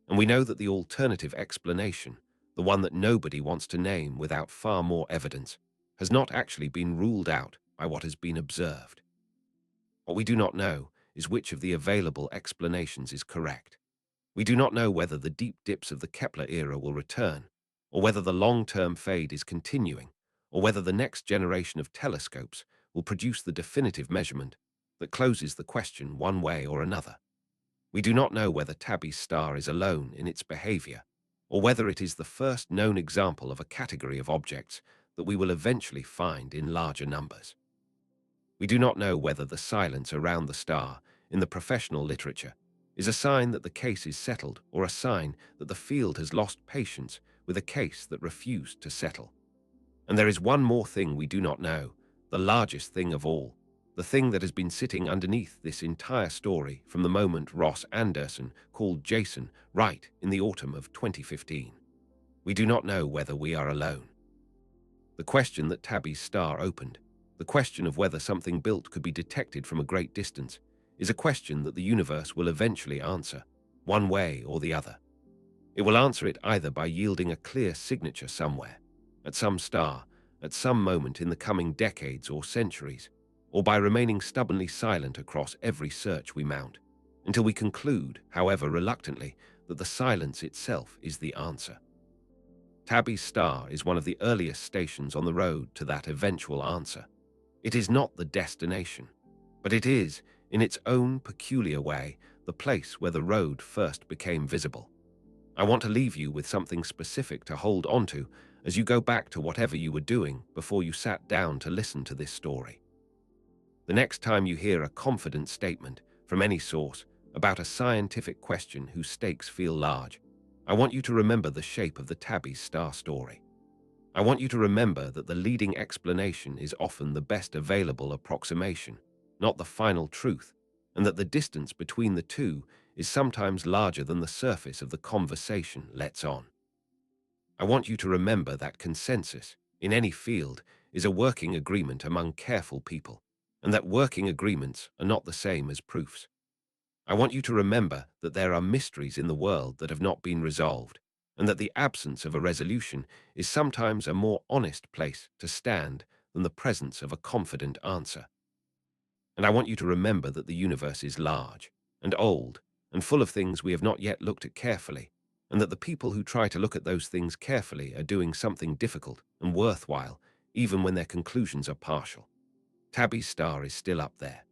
And we know that the alternative explanation, the one that nobody wants to name without far more evidence, has not actually been ruled out by what has been observed. What we do not know is which of the available explanations is correct. We do not know whether the deep dips of the Kepler era will return, or whether the long-term fade is continuing, or whether the next generation of telescopes will produce the definitive measurement that closes the question one way or another. We do not know whether Tabby's star is alone in its behavior, or whether it is the first known example of a category of objects that we will eventually find in larger numbers. We do not know whether the silence around the star, in the professional literature, is a sign that the case is settled or a sign that the field has lost patience with a case that refused to settle. And there is one more thing we do not know, the largest thing of all, the thing that has been sitting underneath this entire story from the moment Ross Anderson called Jason right in the autumn of 2015. We do not know whether we are alone. The question that Tabby's star opened, the question of whether something built could be detected from a great distance, is a question that the universe will eventually answer, one way or the other. It will answer it either by yielding a clear signature somewhere, at some star, at some moment in the coming decades or centuries, or by remaining stubbornly silent across every search we mount, until we conclude, however reluctantly, that the silence itself is the answer. Tabby's star is one of the earliest stations on the road to that eventual answer. It is not the destination, but it is, in its own peculiar way, the place where the road first became visible. I want to leave you with something specific to hold onto as you go back to whatever you were doing before you sat down to listen to this story. The next time you hear a confident statement from any source about a scientific question whose stakes feel large, I want you to remember the shape of the Tabby's star story. I want you to remember that the leading explanation is often the best available approximation, not the final truth, and that the distance between the two is sometimes larger than the surface of the conversation lets on. I want you to remember that consensus, in any field, is a working agreement among careful people, and that working agreements are not the same as proofs. I want you to remember that there are mysteries in the world that have not been resolved, and that the absence of a resolution is sometimes a more honest place to stand than the presence of a confident answer. And I want you to remember that the universe is large and old and full of things we have not yet looked at carefully, and that the people who try to look at those things carefully are doing something difficult and worthwhile, even when their conclusions are partial. Tabby's star is still up there.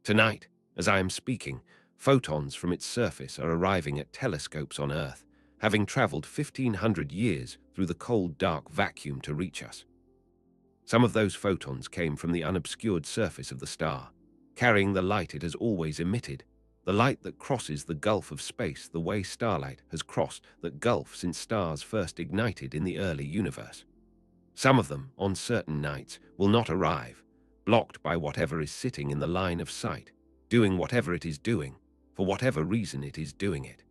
Tonight, as I am speaking, photons from its surface are arriving at telescopes on Earth, having traveled 1,500 years through the cold, dark vacuum to reach us. Some of those photons came from the unobscured surface of the star, carrying the light it has always emitted, the light that crosses the gulf of space the way starlight has crossed that gulf since stars first ignited in the early universe. Some of them, on certain nights, will not arrive, blocked by whatever is sitting in the line of sight, doing whatever it is doing, for whatever reason it is doing it.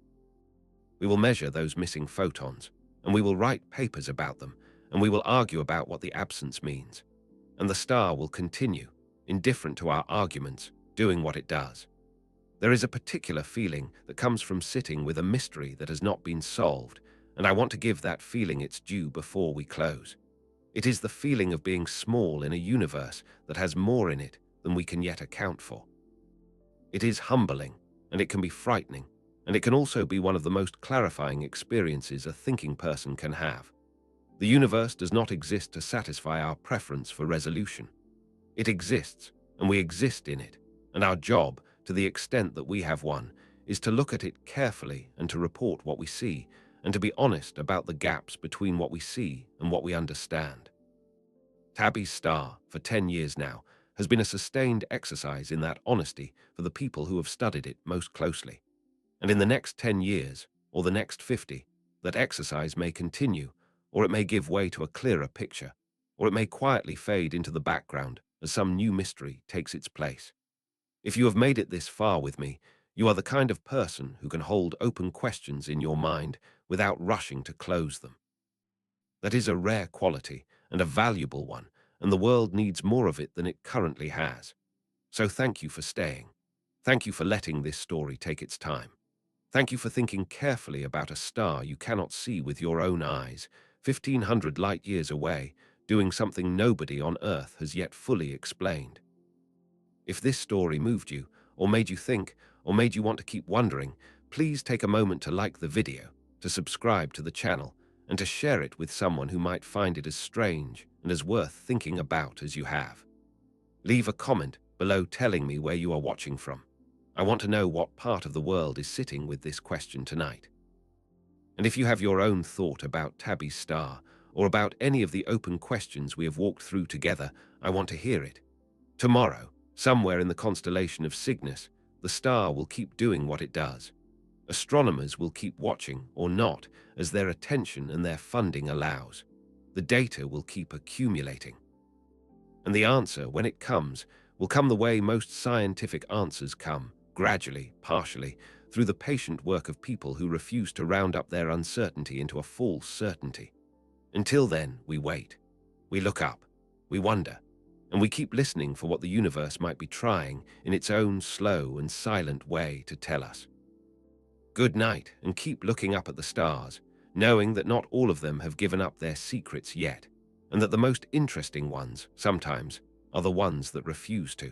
We will measure those missing photons, and we will write papers about them, and we will argue about what the absence means. And the star will continue, indifferent to our arguments, doing what it does. There is a particular feeling that comes from sitting with a mystery that has not been solved, and I want to give that feeling its due before we close. It is the feeling of being small in a universe that has more in it than we can yet account for. It is humbling, and it can be frightening, and it can also be one of the most clarifying experiences a thinking person can have. The universe does not exist to satisfy our preference for resolution. It exists, and we exist in it, and our job, to the extent that we have one, is to look at it carefully and to report what we see, and to be honest about the gaps between what we see and what we understand. Tabby's star, for 10 years now, has been a sustained exercise in that honesty for the people who have studied it most closely. And in the next 10 years, or the next 50, that exercise may continue, or it may give way to a clearer picture, or it may quietly fade into the background as some new mystery takes its place. If you have made it this far with me, you are the kind of person who can hold open questions in your mind without rushing to close them. That is a rare quality and a valuable one, and the world needs more of it than it currently has. So thank you for staying. Thank you for letting this story take its time. Thank you for thinking carefully about a star you cannot see with your own eyes, 1,500 light years away, doing something nobody on Earth has yet fully explained. If this story moved you, or made you think, or made you want to keep wondering, please take a moment to like the video, to subscribe to the channel, and to share it with someone who might find it as strange and as worth thinking about as you have. Leave a comment below telling me where you are watching from. I want to know what part of the world is sitting with this question tonight. And if you have your own thought about Tabby's star, or about any of the open questions we have walked through together, I want to hear it. Tomorrow, somewhere in the constellation of Cygnus, the star will keep doing what it does. Astronomers will keep watching, or not, as their attention and their funding allows. The data will keep accumulating. And the answer, when it comes, will come the way most scientific answers come, gradually, partially, through the patient work of people who refuse to round up their uncertainty into a false certainty. Until then, we wait. We look up. We wonder. And we keep listening for what the universe might be trying, in its own slow and silent way, to tell us. Good night, and keep looking up at the stars, knowing that not all of them have given up their secrets yet, and that the most interesting ones, sometimes, are the ones that refuse to.